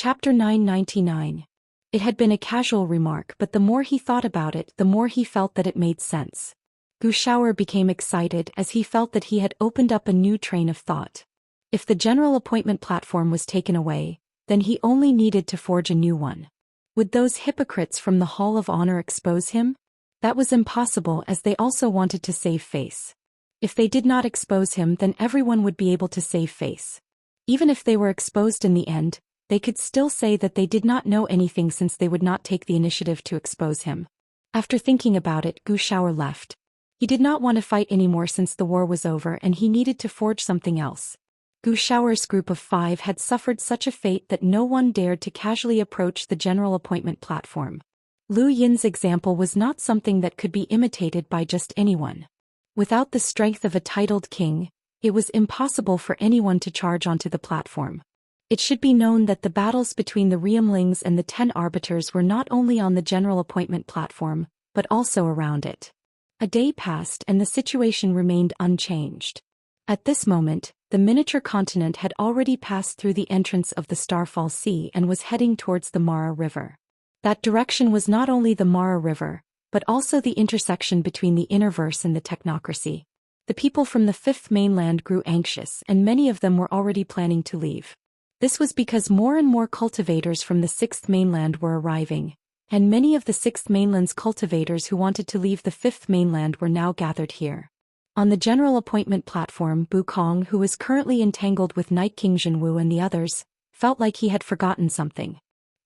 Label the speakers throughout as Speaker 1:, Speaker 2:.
Speaker 1: Chapter 999. It had been a casual remark, but the more he thought about it, the more he felt that it made sense. Guxiao became excited as he felt that he had opened up a new train of thought. If the general appointment platform was taken away, then he only needed to forge a new one. Would those hypocrites from the Hall of Honor expose him? That was impossible, as they also wanted to save face. If they did not expose him, then everyone would be able to save face. Even if they were exposed in the end, they could still say that they did not know anything since they would not take the initiative to expose him. After thinking about it, Guxiao left. He did not want to fight anymore since the war was over, and he needed to forge something else. Guxiao's group of 5 had suffered such a fate that no one dared to casually approach the general appointment platform. Lu Yin's example was not something that could be imitated by just anyone. Without the strength of a titled king, it was impossible for anyone to charge onto the platform. It should be known that the battles between the Realmlings and the 10 arbiters were not only on the general appointment platform, but also around it. A day passed and the situation remained unchanged. At this moment, the miniature continent had already passed through the entrance of the Starfall Sea and was heading towards the Mara River. That direction was not only the Mara River, but also the intersection between the Innerverse and the technocracy. The people from the 5th mainland grew anxious, and many of them were already planning to leave. This was because more and more cultivators from the 6th mainland were arriving, and many of the 6th mainland's cultivators who wanted to leave the 5th mainland were now gathered here. On the general appointment platform, Bu Kong, who was currently entangled with Night King Zhenwu and the others, felt like he had forgotten something.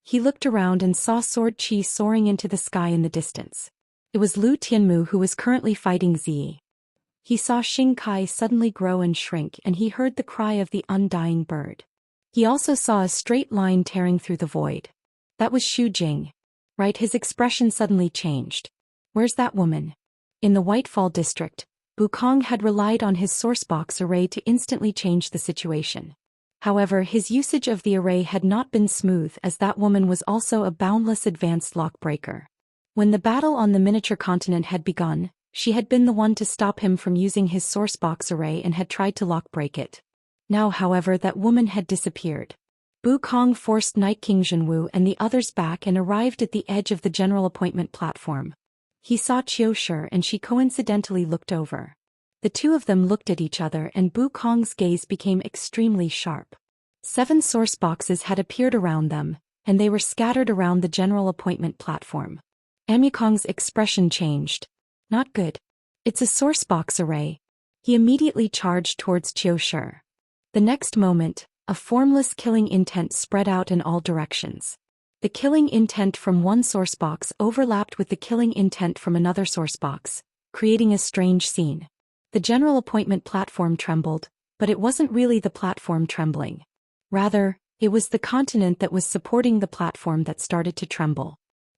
Speaker 1: He looked around and saw Sword Qi soaring into the sky in the distance. It was Lu Tianmu who was currently fighting Zi. He saw Xingkai suddenly grow and shrink, and he heard the cry of the undying bird. He also saw a straight line tearing through the void. That was Xu Jing. Right, his expression suddenly changed. Where's that woman? In the Whitefall district, Bu Kong had relied on his sourcebox array to instantly change the situation. However, his usage of the array had not been smooth, as that woman was also a boundless advanced lock breaker. When the battle on the miniature continent had begun, she had been the one to stop him from using his sourcebox array and had tried to lock break it. Now, however, that woman had disappeared. Bu Kong forced Night King Zhenwu and the others back and arrived at the edge of the general appointment platform. He saw Qiushi and she coincidentally looked over. The two of them looked at each other and Bu Kong's gaze became extremely sharp. 7 source boxes had appeared around them, and they were scattered around the general appointment platform. Amukong's expression changed. Not good. It's a source box array. He immediately charged towards Qiushi. The next moment, a formless killing intent spread out in all directions. The killing intent from one source box overlapped with the killing intent from another source box, creating a strange scene. The general appointment platform trembled, but it wasn't really the platform trembling. Rather, it was the continent that was supporting the platform that started to tremble.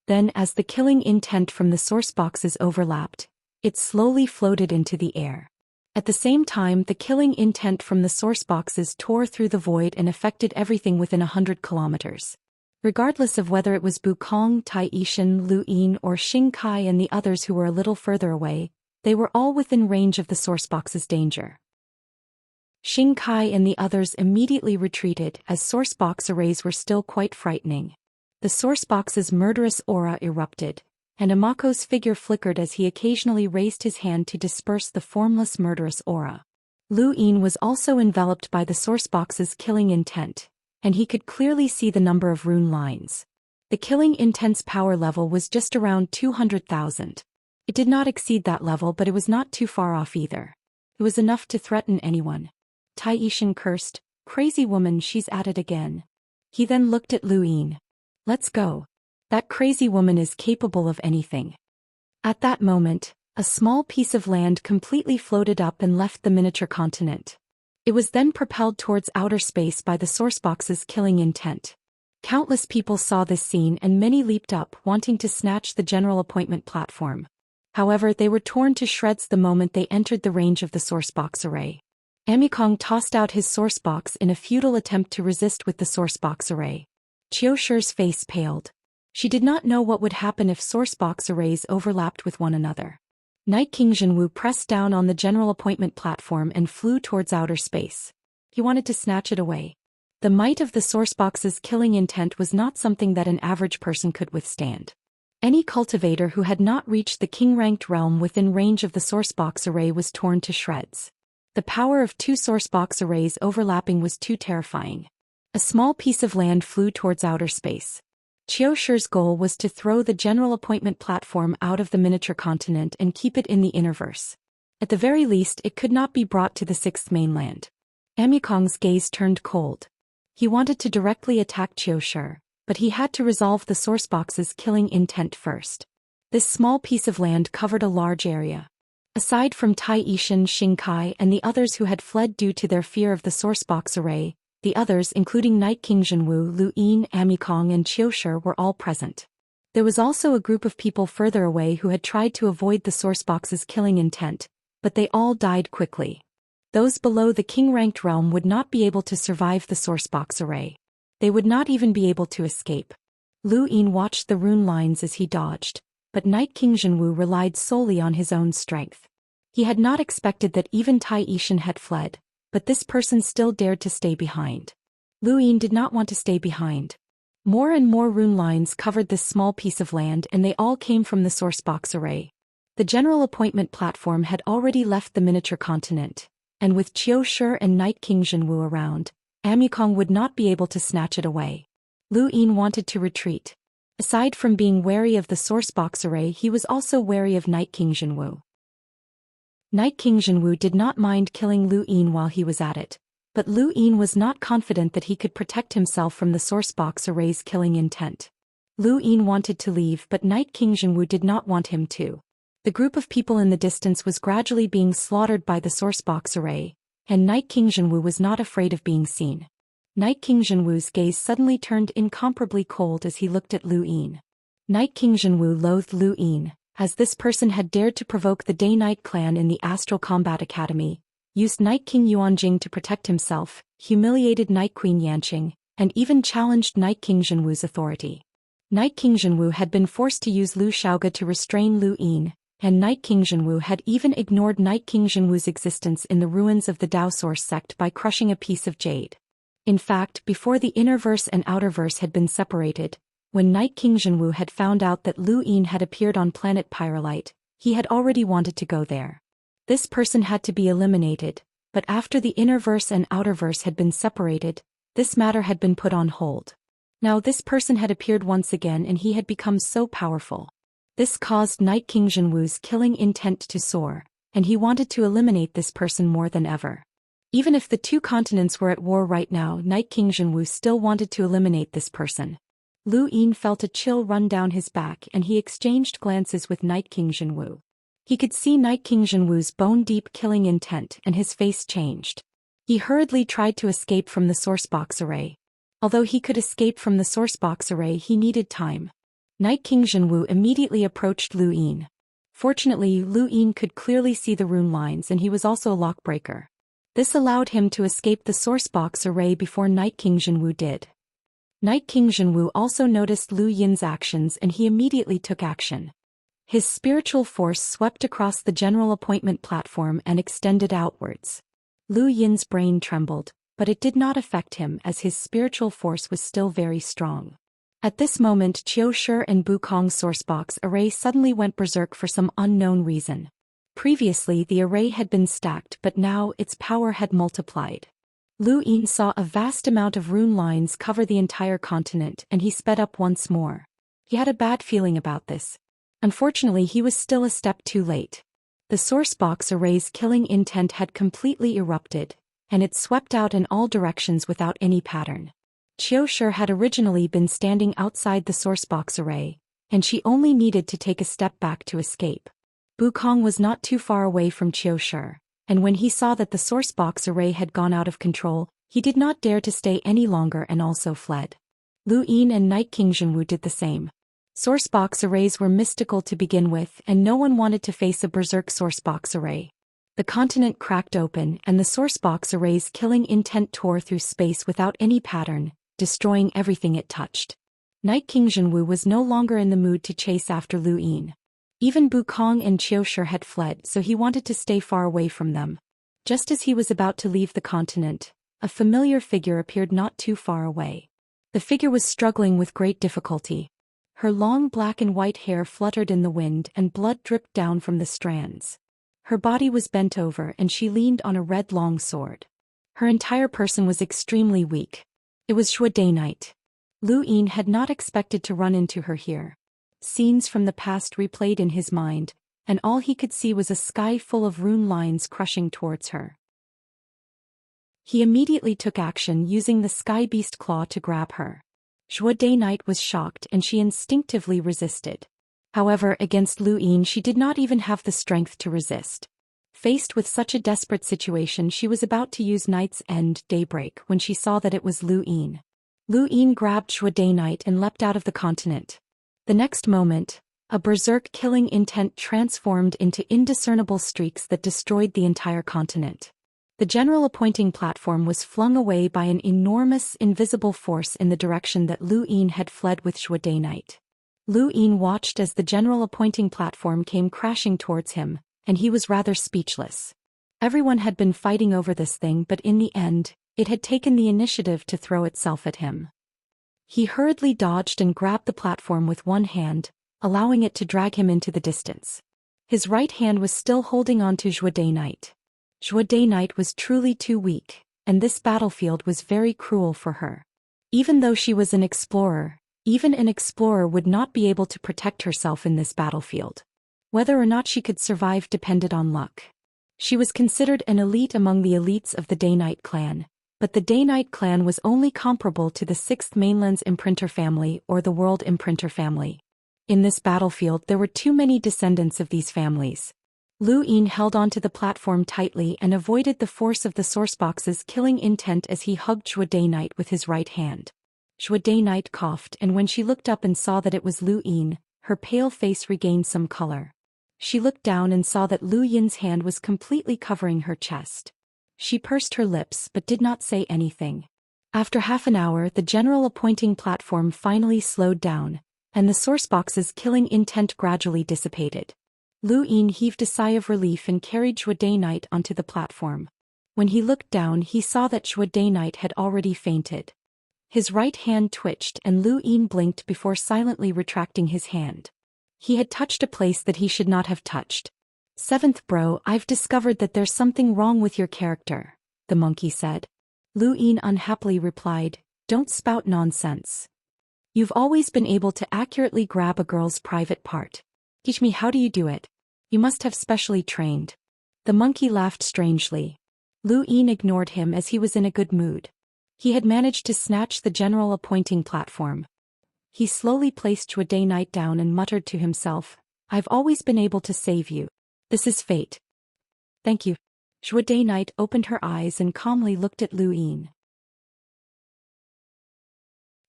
Speaker 1: Then, as the killing intent from the source boxes overlapped, it slowly floated into the air. At the same time, the killing intent from the source boxes tore through the void and affected everything within 100 kilometers. Regardless of whether it was Bu Kong, Tai Yishan, Lu Yin, or Xing Kai and the others who were a little further away, they were all within range of the source box's danger. Xing Kai and the others immediately retreated, as source box arrays were still quite frightening. The source box's murderous aura erupted, and Amako's figure flickered as he occasionally raised his hand to disperse the formless murderous aura. Lu Yin was also enveloped by the source box's killing intent, and he could clearly see the number of rune lines. The killing intent's power level was just around 200,000. It did not exceed that level, but it was not too far off either. It was enough to threaten anyone. Tai Yishan cursed, "Crazy woman, she's at it again." He then looked at Lu Yin. "Let's go. That crazy woman is capable of anything." At that moment, a small piece of land completely floated up and left the miniature continent. It was then propelled towards outer space by the source box's killing intent. Countless people saw this scene and many leaped up, wanting to snatch the general appointment platform. However, they were torn to shreds the moment they entered the range of the source box array. Amukong tossed out his source box in a futile attempt to resist with the source box array. Qiushi's face paled. She did not know what would happen if source box arrays overlapped with one another. Night King Zhenwu pressed down on the general appointment platform and flew towards outer space. He wanted to snatch it away. The might of the sourcebox's killing intent was not something that an average person could withstand. Any cultivator who had not reached the king-ranked realm within range of the sourcebox array was torn to shreds. The power of two sourcebox arrays overlapping was too terrifying. A small piece of land flew towards outer space. Qiu Shi's goal was to throw the general appointment platform out of the miniature continent and keep it in the Innerverse. At the very least, it could not be brought to the sixth mainland. Amikong's gaze turned cold. He wanted to directly attack Qiu Shi, but he had to resolve the sourcebox's killing intent first. This small piece of land covered a large area. Aside from Tai Yishan, Xingkai, and the others who had fled due to their fear of the sourcebox array, the others, including Night King Zhenwu, Lu Yin, Amikong, and Qiu Shi, were all present. There was also a group of people further away who had tried to avoid the sourcebox's killing intent, but they all died quickly. Those below the king-ranked realm would not be able to survive the sourcebox array. They would not even be able to escape. Lu Yin watched the rune lines as he dodged, but Night King Zhenwu relied solely on his own strength. He had not expected that even Tai Yishan had fled, but this person still dared to stay behind. Lu Yin did not want to stay behind. More and more rune lines covered this small piece of land, and they all came from the sourcebox array. The general appointment platform had already left the miniature continent, and with Qiu Shi and Night King Zhenwu around, Amikong would not be able to snatch it away. Lu Yin wanted to retreat. Aside from being wary of the sourcebox array, he was also wary of Night King Zhenwu. Night King Zhenwu did not mind killing Lu Yin while he was at it, but Lu Yin was not confident that he could protect himself from the sourcebox array's killing intent. Lu Yin wanted to leave, but Night King Zhenwu did not want him to. The group of people in the distance was gradually being slaughtered by the sourcebox array, and Night King Zhenwu was not afraid of being seen. Night King Zhenwu's gaze suddenly turned incomparably cold as he looked at Lu Yin. Night King Zhenwu loathed Lu Yin, as this person had dared to provoke the Day-Night clan in the Astral Combat Academy, used Night King Yuanjing to protect himself, humiliated Night Queen Yanqing, and even challenged Night King Zhenwu's authority. Night King Zhenwu had been forced to use Lu Xiaoge to restrain Lu Yin, and Night King Zhenwu had even ignored Night King Zhenwu's existence in the ruins of the Dao Source sect by crushing a piece of jade. In fact, before the Innerverse and Outerverse had been separated, when Night King Zhenwu had found out that Lu Yin had appeared on planet Pyrolite, he had already wanted to go there. This person had to be eliminated, but after the Innerverse and Outerverse had been separated, this matter had been put on hold. Now this person had appeared once again, and he had become so powerful. This caused Night King Zhenwu's killing intent to soar, and he wanted to eliminate this person more than ever. Even if the two continents were at war right now, Night King Zhenwu still wanted to eliminate this person. Lu Yin felt a chill run down his back, and he exchanged glances with Night King Zhenwu. He could see Night King Zhenwu's bone-deep killing intent, and his face changed. He hurriedly tried to escape from the sourcebox array. Although he could escape from the sourcebox array, he needed time. Night King Zhenwu immediately approached Lu Yin. Fortunately, Lu Yin could clearly see the rune lines, and he was also a lockbreaker. This allowed him to escape the sourcebox array before Night King Zhenwu did. Night King Zhenwu also noticed Lu Yin's actions, and he immediately took action. His spiritual force swept across the general appointment platform and extended outwards. Lu Yin's brain trembled, but it did not affect him as his spiritual force was still very strong. At this moment, Qiu Shi and Bukong's sourcebox array suddenly went berserk for some unknown reason. Previously the array had been stacked, but now its power had multiplied. Lu Yin saw a vast amount of rune lines cover the entire continent, and he sped up once more. He had a bad feeling about this. Unfortunately, he was still a step too late. The sourcebox array's killing intent had completely erupted, and it swept out in all directions without any pattern. Qiu Shi had originally been standing outside the sourcebox array, and she only needed to take a step back to escape. Bukong was not too far away from Qiu Shi, and when he saw that the sourcebox array had gone out of control, he did not dare to stay any longer and also fled. Lu Yin and Night King Zhenwu did the same. Sourcebox arrays were mystical to begin with, and no one wanted to face a berserk sourcebox array. The continent cracked open, and the sourcebox array's killing intent tore through space without any pattern, destroying everything it touched. Night King Zhenwu was no longer in the mood to chase after Lu Yin. Even Bukong and Qiu Shi had fled, so he wanted to stay far away from them. Just as he was about to leave the continent, A familiar figure appeared not too far away. The figure was struggling with great difficulty. Her long black and white hair fluttered in the wind and blood dripped down from the strands. Her body was bent over and she leaned on a red long sword. Her entire person was extremely weak. It was Zhou Xian. Lu Yin had not expected to run into her here. Scenes from the past replayed in his mind, and all he could see was a sky full of rune lines crushing towards her. He immediately took action using the sky beast claw to grab her. Zhou Xian was shocked and she instinctively resisted. However, against Lu Yin she did not even have the strength to resist. Faced with such a desperate situation, she was about to use Night's End Daybreak when she saw that it was Lu Yin. Lu Yin grabbed Zhou Xian and leapt out of the continent. The next moment, a berserk killing intent transformed into indiscernible streaks that destroyed the entire continent. The general appointing platform was flung away by an enormous invisible force in the direction that Lu Yin had fled with Zhou Xian. Lu Yin watched as the general appointing platform came crashing towards him, and he was rather speechless. Everyone had been fighting over this thing, but in the end, it had taken the initiative to throw itself at him. He hurriedly dodged and grabbed the platform with one hand, allowing it to drag him into the distance. His right hand was still holding on to Zhou Xian. Zhou Xian was truly too weak, and this battlefield was very cruel for her. Even though she was an explorer, even an explorer would not be able to protect herself in this battlefield. Whether or not she could survive depended on luck. She was considered an elite among the elites of the Daoist clan, but the Daoist clan was only comparable to the 6th Mainland's Imprinter family or the World Imprinter family. In this battlefield there were too many descendants of these families. Lu Yin held onto the platform tightly and avoided the force of the sourcebox's killing intent as he hugged Zhou Xian with his right hand. Zhou Xian coughed, and when she looked up and saw that it was Lu Yin, her pale face regained some color. She looked down and saw that Lu Yin's hand was completely covering her chest. She pursed her lips but did not say anything. After half an hour, the general appointing platform finally slowed down, and the sourcebox's killing intent gradually dissipated. Lu Yin heaved a sigh of relief and carried Zhou Xian onto the platform. When he looked down, he saw that Zhou Xian had already fainted. His right hand twitched and Lu Yin blinked before silently retracting his hand. He had touched a place that he should not have touched. "Seventh bro, I've discovered that there's something wrong with your character," the monkey said. Lu Yin unhappily replied, "Don't spout nonsense. You've always been able to accurately grab a girl's private part. Teach me, how do you do it? You must have specially trained." The monkey laughed strangely. Lu Yin ignored him as he was in a good mood. He had managed to snatch the general appointing platform. He slowly placed Zhou Xian down and muttered to himself, "I've always been able to save you. This is fate." "Thank you." Zhou Xian opened her eyes and calmly looked at Lu Yin.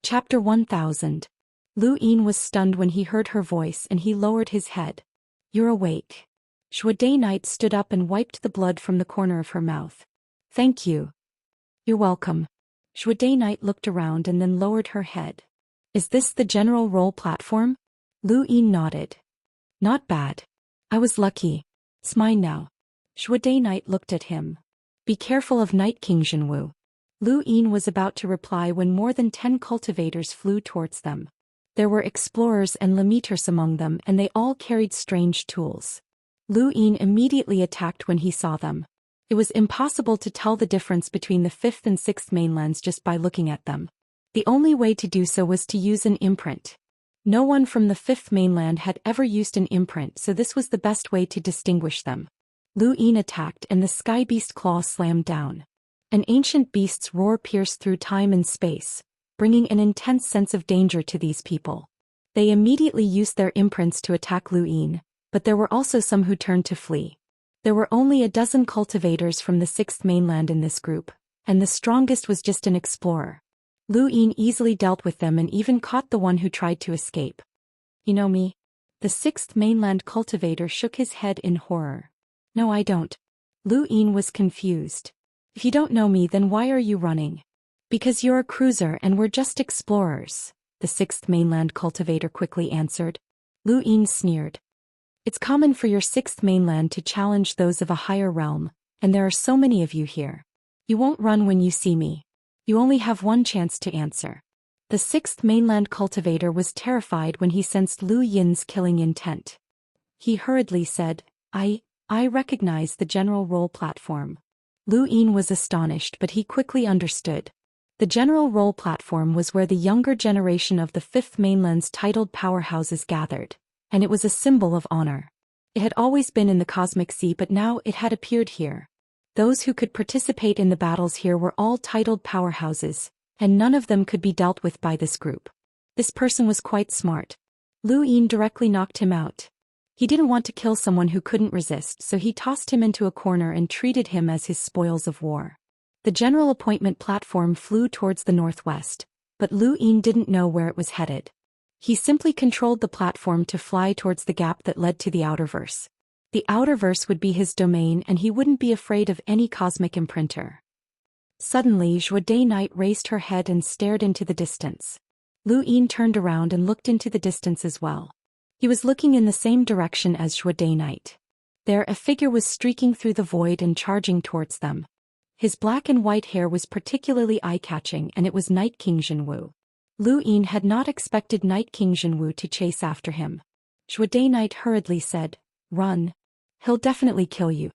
Speaker 1: Chapter 1000. Lu Yin was stunned when he heard her voice and he lowered his head. "You're awake." Zhou Xian stood up and wiped the blood from the corner of her mouth. "Thank you." "You're welcome." Zhou Xian looked around and then lowered her head. "Is this the general role platform?" Lu Yin nodded. "Not bad. I was lucky. It's mine now." Zhou Xian looked at him. "Be careful of Night King Jinwu." Lu Yin was about to reply when more than 10 cultivators flew towards them. There were explorers and limiters among them, and they all carried strange tools. Lu Yin immediately attacked when he saw them. It was impossible to tell the difference between the 5th and 6th mainlands just by looking at them. The only way to do so was to use an imprint. No one from the 5th mainland had ever used an imprint, so this was the best way to distinguish them. Lu Yin attacked and the sky beast claw slammed down. An ancient beast's roar pierced through time and space, bringing an intense sense of danger to these people. They immediately used their imprints to attack Lu Yin, but there were also some who turned to flee. There were only a dozen cultivators from the 6th mainland in this group, and the strongest was just an explorer. Lu Yin easily dealt with them and even caught the one who tried to escape. "You know me?" The 6th mainland cultivator shook his head in horror. "No, I don't." Lu Yin was confused. "If you don't know me, then why are you running?" "Because you're a cruiser and we're just explorers," the 6th mainland cultivator quickly answered. Lu Yin sneered. "It's common for your 6th mainland to challenge those of a higher realm, and there are so many of you here. You won't run when you see me. You only have one chance to answer. The sixth mainland cultivator was terrified when he sensed Lu Yin's killing intent. He hurriedly said, I recognize the general role platform. Lu Yin was astonished, but he quickly understood. The general role platform was where the younger generation of the fifth mainland's titled powerhouses gathered, and it was a symbol of honor. It had always been in the cosmic sea, but now it had appeared here. Those who could participate in the battles here were all titled powerhouses, and none of them could be dealt with by this group. This person was quite smart. Lu Yin directly knocked him out. He didn't want to kill someone who couldn't resist, so he tossed him into a corner and treated him as his spoils of war. The general appointment platform flew towards the northwest, but Lu Yin didn't know where it was headed. He simply controlled the platform to fly towards the gap that led to the outerverse. The outerverse would be his domain, and he wouldn't be afraid of any cosmic imprinter. Suddenly, Zhou Night raised her head and stared into the distance. Lu Yin turned around and looked into the distance as well. He was looking in the same direction as Zhou Night. There, a figure was streaking through the void and charging towards them. His black and white hair was particularly eye-catching, and it was Night King Jinwu. Lu Yin had not expected Night King Jinwu to chase after him. Zhou Night hurriedly said, "Run. He'll definitely kill you."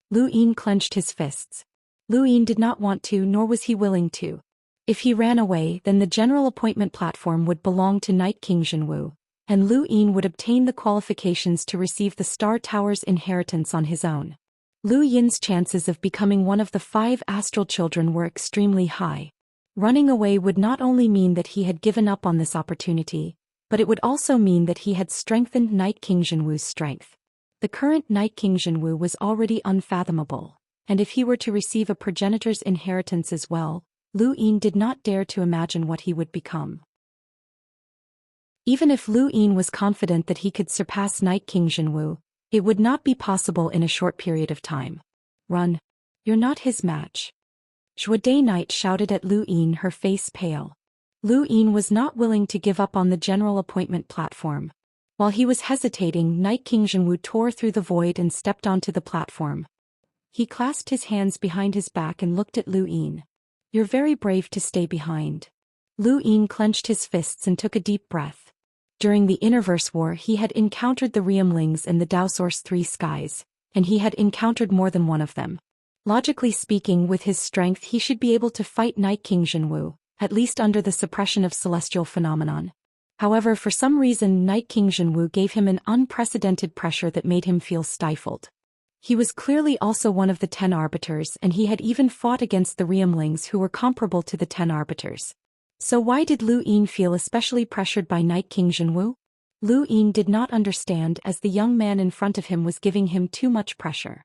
Speaker 1: Lu Yin clenched his fists. Lu Yin did not want to, nor was he willing to. If he ran away, then the general appointment platform would belong to Night King Jinwu, and Lu Yin would obtain the qualifications to receive the Star Tower's inheritance on his own. Lu Yin's chances of becoming one of the 5 astral children were extremely high. Running away would not only mean that he had given up on this opportunity, but it would also mean that he had strengthened Night King Jinwu's strength. The current Night King Jinwu was already unfathomable, and if he were to receive a progenitor's inheritance as well, Lu Yin did not dare to imagine what he would become. Even if Lu Yin was confident that he could surpass Night King Jinwu, it would not be possible in a short period of time. "Run. You're not his match." Zhou Night shouted at Lu Yin, her face pale. Lu Yin was not willing to give up on the general appointment platform. While he was hesitating, Night King Jinwu tore through the void and stepped onto the platform. He clasped his hands behind his back and looked at Lu Yin. "You're very brave to stay behind." Lu Yin clenched his fists and took a deep breath. During the Innerverse War, he had encountered the Realmlings in the Daoist 3 skies, and he had encountered more than one of them. Logically speaking, with his strength he should be able to fight Night King Jinwu, at least under the suppression of celestial phenomenon. However, for some reason Night King Jinwu gave him an unprecedented pressure that made him feel stifled. He was clearly also one of the 10 Arbiters, and he had even fought against the Realmlings who were comparable to the 10 Arbiters. So why did Lu Yin feel especially pressured by Night King Jinwu? Lu Yin did not understand, as the young man in front of him was giving him too much pressure.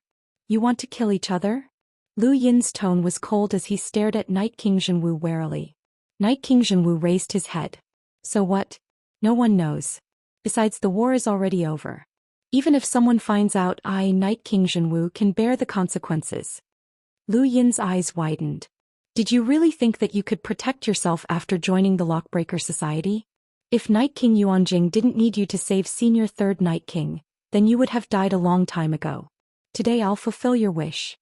Speaker 1: "You want to kill each other?" Lu Yin's tone was cold as he stared at Night King Jinwu warily. Night King Jinwu raised his head. "So what? No one knows. Besides, the war is already over. Even if someone finds out, Night King Jinwu, can bear the consequences." Lu Yin's eyes widened. "Did you really think that you could protect yourself after joining the Lockbreaker Society? If Night King Yuanjing didn't need you to save Senior Third Night King, then you would have died a long time ago. Today I'll fulfill your wish."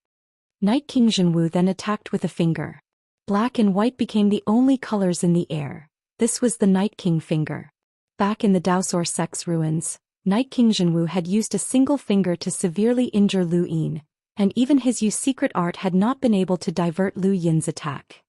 Speaker 1: Night King Jinwu then attacked with a finger. Black and white became the only colors in the air. This was the Night King finger. Back in the Daoist Sex ruins, Night King Jinwu had used a single finger to severely injure Lu Yin, and even his secret art had not been able to divert Lu Yin's attack.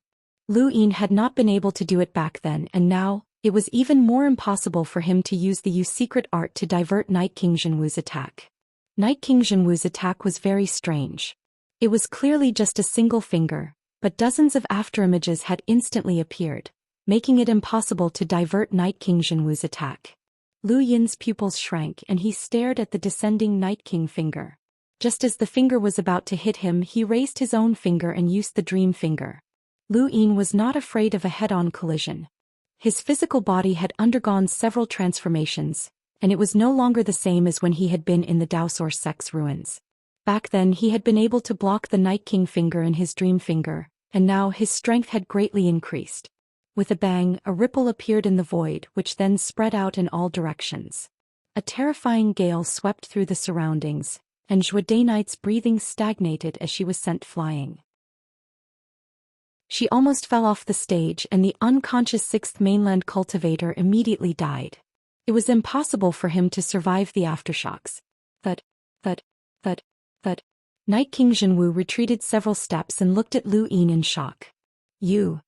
Speaker 1: Lu Yin had not been able to do it back then, and now, it was even more impossible for him to use the secret art to divert Night King Jinwu's attack. Night King Jinwu's attack was very strange. It was clearly just a single finger, but dozens of afterimages had instantly appeared, making it impossible to divert Night King Jinwu's attack. Lu Yin's pupils shrank and he stared at the descending Night King finger. Just as the finger was about to hit him, he raised his own finger and used the Dream Finger. Lu Yin was not afraid of a head-on collision. His physical body had undergone several transformations, and it was no longer the same as when he had been in the Daoist Sex ruins. Back then he had been able to block the Night King finger and his Dream Finger, and now his strength had greatly increased. With a bang, a ripple appeared in the void, which then spread out in all directions. A terrifying gale swept through the surroundings, and Zhou Night's breathing stagnated as she was sent flying. She almost fell off the stage and the unconscious sixth mainland cultivator immediately died. It was impossible for him to survive the aftershocks. Thud, thud, thud, thud. Night King Zhenwu retreated several steps and looked at Lu Yin in shock. You.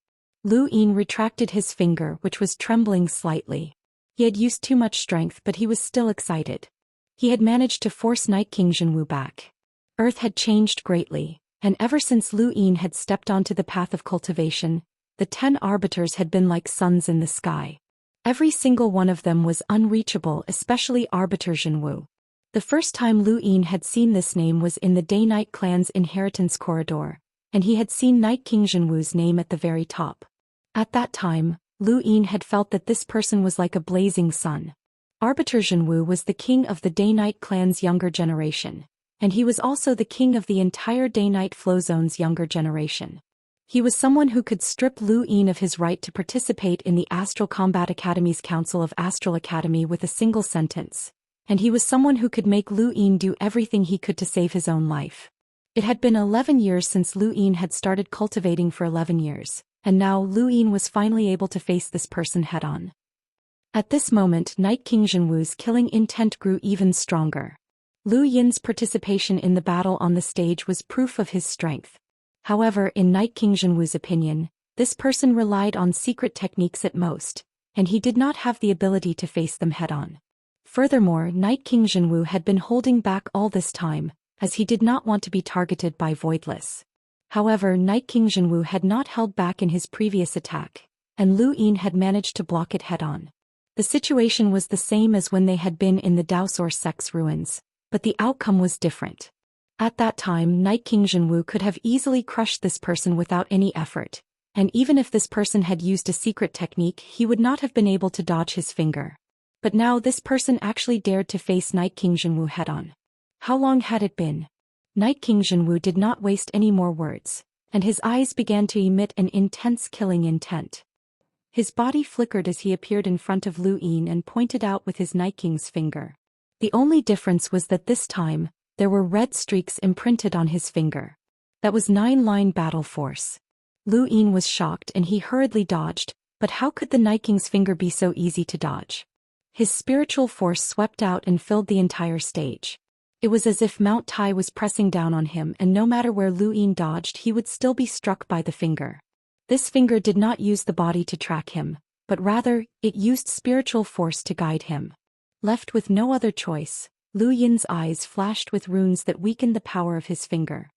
Speaker 1: Lu Yin retracted his finger, which was trembling slightly. He had used too much strength, but he was still excited. He had managed to force Night King Zhenwu back. Earth had changed greatly, and ever since Lu Yin had stepped onto the path of cultivation, the 10 arbiters had been like suns in the sky. Every single one of them was unreachable, especially Arbiter Zhenwu. The first time Lu Yin had seen this name was in the Day-Night clan's inheritance corridor, and he had seen Night King Zhenwu's name at the very top. At that time, Lu Yin had felt that this person was like a blazing sun. Arbiter Zhenwu was the king of the Day-Night clan's younger generation, and he was also the king of the entire Day-Night flow zone's younger generation. He was someone who could strip Lu Yin of his right to participate in the Astral Combat Academy's Council of Astral Academy with a single sentence, and he was someone who could make Lu Yin do everything he could to save his own life. It had been 11 years since Lu Yin had started cultivating for 11 years, and now Lu Yin was finally able to face this person head-on. At this moment, Night King Zhenwu's killing intent grew even stronger. Lu Yin's participation in the battle on the stage was proof of his strength. However, in Night King Zhenwu's opinion, this person relied on secret techniques at most, and he did not have the ability to face them head-on. Furthermore, Night King Zhenwu had been holding back all this time, as he did not want to be targeted by Voidless. However, Night King Zhenwu had not held back in his previous attack, and Lu Yin had managed to block it head-on. The situation was the same as when they had been in the Daoist sect's ruins, but the outcome was different. At that time, Night King Zhenwu could have easily crushed this person without any effort, and even if this person had used a secret technique, he would not have been able to dodge his finger. But now this person actually dared to face Night King Zhenwu head-on. How long had it been? Night King Zhenwu did not waste any more words, and his eyes began to emit an intense killing intent. His body flickered as he appeared in front of Lu Yin and pointed out with his Night King's finger. The only difference was that this time, there were red streaks imprinted on his finger. That was 9-line battle force. Lu Yin was shocked and he hurriedly dodged, but how could the Night King's finger be so easy to dodge? His spiritual force swept out and filled the entire stage. It was as if Mount Tai was pressing down on him, and no matter where Lu Yin dodged, he would still be struck by the finger. This finger did not use the body to track him, but rather, it used spiritual force to guide him. Left with no other choice, Lu Yin's eyes flashed with runes that weakened the power of his finger.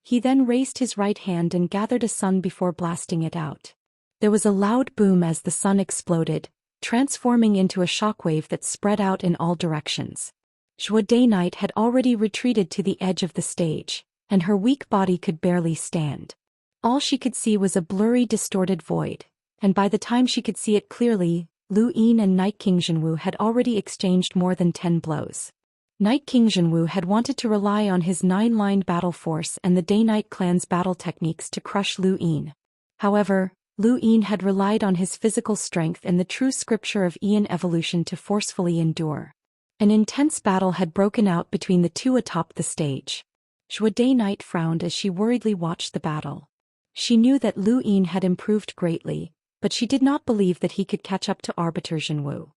Speaker 1: He then raised his right hand and gathered a sun before blasting it out. There was a loud boom as the sun exploded, transforming into a shockwave that spread out in all directions. Zhou Day-Night had already retreated to the edge of the stage, and her weak body could barely stand. All she could see was a blurry, distorted void, and by the time she could see it clearly, Lu Yin and Night King Zhenwu had already exchanged more than 10 blows. Night King Zhenwu had wanted to rely on his 9-line battle force and the Day-Night clan's battle techniques to crush Lu Yin. However, Lu Yin had relied on his physical strength and the true scripture of Yin evolution to forcefully endure. An intense battle had broken out between the two atop the stage. Zhou Day-Night frowned as she worriedly watched the battle. She knew that Lu Yin had improved greatly, but she did not believe that he could catch up to Arbiter Zhenwu.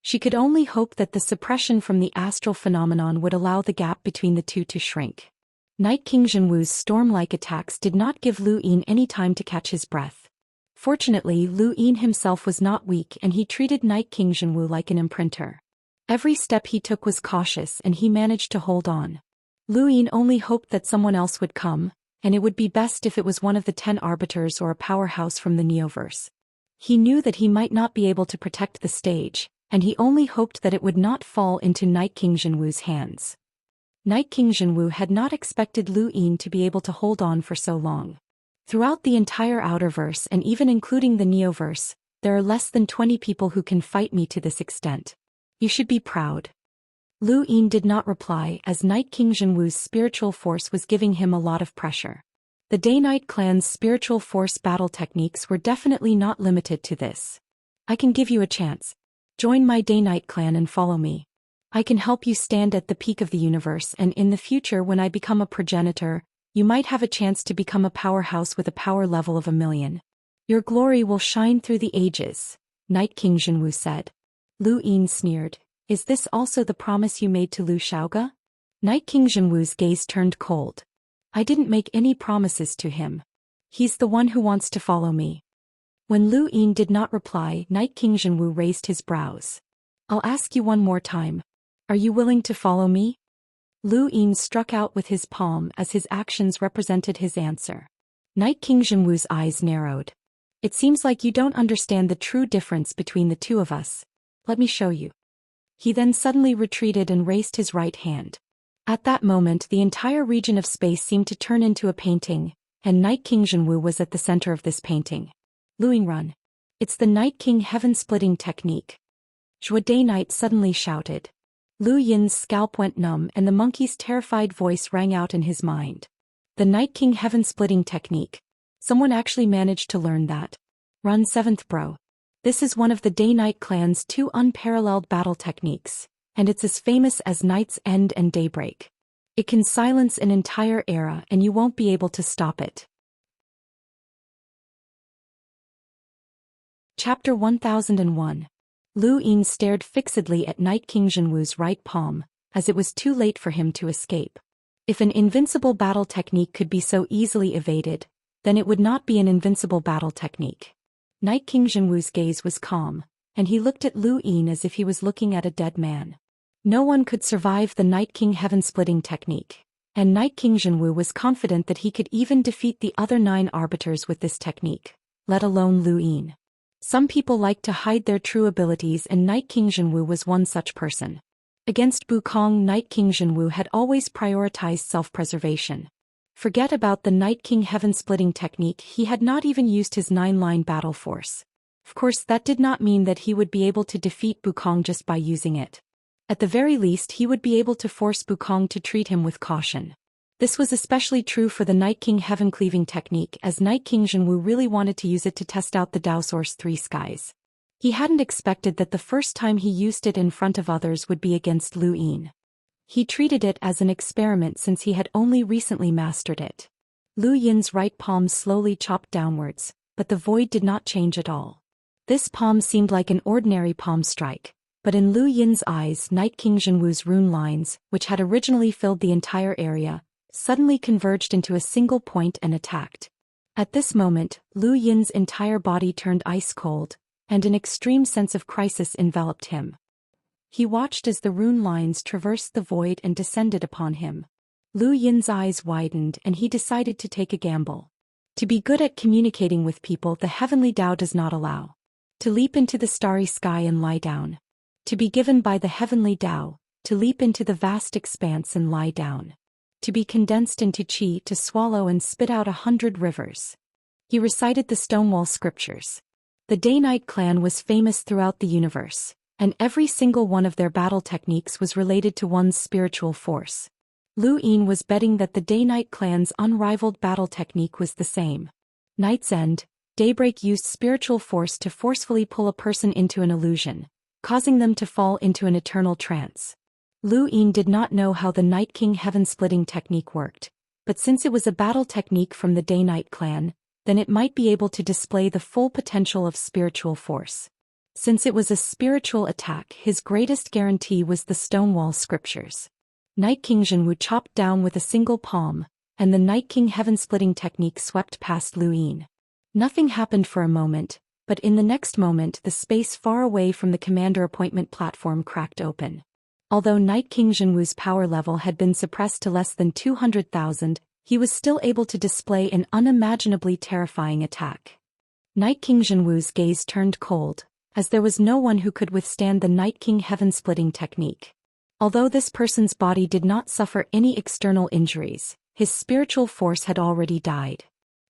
Speaker 1: She could only hope that the suppression from the astral phenomenon would allow the gap between the two to shrink. Night King Zhenwu's storm-like attacks did not give Lu Yin any time to catch his breath. Fortunately, Lu Yin himself was not weak and he treated Night King Zhenwu like an imprinter. Every step he took was cautious and he managed to hold on. Lu Yin only hoped that someone else would come, and it would be best if it was one of the 10 arbiters or a powerhouse from the Neoverse. He knew that he might not be able to protect the stage, and he only hoped that it would not fall into Night King Zhenwu's hands. Night King Zhenwu had not expected Lu Yin to be able to hold on for so long. Throughout the entire Outerverse and even including the Neoverse, there are less than 20 people who can fight me to this extent. You should be proud. Lu Yin did not reply as Night King Zhenwu's spiritual force was giving him a lot of pressure. The Day-Night clan's spiritual force battle techniques were definitely not limited to this. I can give you a chance. Join my Day-Night clan and follow me. I can help you stand at the peak of the universe, and in the future when I become a progenitor, You might have a chance to become a powerhouse with a power level of 1,000,000. Your glory will shine through the ages, Night King Zhenwu said. Lu Yin sneered. Is this also the promise you made to Lu Xiaoga? Night King Zhenwu's gaze turned cold. I didn't make any promises to him. He's the one who wants to follow me. When Lu Yin did not reply, Night King Zhenwu raised his brows. I'll ask you one more time. Are you willing to follow me? Lu Yin struck out with his palm as his actions represented his answer. Night King Zhenwu's eyes narrowed. It seems like you don't understand the true difference between the two of us. Let me show you. He then suddenly retreated and raised his right hand. At that moment, the entire region of space seemed to turn into a painting, and Night King Zhenwu was at the center of this painting. Lu Yin, run. It's the Night King heaven-splitting technique. Zhuo Knight suddenly shouted. Lu Yin's scalp went numb and the monkey's terrified voice rang out in his mind. The Night King heaven-splitting technique. Someone actually managed to learn that. Run 7th bro. This is one of the Day-Night clan's 2 unparalleled battle techniques, and it's as famous as Night's End and Daybreak. It can silence an entire era and you won't be able to stop it. Chapter 1001. Lu Yin stared fixedly at Night King Zhenwu's right palm, as it was too late for him to escape. If an invincible battle technique could be so easily evaded, then it would not be an invincible battle technique. Night King Zhenwu's gaze was calm, and he looked at Lu Yin as if he was looking at a dead man. No one could survive the Night King heaven-splitting technique, and Night King Zhenwu was confident that he could even defeat the other 9 arbiters with this technique, let alone Lu Yin. Some people like to hide their true abilities, and Night King Zhenwu was one such person. Against Bukong, Night King Zhenwu had always prioritized self-preservation. Forget about the Night King heaven-splitting technique, he had not even used his 9-line battle force. Of course, that did not mean that he would be able to defeat Bukong just by using it. At the very least, he would be able to force Bukong to treat him with caution. This was especially true for the Night King heaven-cleaving technique, as Night King Zhenwu really wanted to use it to test out the Dao Source 3 skies. He hadn't expected that the first time he used it in front of others would be against Lu Yin. He treated it as an experiment since he had only recently mastered it. Lu Yin's right palm slowly chopped downwards, but the void did not change at all. This palm seemed like an ordinary palm strike, but in Lu Yin's eyes, Night King Zhenwu's rune lines, which had originally filled the entire area, suddenly converged into a single point and attacked. At this moment, Lu Yin's entire body turned ice cold, and an extreme sense of crisis enveloped him. He watched as the rune lines traversed the void and descended upon him. Lu Yin's eyes widened and he decided to take a gamble. To be good at communicating with people, the heavenly Tao does not allow. To leap into the starry sky and lie down. To be given by the heavenly Tao, to leap into the vast expanse and lie down. To be condensed into qi, to swallow and spit out 100 rivers. He recited the Stonewall scriptures. The Day-Night clan was famous throughout the universe, and every single one of their battle techniques was related to one's spiritual force. Lu Yin was betting that the Day-Night clan's unrivaled battle technique was the same. Night's End, Daybreak used spiritual force to forcefully pull a person into an illusion, causing them to fall into an eternal trance. Lu Yin did not know how the Night King heaven-splitting technique worked, but since it was a battle technique from the Day-Night clan, then it might be able to display the full potential of spiritual force. Since it was a spiritual attack, his greatest guarantee was the Stonewall scriptures. Night King Zhenwu chopped down with a single palm, and the Night King heaven-splitting technique swept past Lu Yin. Nothing happened for a moment, but in the next moment the space far away from the commander appointment platform cracked open. Although Night King Zhenwu's power level had been suppressed to less than 200,000, he was still able to display an unimaginably terrifying attack. Night King Zhenwu's gaze turned cold, as there was no one who could withstand the Night King heaven-splitting technique. Although this person's body did not suffer any external injuries, his spiritual force had already died.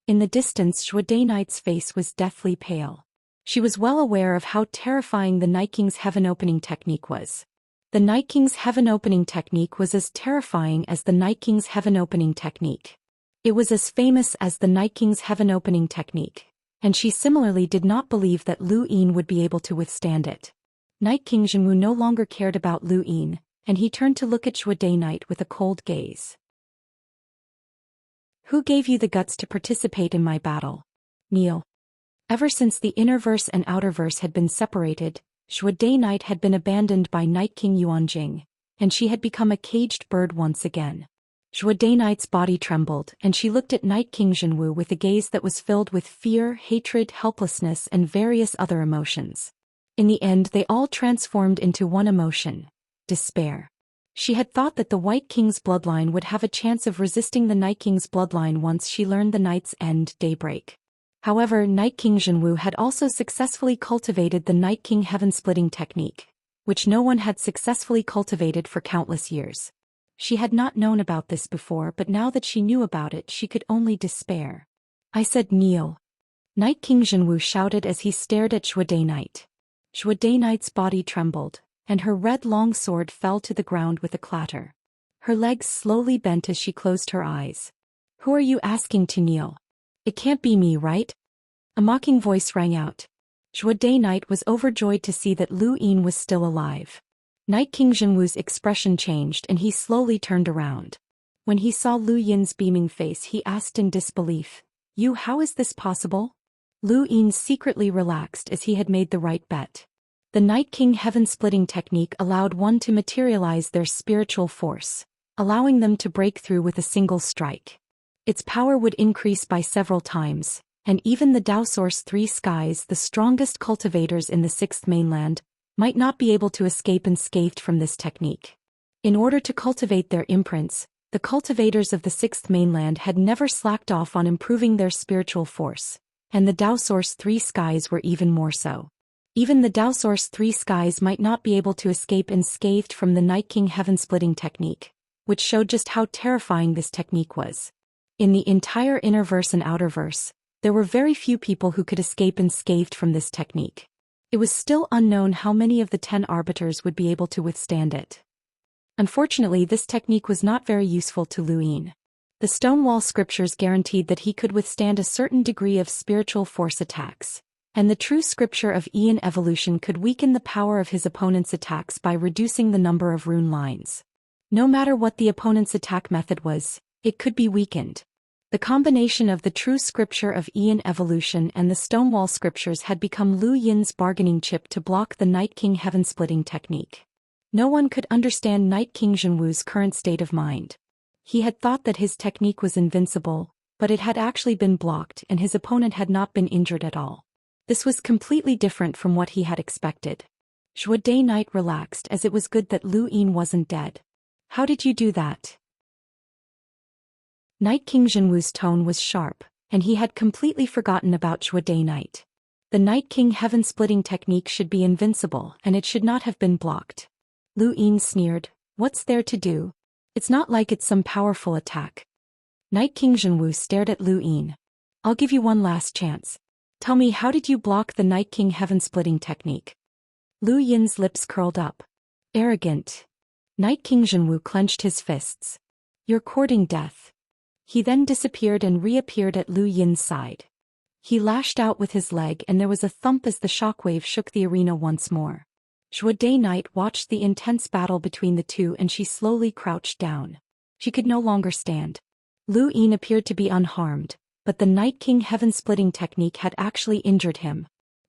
Speaker 1: In the distance, Zhuo Knight's face was deathly pale. She was well aware of how terrifying the Night King's heaven-opening technique was. The Night King's heaven-opening technique was as terrifying as the Night King's heaven-opening technique. It was as famous as the Night King's heaven-opening technique, and she similarly did not believe that Lu Yin would be able to withstand it. Night King Zhenwu no longer cared about Lu Yin, and he turned to look at Zhuo Knight with a cold gaze. Who gave you the guts to participate in my battle? Kneel. Ever since the Innerverse and Outerverse had been separated, Zhou Xian had been abandoned by Night King Yuanjing, and she had become a caged bird once again. Zhou Xian's body trembled, and she looked at Night King Zhenwu with a gaze that was filled with fear, hatred, helplessness, and various other emotions. In the end, they all transformed into one emotion: despair. She had thought that the White King's bloodline would have a chance of resisting the Night King's bloodline once she learned the Night's End daybreak. However, Night King Zhenwu had also successfully cultivated the Night King heaven-splitting technique, which no one had successfully cultivated for countless years. She had not known about this before, but now that she knew about it, she could only despair. I said kneel. Night King Zhenwu shouted as he stared at Zhou Xian. Zhou Xian's body trembled, and her red long sword fell to the ground with a clatter. Her legs slowly bent as she closed her eyes. Who are you asking to kneel? It can't be me, right? A mocking voice rang out. Zhou Xian was overjoyed to see that Lu Yin was still alive. Night King Zhenwu's expression changed and he slowly turned around. When he saw Lu Yin's beaming face, he asked in disbelief, "You, how is this possible?" Lu Yin secretly relaxed as he had made the right bet. The Night King heaven-splitting technique allowed one to materialize their spiritual force, allowing them to break through with a single strike. Its power would increase by several times, and even the Dao Source Three Skies, the strongest cultivators in the Sixth Mainland, might not be able to escape unscathed from this technique. In order to cultivate their imprints, the cultivators of the Sixth Mainland had never slacked off on improving their spiritual force, and the Dao Source Three Skies were even more so. Even the Dao Source Three Skies might not be able to escape unscathed from the Night King heaven-splitting technique, which showed just how terrifying this technique was. In the entire Innerverse and Outerverse, there were very few people who could escape unscathed from this technique. It was still unknown how many of the 10 arbiters would be able to withstand it. Unfortunately, this technique was not very useful to Lu Yin. The Stonewall scriptures guaranteed that he could withstand a certain degree of spiritual force attacks, and the true scripture of Yin evolution could weaken the power of his opponent's attacks by reducing the number of rune lines. No matter what the opponent's attack method was, it could be weakened. The combination of the true scripture of Yin evolution and the Stonewall scriptures had become Lu Yin's bargaining chip to block the Night King heaven-splitting technique. No one could understand Night King Zhenwu's current state of mind. He had thought that his technique was invincible, but it had actually been blocked and his opponent had not been injured at all. This was completely different from what he had expected. Zhou Xian relaxed as it was good that Lu Yin wasn't dead. How did you do that? Night King Zhenwu's tone was sharp, and he had completely forgotten about Zhou Xian. The Night King heaven-splitting technique should be invincible and it should not have been blocked. Lu Yin sneered, "What's there to do? It's not like it's some powerful attack." Night King Zhenwu stared at Lu Yin. "I'll give you one last chance. Tell me, how did you block the Night King heaven-splitting technique?" Lu Yin's lips curled up. Arrogant. Night King Zhenwu clenched his fists. "You're courting death." He then disappeared and reappeared at Lu Yin's side. He lashed out with his leg and there was a thump as the shockwave shook the arena once more. Zhou Xian watched the intense battle between the two and she slowly crouched down. She could no longer stand. Lu Yin appeared to be unharmed, but the Night King heaven-splitting technique had actually injured him.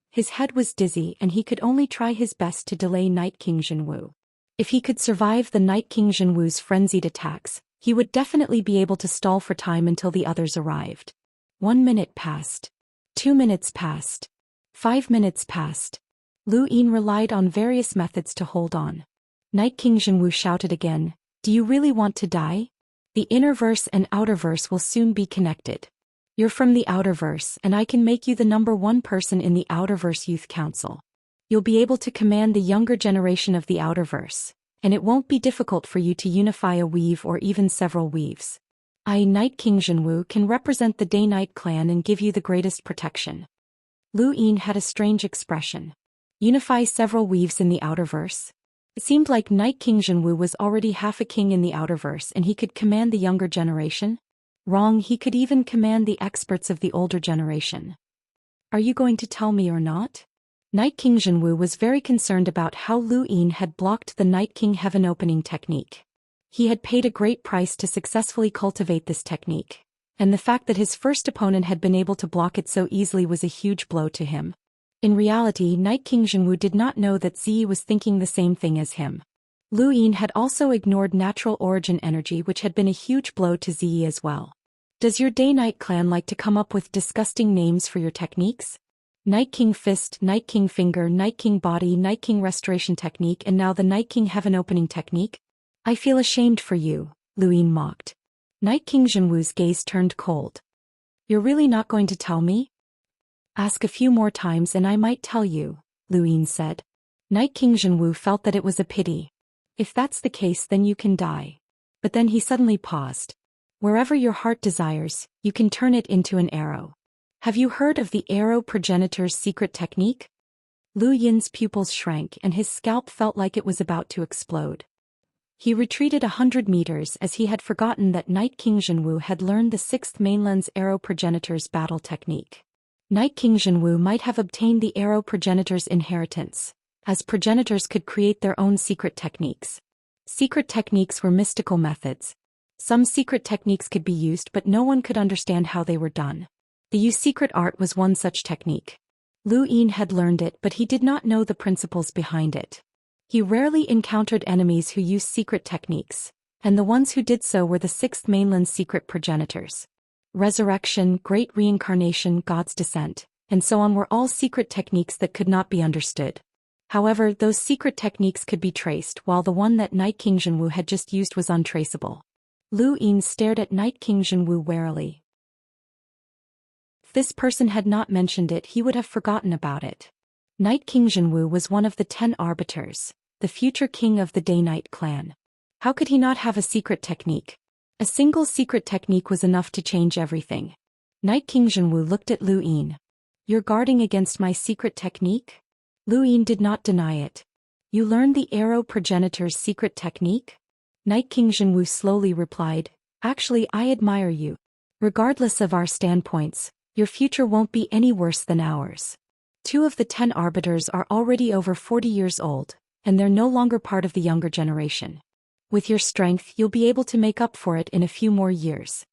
Speaker 1: His head was dizzy and he could only try his best to delay Night King Zhenwu. If he could survive the Night King Zhenwu's frenzied attacks, he would definitely be able to stall for time until the others arrived. 1 minute passed. 2 minutes passed. 5 minutes passed. Lu Yin relied on various methods to hold on. Night King Zhenwu shouted again, "Do you really want to die? The Innerverse and Outerverse will soon be connected. You're from the Outerverse and I can make you the #1 person in the Outerverse Youth Council. You'll be able to command the younger generation of the Outerverse, and it won't be difficult for you to unify a weave or even several weaves. I, Night King Zhenwu, can represent the Day-Night clan and give you the greatest protection." Lu Yin had a strange expression. Unify several weaves in the Outerverse? It seemed like Night King Zhenwu was already half a king in the Outerverse and he could command the younger generation? Wrong, he could even command the experts of the older generation. Are you going to tell me or not? Night King Zhenwu was very concerned about how Lu Yin had blocked the Night King heaven opening technique. He had paid a great price to successfully cultivate this technique, and the fact that his first opponent had been able to block it so easily was a huge blow to him. In reality, Night King Zhenwu did not know that Ziyi was thinking the same thing as him. Lu Yin had also ignored natural origin energy, which had been a huge blow to Ziyi as well. Does your Day-Night clan like to come up with disgusting names for your techniques? Night King Fist, Night King Finger, Night King Body, Night King Restoration Technique, and now the Night King Heaven Opening Technique? I feel ashamed for you, Lu Yin mocked. Night King Zhenwu's gaze turned cold. You're really not going to tell me? Ask a few more times and I might tell you, Lu Yin said. Night King Zhenwu felt that it was a pity. If that's the case, then you can die. But then he suddenly paused. Wherever your heart desires, you can turn it into an arrow. Have you heard of the arrow progenitor's secret technique? Lu Yin's pupils shrank and his scalp felt like it was about to explode. He retreated 100 meters as he had forgotten that Night King Zhenwu had learned the 6th mainland's arrow progenitor's battle technique. Night King Zhenwu might have obtained the arrow progenitor's inheritance, as progenitors could create their own secret techniques. Secret techniques were mystical methods. Some secret techniques could be used, but no one could understand how they were done. The Yu secret art was one such technique. Lu Yin had learned it, but he did not know the principles behind it. He rarely encountered enemies who used secret techniques, and the ones who did so were the 6th mainland's secret progenitors. Resurrection, Great Reincarnation, God's Descent, and so on were all secret techniques that could not be understood. However, those secret techniques could be traced, while the one that Night King Zhenwu had just used was untraceable. Lu Yin stared at Night King Zhenwu warily. If this person had not mentioned it, he would have forgotten about it. Night King Zhenwu was one of the 10 arbiters, the future king of the Day-Night clan. How could he not have a secret technique? A single secret technique was enough to change everything. Night King Zhenwu looked at Lu Yin. You're guarding against my secret technique? Lu Yin did not deny it. You learned the arrow progenitor's secret technique? Night King Zhenwu slowly replied, actually I admire you. Regardless of our standpoints, your future won't be any worse than ours. 2 of the 10 arbiters are already over 40 years old, and they're no longer part of the younger generation. With your strength, you'll be able to make up for it in a few more years.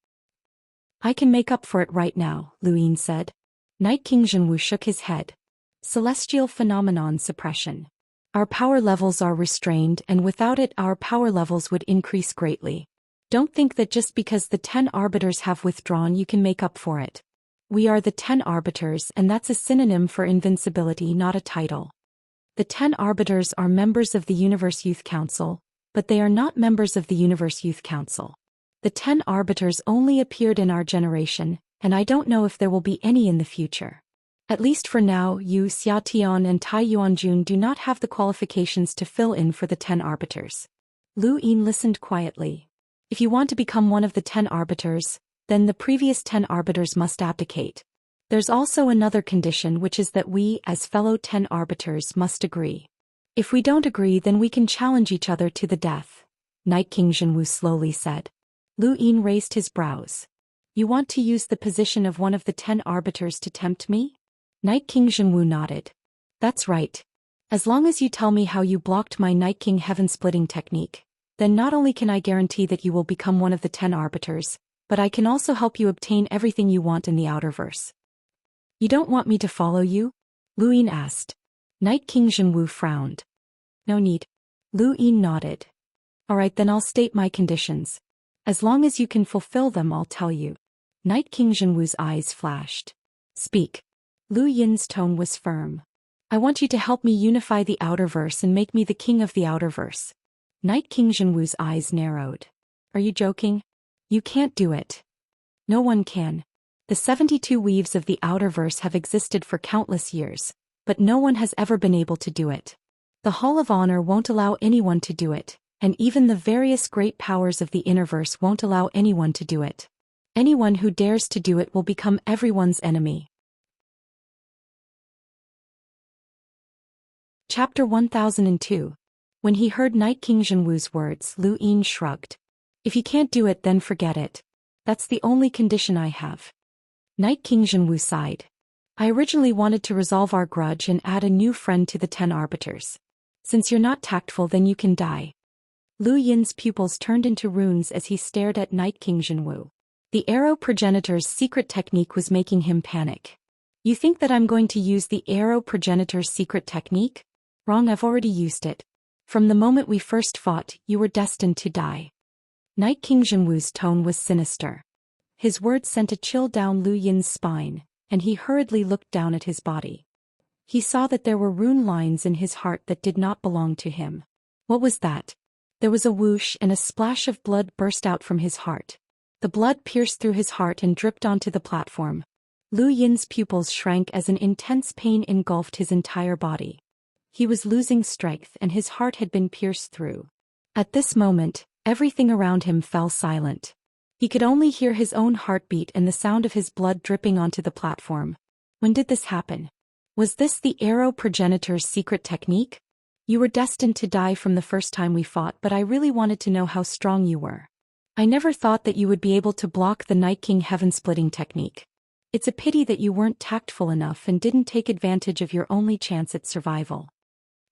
Speaker 1: I can make up for it right now, Lu Yin said. Night King Zhenwu shook his head. Celestial phenomenon suppression. Our power levels are restrained, and without it our power levels would increase greatly. Don't think that just because the 10 arbiters have withdrawn you can make up for it. We are the 10 arbiters, and that's a synonym for invincibility, not a title. The 10 arbiters are members of the Universe Youth Council, but they are not members of the Universe Youth Council. The 10 arbiters only appeared in our generation, and I don't know if there will be any in the future. At least for now, Yu Xiaotian and Tai Yuanjun do not have the qualifications to fill in for the 10 arbiters. Lu Yin listened quietly. If you want to become one of the 10 arbiters, then the previous 10 arbiters must abdicate. There's also another condition, which is that we, as fellow 10 arbiters, must agree. If we don't agree, then we can challenge each other to the death, Night King Zhenwu slowly said. Lu Yin raised his brows. You want to use the position of one of the 10 arbiters to tempt me? Night King Zhenwu nodded. That's right. As long as you tell me how you blocked my Night King heaven-splitting technique, then not only can I guarantee that you will become one of the 10 arbiters, but I can also help you obtain everything you want in the Outerverse. You don't want me to follow you? Lu Yin asked. Night King Zhenwu frowned. No need. Lu Yin nodded. Alright, then I'll state my conditions. As long as you can fulfill them, I'll tell you. Night King Zhenwu's eyes flashed. Speak. Lu Yin's tone was firm. I want you to help me unify the Outerverse and make me the king of the Outerverse. Night King Zhenwu's eyes narrowed. Are you joking? You can't do it. No one can. The 72 weaves of the Outerverse have existed for countless years, but no one has ever been able to do it. The Hall of Honor won't allow anyone to do it, and even the various great powers of the Innerverse won't allow anyone to do it. Anyone who dares to do it will become everyone's enemy. Chapter 1002. When he heard Night King Zhenwu's words, Lu Yin shrugged. If you can't do it, then forget it. That's the only condition I have. Night King Zhenwu sighed. I originally wanted to resolve our grudge and add a new friend to the 10 arbiters. Since you're not tactful, then you can die. Lu Yin's pupils turned into runes as he stared at Night King Zhenwu. The arrow progenitor's secret technique was making him panic. You think that I'm going to use the arrow progenitor's secret technique? Wrong, I've already used it. From the moment we first fought, you were destined to die. Night King Zhenwu's tone was sinister. His words sent a chill down Lu Yin's spine, and he hurriedly looked down at his body. He saw that there were rune lines in his heart that did not belong to him. What was that? There was a whoosh and a splash of blood burst out from his heart. The blood pierced through his heart and dripped onto the platform. Lu Yin's pupils shrank as an intense pain engulfed his entire body. He was losing strength and his heart had been pierced through. At this moment, everything around him fell silent. He could only hear his own heartbeat and the sound of his blood dripping onto the platform. When did this happen? Was this the arrow progenitor's secret technique? You were destined to die from the first time we fought, but I really wanted to know how strong you were. I never thought that you would be able to block the Night King heaven-splitting technique. It's a pity that you weren't tactful enough and didn't take advantage of your only chance at survival.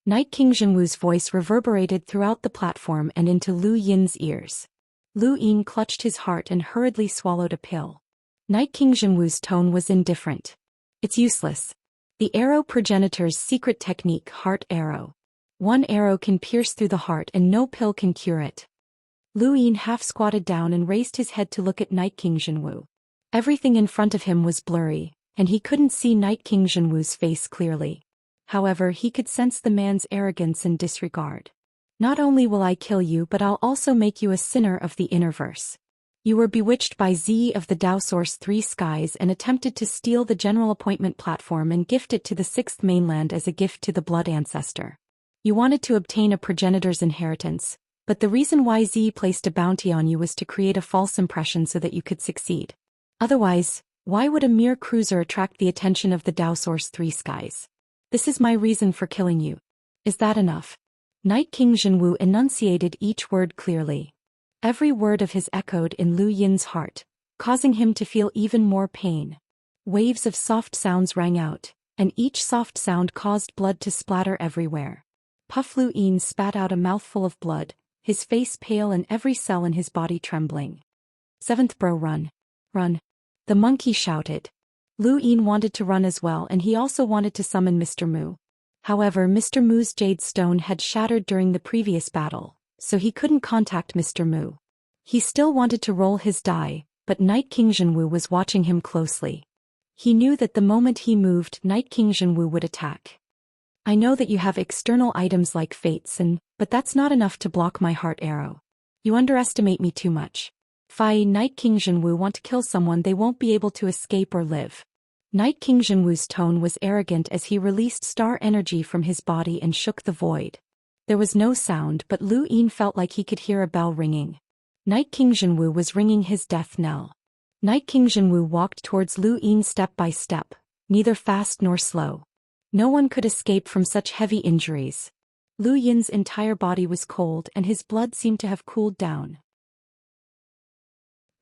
Speaker 1: Night King Zhenwu's voice reverberated throughout the platform and into Lu Yin's ears. Lu Yin clutched his heart and hurriedly swallowed a pill. Night King Zhenwu's tone was indifferent. It's useless. The arrow progenitor's secret technique, heart arrow. One arrow can pierce through the heart and no pill can cure it. Lu Yin half squatted down and raised his head to look at Night King Zhenwu. Everything in front of him was blurry, and he couldn't see Night King Zhenwu's face clearly. However, he could sense the man's arrogance and disregard. Not only will I kill you, but I'll also make you a sinner of the Innerverse. You were bewitched by Z of the Dao Source 3 Skies and attempted to steal the general appointment platform and gift it to the 6th mainland as a gift to the blood ancestor. You wanted to obtain a progenitor's inheritance, but the reason why Z placed a bounty on you was to create a false impression so that you could succeed. Otherwise, why would a mere cruiser attract the attention of the Dao Source 3 Skies? This is my reason for killing you. Is that enough? Night King Zhenwu enunciated each word clearly. Every word of his echoed in Lu Yin's heart, causing him to feel even more pain. Waves of soft sounds rang out, and each soft sound caused blood to splatter everywhere. Puff Lu Yin spat out a mouthful of blood, his face pale and every cell in his body trembling. Seventh bro, run. Run. The monkey shouted. Lu Yin wanted to run as well, and he also wanted to summon Mr. Mu. However, Mr. Mu's jade stone had shattered during the previous battle, so he couldn't contact Mr. Mu. He still wanted to roll his die, but Night King Zhenwu was watching him closely. He knew that the moment he moved, Night King Zhenwu would attack. I know that you have external items like fates but that's not enough to block my heart arrow. You underestimate me too much. If Night King Zhenwu want to kill someone, they won't be able to escape or live. Night King Zhenwu's tone was arrogant as he released star energy from his body and shook the void. There was no sound, but Lu Yin felt like he could hear a bell ringing. Night King Zhenwu was ringing his death knell. Night King Zhenwu walked towards Lu Yin step by step, neither fast nor slow. No one could escape from such heavy injuries. Lu Yin's entire body was cold and his blood seemed to have cooled down.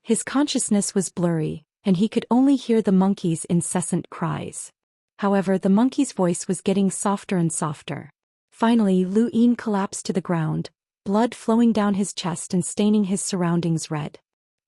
Speaker 1: His consciousness was blurry, and he could only hear the monkey's incessant cries. However, the monkey's voice was getting softer and softer. Finally, Lu Yin collapsed to the ground, blood flowing down his chest and staining his surroundings red.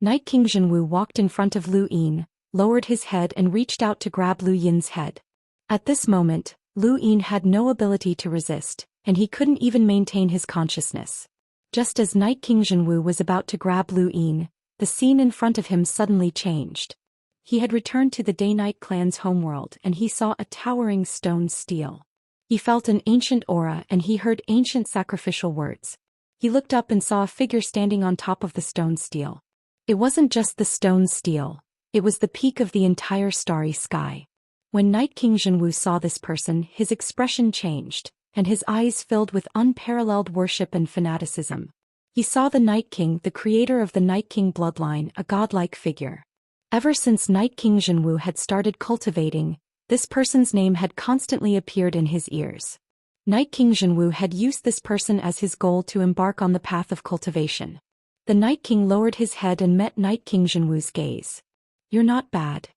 Speaker 1: Night King Zhenwu walked in front of Lu Yin, lowered his head and reached out to grab Lu Yin's head. At this moment, Lu Yin had no ability to resist, and he couldn't even maintain his consciousness. Just as Night King Zhenwu was about to grab Lu Yin, the scene in front of him suddenly changed. He had returned to the Day-Night clan's homeworld and he saw a towering stone stele. He felt an ancient aura and he heard ancient sacrificial words. He looked up and saw a figure standing on top of the stone stele. It wasn't just the stone stele, it was the peak of the entire starry sky. When Night King Zhenwu saw this person, his expression changed, and his eyes filled with unparalleled worship and fanaticism. He saw the Night King, the creator of the Night King bloodline, a godlike figure. Ever since Night King Zhenwu had started cultivating, this person's name had constantly appeared in his ears. Night King Zhenwu had used this person as his goal to embark on the path of cultivation. The Night King lowered his head and met Night King Zhenwu's gaze. You're not bad.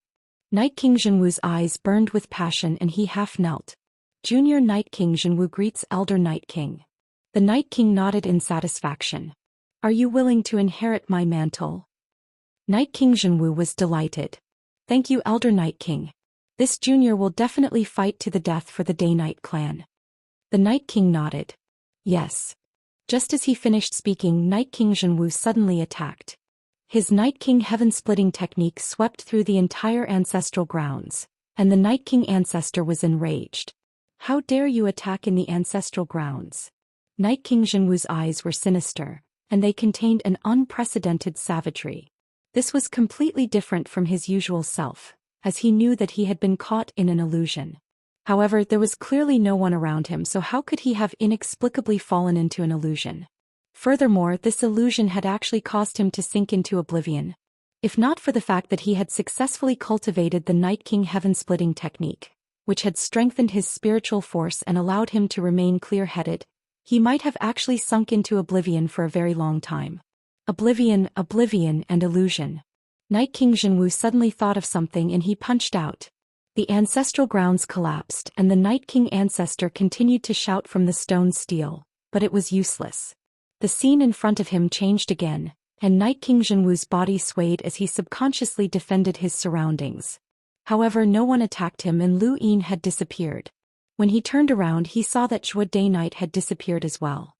Speaker 1: Night King Zhenwu's eyes burned with passion and he half knelt. Junior Night King Zhenwu greets Elder Night King. The Night King nodded in satisfaction. Are you willing to inherit my mantle? Night King Zhenwu was delighted. Thank you, Elder Night King. This junior will definitely fight to the death for the Day-Night clan. The Night King nodded. Yes. Just as he finished speaking, Night King Zhenwu suddenly attacked. His Night King heaven-splitting technique swept through the entire ancestral grounds, and the Night King ancestor was enraged. How dare you attack in the ancestral grounds? Night King Zhenwu's eyes were sinister, and they contained an unprecedented savagery. This was completely different from his usual self, as he knew that he had been caught in an illusion. However, there was clearly no one around him, so how could he have inexplicably fallen into an illusion? Furthermore, this illusion had actually caused him to sink into oblivion. If not for the fact that he had successfully cultivated the Night King heaven-splitting technique, which had strengthened his spiritual force and allowed him to remain clear-headed, he might have actually sunk into oblivion for a very long time. Oblivion, and illusion. Night King Zhenwu suddenly thought of something and he punched out. The ancestral grounds collapsed and the Night King ancestor continued to shout from the stone steel, but it was useless. The scene in front of him changed again, and Night King Zhenwu's body swayed as he subconsciously defended his surroundings. However, no one attacked him and Lu Yin had disappeared. When he turned around, he saw that Zhuo Day-Night had disappeared as well.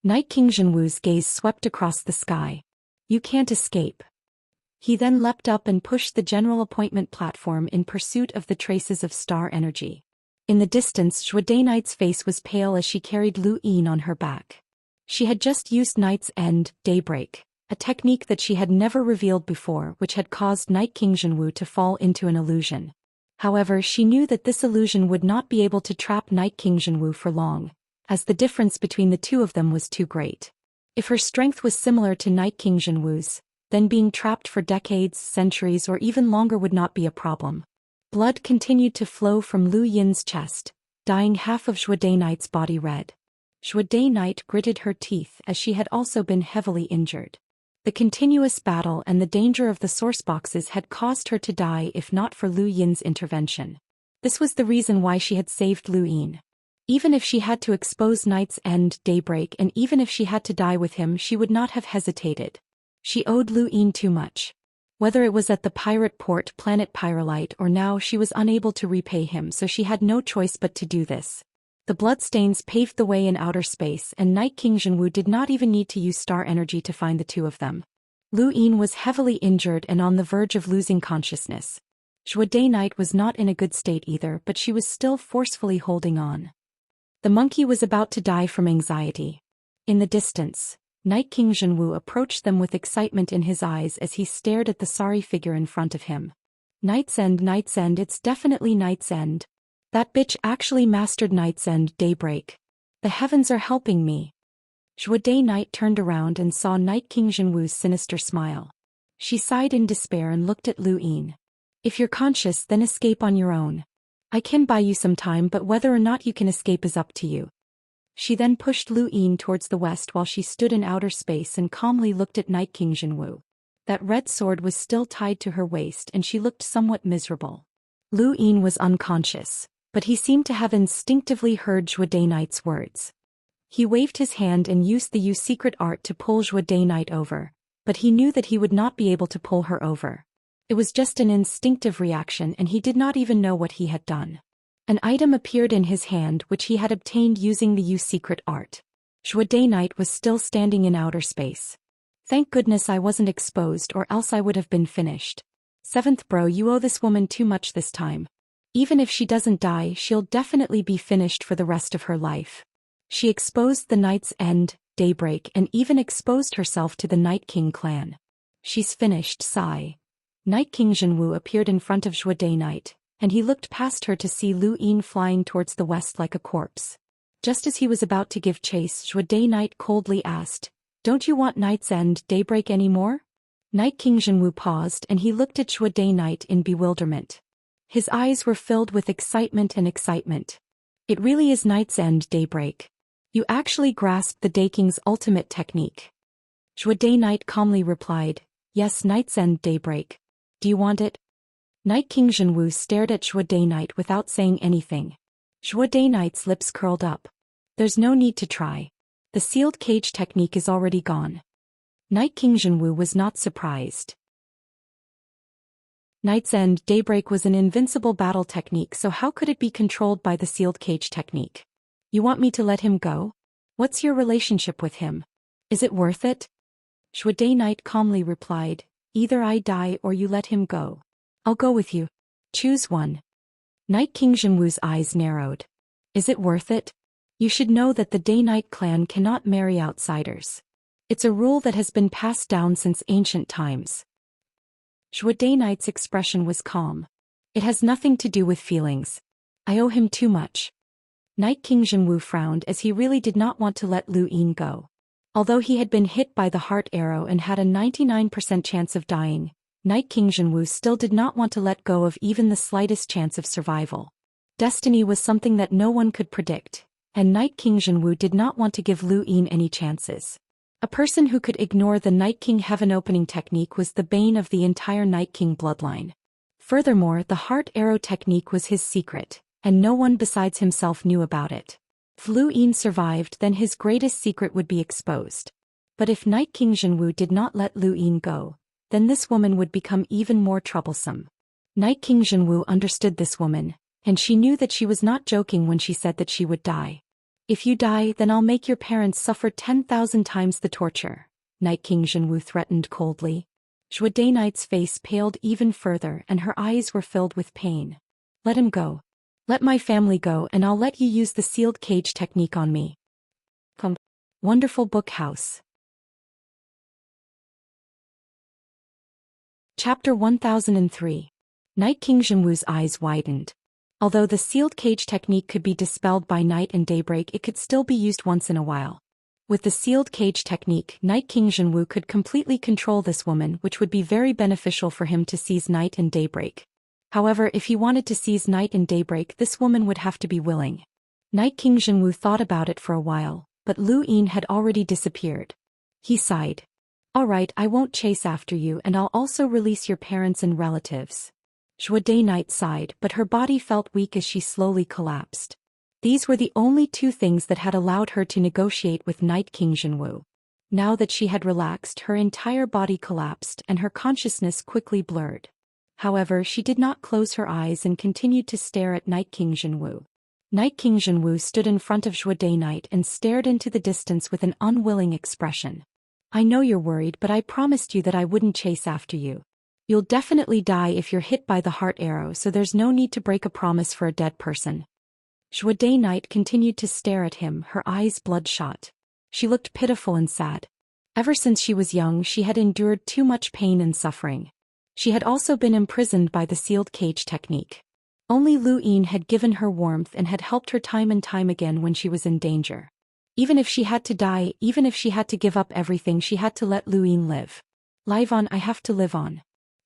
Speaker 1: Night King Zhenwu's gaze swept across the sky. You can't escape. He then leapt up and pushed the general appointment platform in pursuit of the traces of star energy. In the distance, Zhuo Day-Night's face was pale as she carried Lu Yin on her back. She had just used Night's End, Daybreak, a technique that she had never revealed before, which had caused Night King Zhenwu to fall into an illusion. However, she knew that this illusion would not be able to trap Night King Zhenwu for long, as the difference between the two of them was too great. If her strength was similar to Night King Zhenwu's, then being trapped for decades, centuries, or even longer would not be a problem. Blood continued to flow from Lu Yin's chest, dyeing half of Zhuo Day-Night's body red. Zhuo Day-Night gritted her teeth as she had also been heavily injured. The continuous battle and the danger of the source boxes had caused her to die if not for Lu Yin's intervention. This was the reason why she had saved Lu Yin. Even if she had to expose Night's End, Daybreak, and even if she had to die with him, she would not have hesitated. She owed Lu Yin too much. Whether it was at the pirate port planet Pyrolite or now, she was unable to repay him, so she had no choice but to do this. The bloodstains paved the way in outer space, and Night King Zhenwu did not even need to use star energy to find the two of them. Lu Yin was heavily injured and on the verge of losing consciousness. Zhuo Day-Night was not in a good state either, but she was still forcefully holding on. The monkey was about to die from anxiety. In the distance, Night King Zhenwu approached them with excitement in his eyes as he stared at the sorry figure in front of him. Night's End, it's definitely Night's End. That bitch actually mastered Night's End, Daybreak. The heavens are helping me. Zhuo Day-Night turned around and saw Night King Zhenwu's sinister smile. She sighed in despair and looked at Lu Yin. If you're conscious, then escape on your own. I can buy you some time, but whether or not you can escape is up to you. She then pushed Lu Yin towards the west while she stood in outer space and calmly looked at Night King Zhenwu. That red sword was still tied to her waist and she looked somewhat miserable. Lu Yin was unconscious, but he seemed to have instinctively heard Zhuo Day-Night's words. He waved his hand and used the secret art to pull Zhuo Day-Night over, but he knew that he would not be able to pull her over. It was just an instinctive reaction and he did not even know what he had done. An item appeared in his hand which he had obtained using the secret art. Zhuo Day-Night was still standing in outer space. Thank goodness I wasn't exposed, or else I would have been finished. Seventh bro, you owe this woman too much this time. Even if she doesn't die, she'll definitely be finished for the rest of her life. She exposed the Night's End, Daybreak, and even exposed herself to the Night King clan. She's finished, sigh. Night King Zhenwu appeared in front of Zhuo Day-Night, and he looked past her to see Lu Yin flying towards the west like a corpse. Just as he was about to give chase, Zhuo Day-Night coldly asked, "Don't you want Night's End, Daybreak anymore?" Night King Zhenwu paused and he looked at Zhuo Day-Night in bewilderment. His eyes were filled with excitement and excitement. It really is Night's End, Daybreak. You actually grasped the Dayking's ultimate technique. Zhuo Day-Night calmly replied, "Yes, Night's End, Daybreak. Do you want it?" Night King Zhenwu stared at Zhuo Day-Night without saying anything. Zhuo Day-Night's lips curled up. There's no need to try. The sealed cage technique is already gone. Night King Zhenwu was not surprised. Night's End Daybreak was an invincible battle technique, so how could it be controlled by the sealed cage technique? You want me to let him go? What's your relationship with him? Is it worth it? Zhou Xian calmly replied, either I die or you let him go. I'll go with you. Choose one. Night King Zhenwu's eyes narrowed. Is it worth it? You should know that the Day-Night clan cannot marry outsiders. It's a rule that has been passed down since ancient times. Zhou Xian's expression was calm. It has nothing to do with feelings. I owe him too much. Night King Zhenwu frowned as he really did not want to let Lu Yin go. Although he had been hit by the heart arrow and had a 99% chance of dying, Night King Zhenwu still did not want to let go of even the slightest chance of survival. Destiny was something that no one could predict, and Night King Zhenwu did not want to give Lu Yin any chances. A person who could ignore the Night King Heaven Opening technique was the bane of the entire Night King bloodline. Furthermore, the heart arrow technique was his secret, and no one besides himself knew about it. If Lu Yin survived, then his greatest secret would be exposed. But if Night King Zhenwu did not let Lu Yin go, then this woman would become even more troublesome. Night King Zhenwu understood this woman, and she knew that she was not joking when she said that she would die. If you die, then I'll make your parents suffer 10,000 times the torture, Night King Zhenwu threatened coldly. Zhou Xian's face paled even further and her eyes were filled with pain. Let him go. Let my family go and I'll let you use the sealed cage technique on me. Come. Wonderful Book House. Chapter 1003. Night King Zhenwu's eyes widened. Although the sealed cage technique could be dispelled by night and daybreak, it could still be used once in a while. With the sealed cage technique, Night King Zhenwu could completely control this woman, which would be very beneficial for him to seize night and daybreak. However, if he wanted to seize night and daybreak, this woman would have to be willing. Night King Zhenwu thought about it for a while, but Lu Yin had already disappeared. He sighed. All right, I won't chase after you and I'll also release your parents and relatives. Zhou Xian sighed, but her body felt weak as she slowly collapsed. These were the only two things that had allowed her to negotiate with Night King Zhenwu. Now that she had relaxed, her entire body collapsed and her consciousness quickly blurred. However, she did not close her eyes and continued to stare at Night King Zhenwu. Night King Zhenwu stood in front of Zhou Xian and stared into the distance with an unwilling expression. I know you're worried, but I promised you that I wouldn't chase after you. You'll definitely die if you're hit by the heart arrow, so there's no need to break a promise for a dead person. Zhou Xian continued to stare at him, her eyes bloodshot. She looked pitiful and sad. Ever since she was young, she had endured too much pain and suffering. She had also been imprisoned by the sealed cage technique. Only Lu Yin had given her warmth and had helped her time and time again when she was in danger. Even if she had to die, even if she had to give up everything, she had to let Lu Yin live. Live on, I have to live on.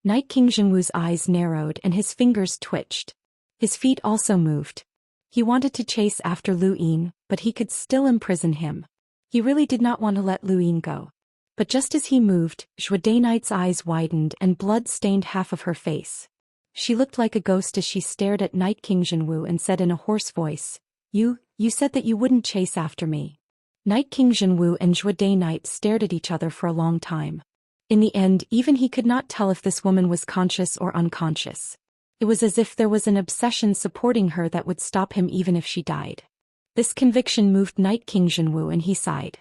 Speaker 1: Night King Zhenwu's eyes narrowed and his fingers twitched. His feet also moved. He wanted to chase after Lu Yin, but he could still imprison him. He really did not want to let Lu Yin go. But just as he moved, Zhou Xian's eyes widened and blood stained half of her face. She looked like a ghost as she stared at Night King Zhenwu and said in a hoarse voice, You said that you wouldn't chase after me. Night King Zhenwu and Zhou Xian stared at each other for a long time. In the end, even he could not tell if this woman was conscious or unconscious. It was as if there was an obsession supporting her that would stop him even if she died. This conviction moved Night King Zhenwu and he sighed.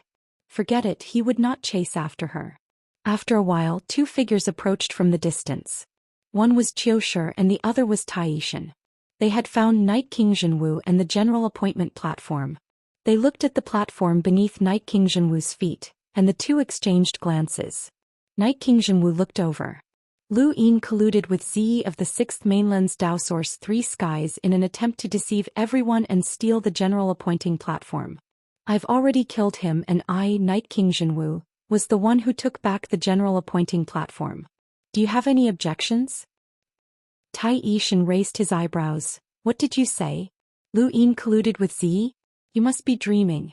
Speaker 1: Forget it, he would not chase after her. After a while, two figures approached from the distance. One was Qiushi and the other was Taishan. They had found Night King Zhenwu and the general appointment platform. They looked at the platform beneath Night King Zhenwu's feet, and the two exchanged glances. Night King Zhenwu looked over. Lu Yin colluded with Zi of the 6th Mainland's Dao Source 3 Skies in an attempt to deceive everyone and steal the general appointing platform. I've already killed him and I, Night King Zhenwu, was the one who took back the general appointing platform. Do you have any objections? Taishan raised his eyebrows. What did you say? Lu Yin colluded with Zi? You must be dreaming.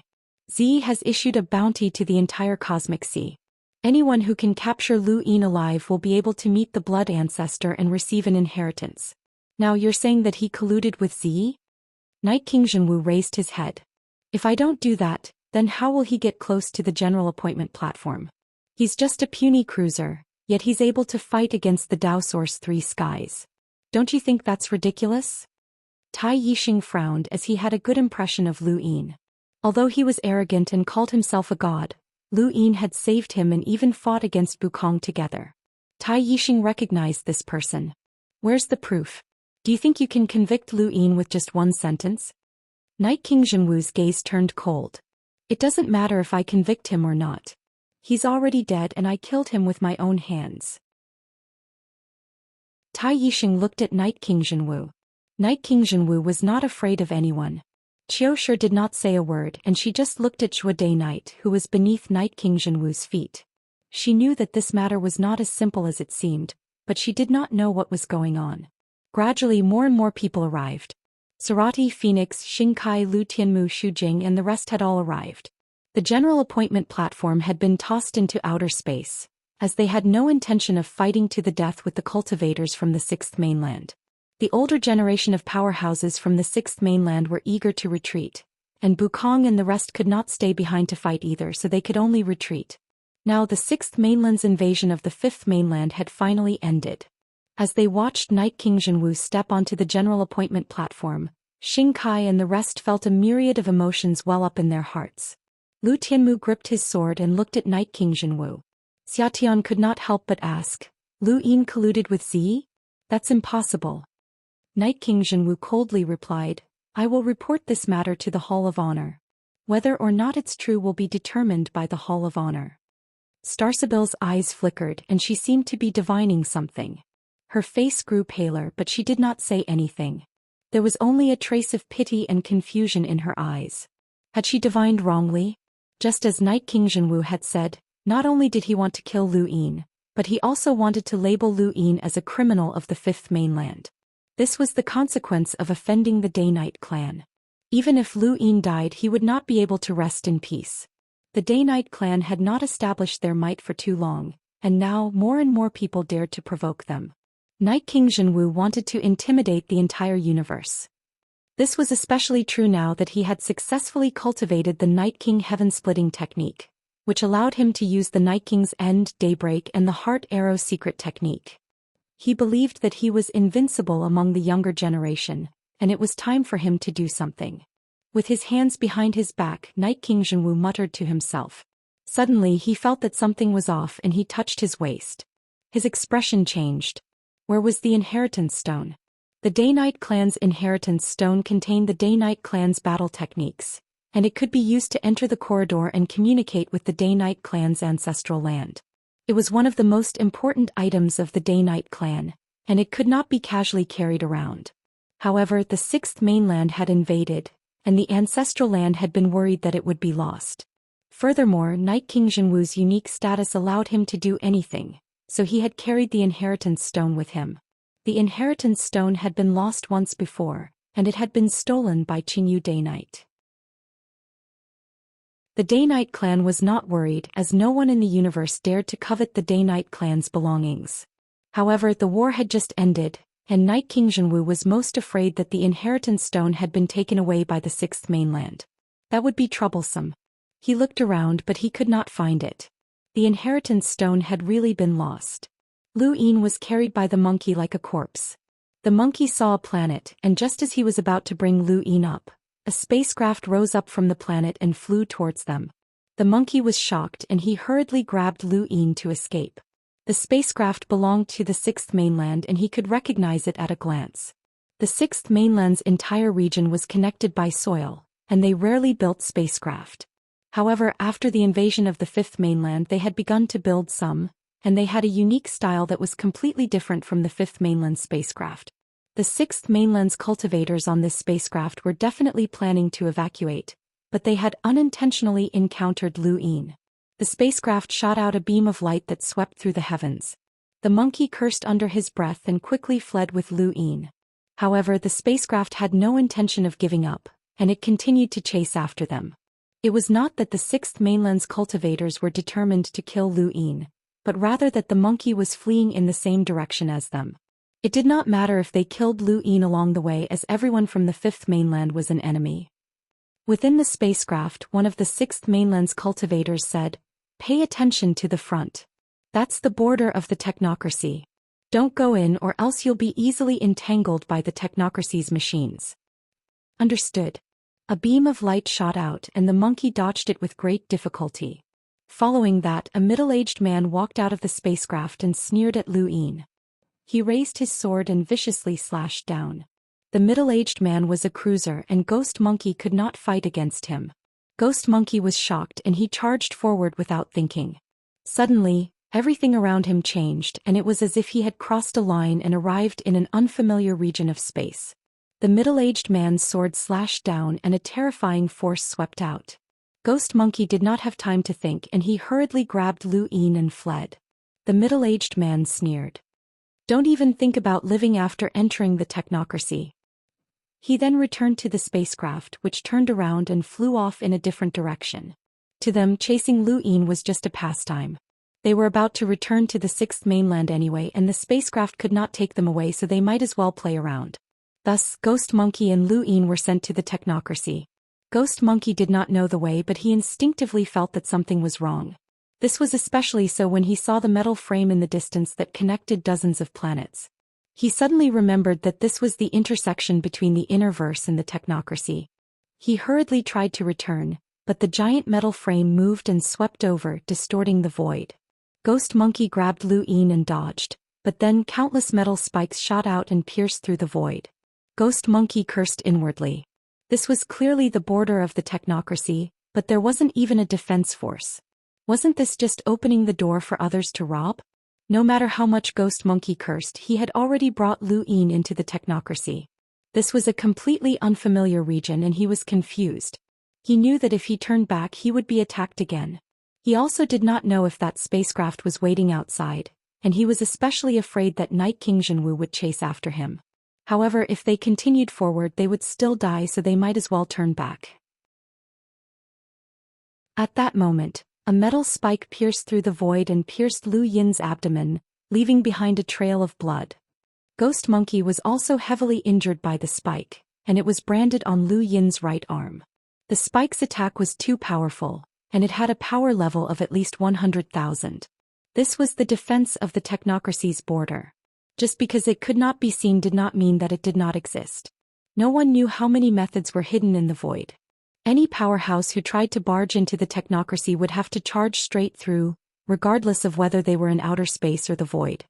Speaker 1: Zi has issued a bounty to the entire cosmic sea. Anyone who can capture Lu Yin alive will be able to meet the blood ancestor and receive an inheritance. Now you're saying that he colluded with Zi? Night King Zhenwu raised his head. If I don't do that, then how will he get close to the general appointment platform? He's just a puny cruiser, yet he's able to fight against the Dao Source 3 skies. Don't you think that's ridiculous? Tai Yixing frowned as he had a good impression of Lu Yin. Although he was arrogant and called himself a god, Lu Yin had saved him and even fought against Bukong together. Tai Yixing recognized this person. Where's the proof? Do you think you can convict Lu Yin with just one sentence? Night King Zhenwu's gaze turned cold. It doesn't matter if I convict him or not. He's already dead and I killed him with my own hands. Tai Yixing looked at Night King Zhenwu. Night King Zhenwu was not afraid of anyone. Qiu Shi did not say a word and she just looked at Zhuo Day Knight who was beneath Night King Zhenwu's feet. She knew that this matter was not as simple as it seemed, but she did not know what was going on. Gradually more and more people arrived. Sarati, Phoenix, Xingkai, Lu Tianmu, Xujing and the rest had all arrived. The general appointment platform had been tossed into outer space, as they had no intention of fighting to the death with the cultivators from the 6th mainland. The older generation of powerhouses from the 6th mainland were eager to retreat, and Bukong and the rest could not stay behind to fight either, so they could only retreat. Now the 6th mainland's invasion of the 5th mainland had finally ended. As they watched Night King Zhenwu step onto the general appointment platform, Xingkai and the rest felt a myriad of emotions well up in their hearts. Lu Tianmu gripped his sword and looked at Night King Zhenwu. Xiatian could not help but ask, Lu Yin colluded with Zi? That's impossible. Night King Zhenwu coldly replied, I will report this matter to the Hall of Honor. Whether or not it's true will be determined by the Hall of Honor. Starsibyl's eyes flickered and she seemed to be divining something. Her face grew paler but she did not say anything. There was only a trace of pity and confusion in her eyes. Had she divined wrongly? Just as Night King Zhenwu had said, not only did he want to kill Lu Yin, but he also wanted to label Lu Yin as a criminal of the 5th mainland. This was the consequence of offending the Day-Night clan. Even if Lu Yin died he would not be able to rest in peace. The Day-Night clan had not established their might for too long, and now more and more people dared to provoke them. Night King Zhenwu wanted to intimidate the entire universe. This was especially true now that he had successfully cultivated the Night King heaven-splitting technique, which allowed him to use the Night King's End, Daybreak and the Heart Arrow secret technique. He believed that he was invincible among the younger generation, and it was time for him to do something. With his hands behind his back, Night King Zhenwu muttered to himself. Suddenly he felt that something was off and he touched his waist. His expression changed. Where was the inheritance stone? The Day-Night clan's inheritance stone contained the Day-Night clan's battle techniques, and it could be used to enter the corridor and communicate with the Day-Night clan's ancestral land. It was one of the most important items of the Day-Night clan, and it could not be casually carried around. However, the 6th mainland had invaded, and the ancestral land had been worried that it would be lost. Furthermore, Night King Zhenwu's unique status allowed him to do anything, so he had carried the inheritance stone with him. The inheritance stone had been lost once before, and it had been stolen by Qingyu Day-Night. The Day-Night clan was not worried as no one in the universe dared to covet the Day-Night clan's belongings. However, the war had just ended, and Night King Zhenwu was most afraid that the inheritance stone had been taken away by the 6th mainland. That would be troublesome. He looked around but he could not find it. The inheritance stone had really been lost. Lu Yin was carried by the monkey like a corpse. The monkey saw a planet and just as he was about to bring Lu Yin up, a spacecraft rose up from the planet and flew towards them. The monkey was shocked and he hurriedly grabbed Lu Yin to escape. The spacecraft belonged to the 6th mainland and he could recognize it at a glance. The 6th mainland's entire region was connected by soil, and they rarely built spacecraft. However, after the invasion of the 5th mainland they had begun to build some, and they had a unique style that was completely different from the 5th mainland spacecraft. The 6th mainland's cultivators on this spacecraft were definitely planning to evacuate, but they had unintentionally encountered Lu Yin. The spacecraft shot out a beam of light that swept through the heavens. The monkey cursed under his breath and quickly fled with Lu Yin. However, the spacecraft had no intention of giving up, and it continued to chase after them. It was not that the 6th mainland's cultivators were determined to kill Lu Yin, but rather that the monkey was fleeing in the same direction as them. It did not matter if they killed Lu Yin along the way as everyone from the 5th mainland was an enemy. Within the spacecraft, one of the 6th mainland's cultivators said, Pay attention to the front. That's the border of the technocracy. Don't go in or else you'll be easily entangled by the technocracy's machines. Understood. A beam of light shot out and the monkey dodged it with great difficulty. Following that, a middle-aged man walked out of the spacecraft and sneered at Lu Yin. He raised his sword and viciously slashed down. The middle-aged man was a cruiser and Ghost Monkey could not fight against him. Ghost Monkey was shocked and he charged forward without thinking. Suddenly, everything around him changed and it was as if he had crossed a line and arrived in an unfamiliar region of space. The middle-aged man's sword slashed down and a terrifying force swept out. Ghost Monkey did not have time to think and he hurriedly grabbed Lu Yin and fled. The middle-aged man sneered. Don't even think about living after entering the technocracy. He then returned to the spacecraft which turned around and flew off in a different direction. To them, chasing Lu Yin was just a pastime. They were about to return to the sixth mainland anyway and the spacecraft could not take them away so they might as well play around. Thus, Ghost Monkey and Lu Yin were sent to the technocracy. Ghost Monkey did not know the way but he instinctively felt that something was wrong. This was especially so when he saw the metal frame in the distance that connected dozens of planets. He suddenly remembered that this was the intersection between the inner verse and the technocracy. He hurriedly tried to return, but the giant metal frame moved and swept over, distorting the void. Ghost Monkey grabbed Lu Yin and dodged, but then countless metal spikes shot out and pierced through the void. Ghost Monkey cursed inwardly. This was clearly the border of the technocracy, but there wasn't even a defense force. Wasn't this just opening the door for others to rob? No matter how much Ghost Monkey cursed, he had already brought Lu Yin into the technocracy. This was a completely unfamiliar region and he was confused. He knew that if he turned back he would be attacked again. He also did not know if that spacecraft was waiting outside, and he was especially afraid that Night King Zhenwu would chase after him. However, if they continued forward they would still die so they might as well turn back. At that moment, a metal spike pierced through the void and pierced Lu Yin's abdomen, leaving behind a trail of blood. Ghost Monkey was also heavily injured by the spike, and it was branded on Lu Yin's right arm. The spike's attack was too powerful, and it had a power level of at least 100,000. This was the defense of the technocracy's border. Just because it could not be seen did not mean that it did not exist. No one knew how many methods were hidden in the void. Any powerhouse who tried to barge into the technocracy would have to charge straight through, regardless of whether they were in outer space or the void.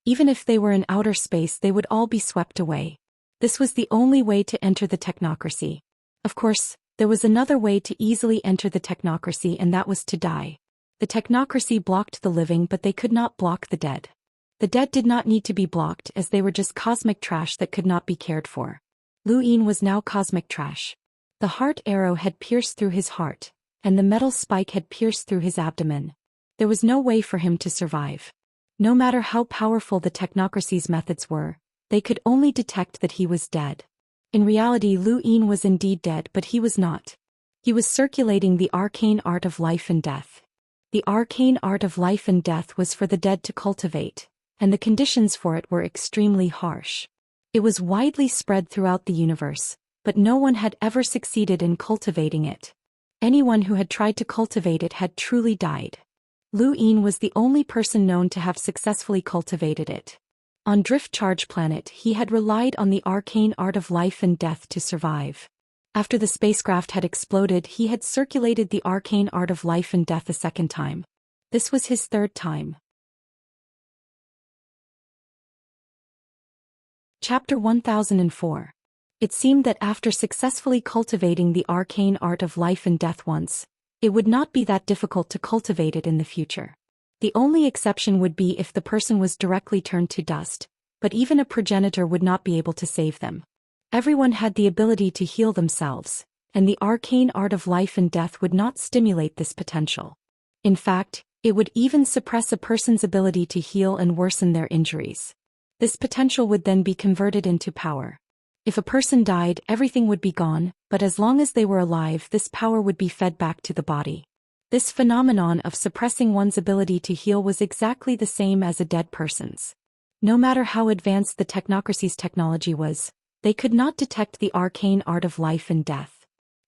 Speaker 1: Even if they were in outer space they would all be swept away. This was the only way to enter the technocracy. Of course, there was another way to easily enter the technocracy and that was to die. The technocracy blocked the living but they could not block the dead. The dead did not need to be blocked as they were just cosmic trash that could not be cared for. Lu Yin was now cosmic trash. The heart arrow had pierced through his heart, and the metal spike had pierced through his abdomen. There was no way for him to survive. No matter how powerful the technocracy's methods were, they could only detect that he was dead. In reality, Lu Yin was indeed dead but he was not. He was circulating the arcane art of life and death. The arcane art of life and death was for the dead to cultivate, and the conditions for it were extremely harsh. It was widely spread throughout the universe, but no one had ever succeeded in cultivating it. Anyone who had tried to cultivate it had truly died. Lu Yin was the only person known to have successfully cultivated it. On Drift Charge Planet he had relied on the arcane art of life and death to survive. After the spacecraft had exploded he had circulated the arcane art of life and death a second time. This was his third time. Chapter 1004. It seemed that after successfully cultivating the arcane art of life and death once, it would not be that difficult to cultivate it in the future. The only exception would be if the person was directly turned to dust, but even a progenitor would not be able to save them. Everyone had the ability to heal themselves, and the arcane art of life and death would not stimulate this potential. In fact, it would even suppress a person's ability to heal and worsen their injuries. This potential would then be converted into power. If a person died, everything would be gone, but as long as they were alive, this power would be fed back to the body. This phenomenon of suppressing one's ability to heal was exactly the same as a dead person's. No matter how advanced the technocracy's technology was, they could not detect the arcane art of life and death.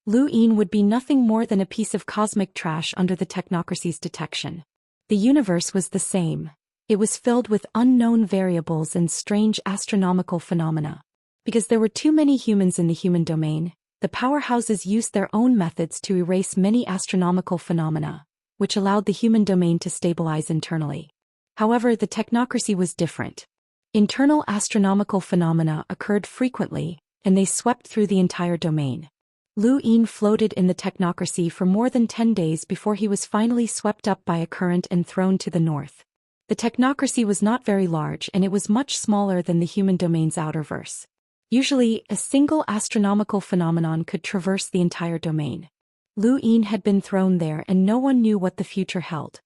Speaker 1: Lu Yin would be nothing more than a piece of cosmic trash under the technocracy's detection. The universe was the same. It was filled with unknown variables and strange astronomical phenomena. Because there were too many humans in the human domain, the powerhouses used their own methods to erase many astronomical phenomena, which allowed the human domain to stabilize internally. However, the technocracy was different. Internal astronomical phenomena occurred frequently, and they swept through the entire domain. Lu Yin floated in the technocracy for more than 10 days before he was finally swept up by a current and thrown to the north. The technocracy was not very large and it was much smaller than the human domain's outerverse. Usually, a single astronomical phenomenon could traverse the entire domain. Lu Yin had been thrown there and no one knew what the future held.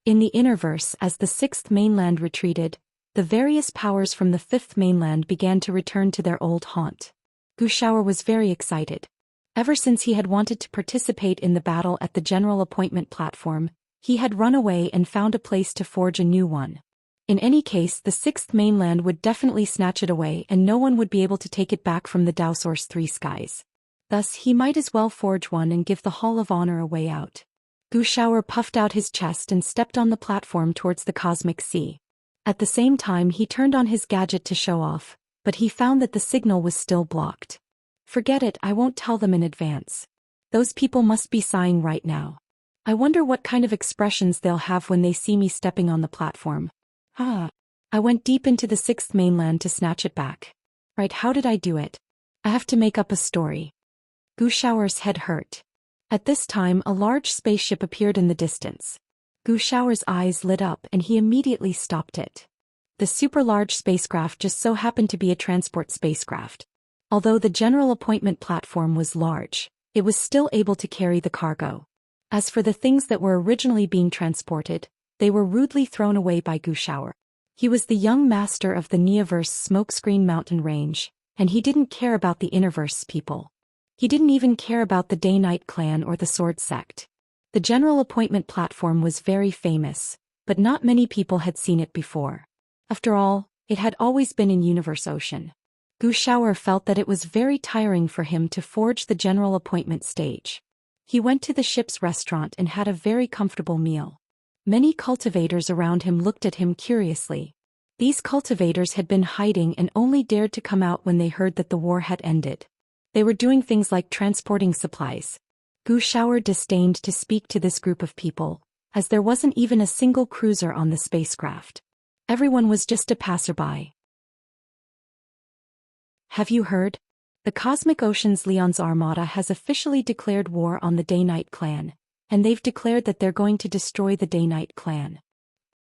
Speaker 1: In the innerverse, as the sixth mainland retreated, the various powers from the fifth mainland began to return to their old haunt. Wuxia was very excited. Ever since he had wanted to participate in the battle at the general appointment platform, he had run away and found a place to forge a new one. In any case, the sixth mainland would definitely snatch it away and no one would be able to take it back from the Daoist three skies. Thus, he might as well forge one and give the Hall of Honor a way out. Wuxia puffed out his chest and stepped on the platform towards the cosmic sea. At the same time, he turned on his gadget to show off, but he found that the signal was still blocked. Forget it, I won't tell them in advance. Those people must be sighing right now. I wonder what kind of expressions they'll have when they see me stepping on the platform. I went deep into the sixth mainland to snatch it back. Right, how did I do it? I have to make up a story. Wuxia's head hurt. At this time, a large spaceship appeared in the distance. Wuxia's eyes lit up and he immediately stopped it. The super-large spacecraft just so happened to be a transport spacecraft. Although the general appointment platform was large, it was still able to carry the cargo. As for the things that were originally being transported, they were rudely thrown away by Wuxia. He was the young master of the Neoverse Smokescreen Mountain Range, and he didn't care about the Innerverse people. He didn't even care about the Day-Night clan or the Sword sect. The general appointment platform was very famous, but not many people had seen it before. After all, it had always been in Universe Ocean. Wuxia felt that it was very tiring for him to forge the general appointment stage. He went to the ship's restaurant and had a very comfortable meal. Many cultivators around him looked at him curiously. These cultivators had been hiding and only dared to come out when they heard that the war had ended. They were doing things like transporting supplies. Wuxia disdained to speak to this group of people, as there wasn't even a single cruiser on the spacecraft. Everyone was just a passerby. Have you heard? The Cosmic Ocean's Leon's Armada has officially declared war on the Day-Night clan, and they've declared that they're going to destroy the Day-Night clan.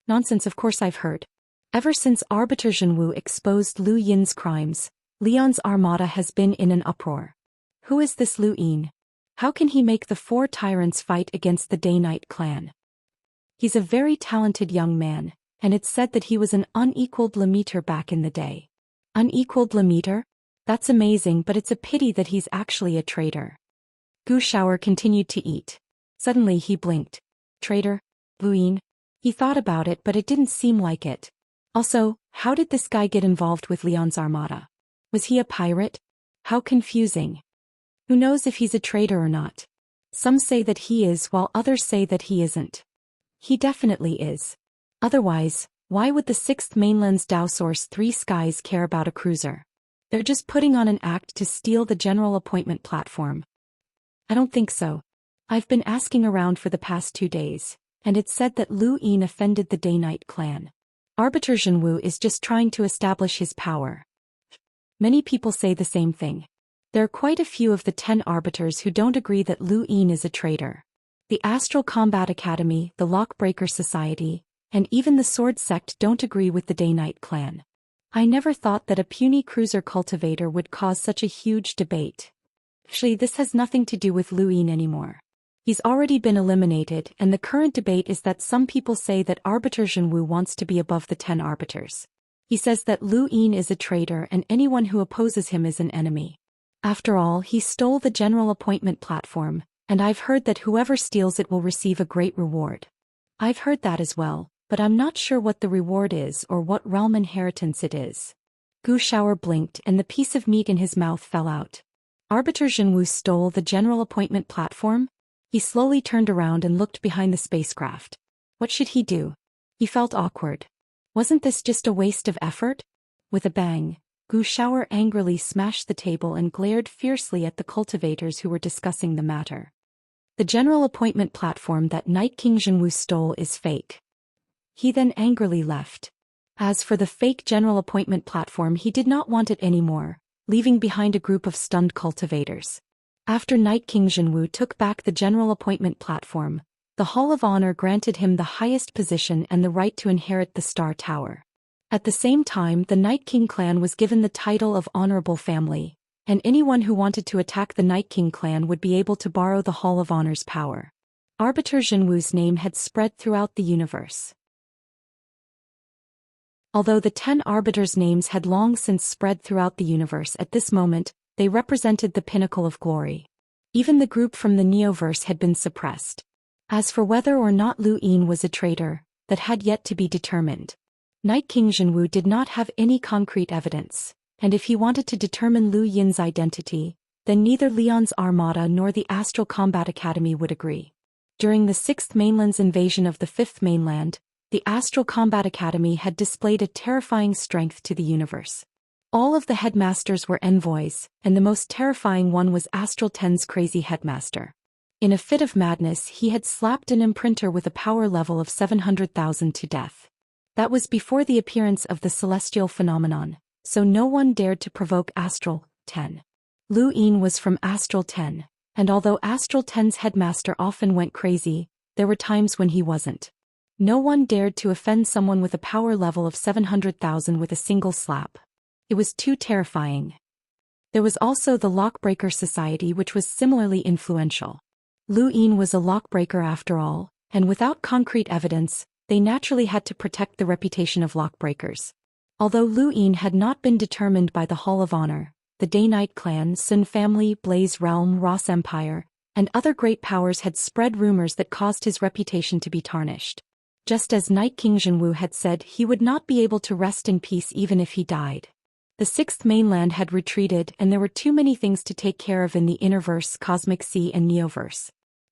Speaker 1: Nonsense, of course I've heard. Ever since Arbiter Zhenwu exposed Lu Yin's crimes, Leon's Armada has been in an uproar. Who is this Lu Yin? How can he make the four tyrants fight against the Day-Night clan? He's a very talented young man, and it's said that he was an unequaled Limiter back in the day. Unequaled Limiter? That's amazing, but it's a pity that he's actually a traitor. Wuxia continued to eat. Suddenly he blinked. Traitor? Lu Yin? He thought about it, but it didn't seem like it. Also, how did this guy get involved with Leon's Armada? Was he a pirate? How confusing. Who knows if he's a traitor or not? Some say that he is while others say that he isn't. He definitely is. Otherwise, why would the sixth mainland's Daoist three skies care about a cruiser? They're just putting on an act to steal the general appointment platform. I don't think so. I've been asking around for the past 2 days, and it's said that Lu Yin offended the Day-Night clan. Arbiter Zhenwu is just trying to establish his power. Many people say the same thing. There are quite a few of the 10 arbiters who don't agree that Lu Yin is a traitor. The Astral Combat Academy, the Lockbreaker Society, and even the Sword sect don't agree with the Day-Night clan. I never thought that a puny cruiser cultivator would cause such a huge debate. Actually, this has nothing to do with Lu Yin anymore. He's already been eliminated, and the current debate is that some people say that Arbiter Zhenwu wants to be above the 10 arbiters. He says that Lu Yin is a traitor and anyone who opposes him is an enemy. After all, he stole the general appointment platform, and I've heard that whoever steals it will receive a great reward. I've heard that as well, but I'm not sure what the reward is or what realm inheritance it is. Wuxia blinked and the piece of meat in his mouth fell out. Arbiter Zhenwu stole the general appointment platform? He slowly turned around and looked behind the spacecraft. What should he do? He felt awkward. Wasn't this just a waste of effort? With a bang, Gu Xiaoer angrily smashed the table and glared fiercely at the cultivators who were discussing the matter. The general appointment platform that Night King Zhenwu stole is fake. He then angrily left. As for the fake general appointment platform, he did not want it anymore, leaving behind a group of stunned cultivators. After Night King Zhenwu took back the general appointment platform, the Hall of Honor granted him the highest position and the right to inherit the Star Tower. At the same time, the Night King clan was given the title of Honorable Family, and anyone who wanted to attack the Night King clan would be able to borrow the Hall of Honor's power. Arbiter Zhenwu's name had spread throughout the universe. Although the 10 arbiters' names had long since spread throughout the universe, at this moment, they represented the pinnacle of glory. Even the group from the Neoverse had been suppressed. As for whether or not Lu Yin was a traitor, that had yet to be determined. Night King Zhenwu did not have any concrete evidence, and if he wanted to determine Lu Yin's identity, then neither Leon's Armada nor the Astral Combat Academy would agree. During the 6th Mainland's invasion of the 5th Mainland, the Astral Combat Academy had displayed a terrifying strength to the universe. All of the headmasters were envoys, and the most terrifying one was Astral 10's crazy headmaster. In a fit of madness, he had slapped an imprinter with a power level of 700,000 to death. That was before the appearance of the celestial phenomenon, so no one dared to provoke Astral 10. Lu Yin was from Astral 10, and although Astral 10's headmaster often went crazy, there were times when he wasn't. No one dared to offend someone with a power level of 700,000 with a single slap. It was too terrifying. There was also the Lockbreaker Society, which was similarly influential. Lu Yin was a lockbreaker after all, and without concrete evidence, they naturally had to protect the reputation of lockbreakers. Although Lu Yin had not been determined by the Hall of Honor, the Day-Night clan, Sun family, Blaze Realm, Ross Empire, and other great powers had spread rumors that caused his reputation to be tarnished. Just as Night King Zhenwu had said, he would not be able to rest in peace even if he died. The 6th Mainland had retreated, and there were too many things to take care of in the Innerverse, Cosmic Sea and Neoverse.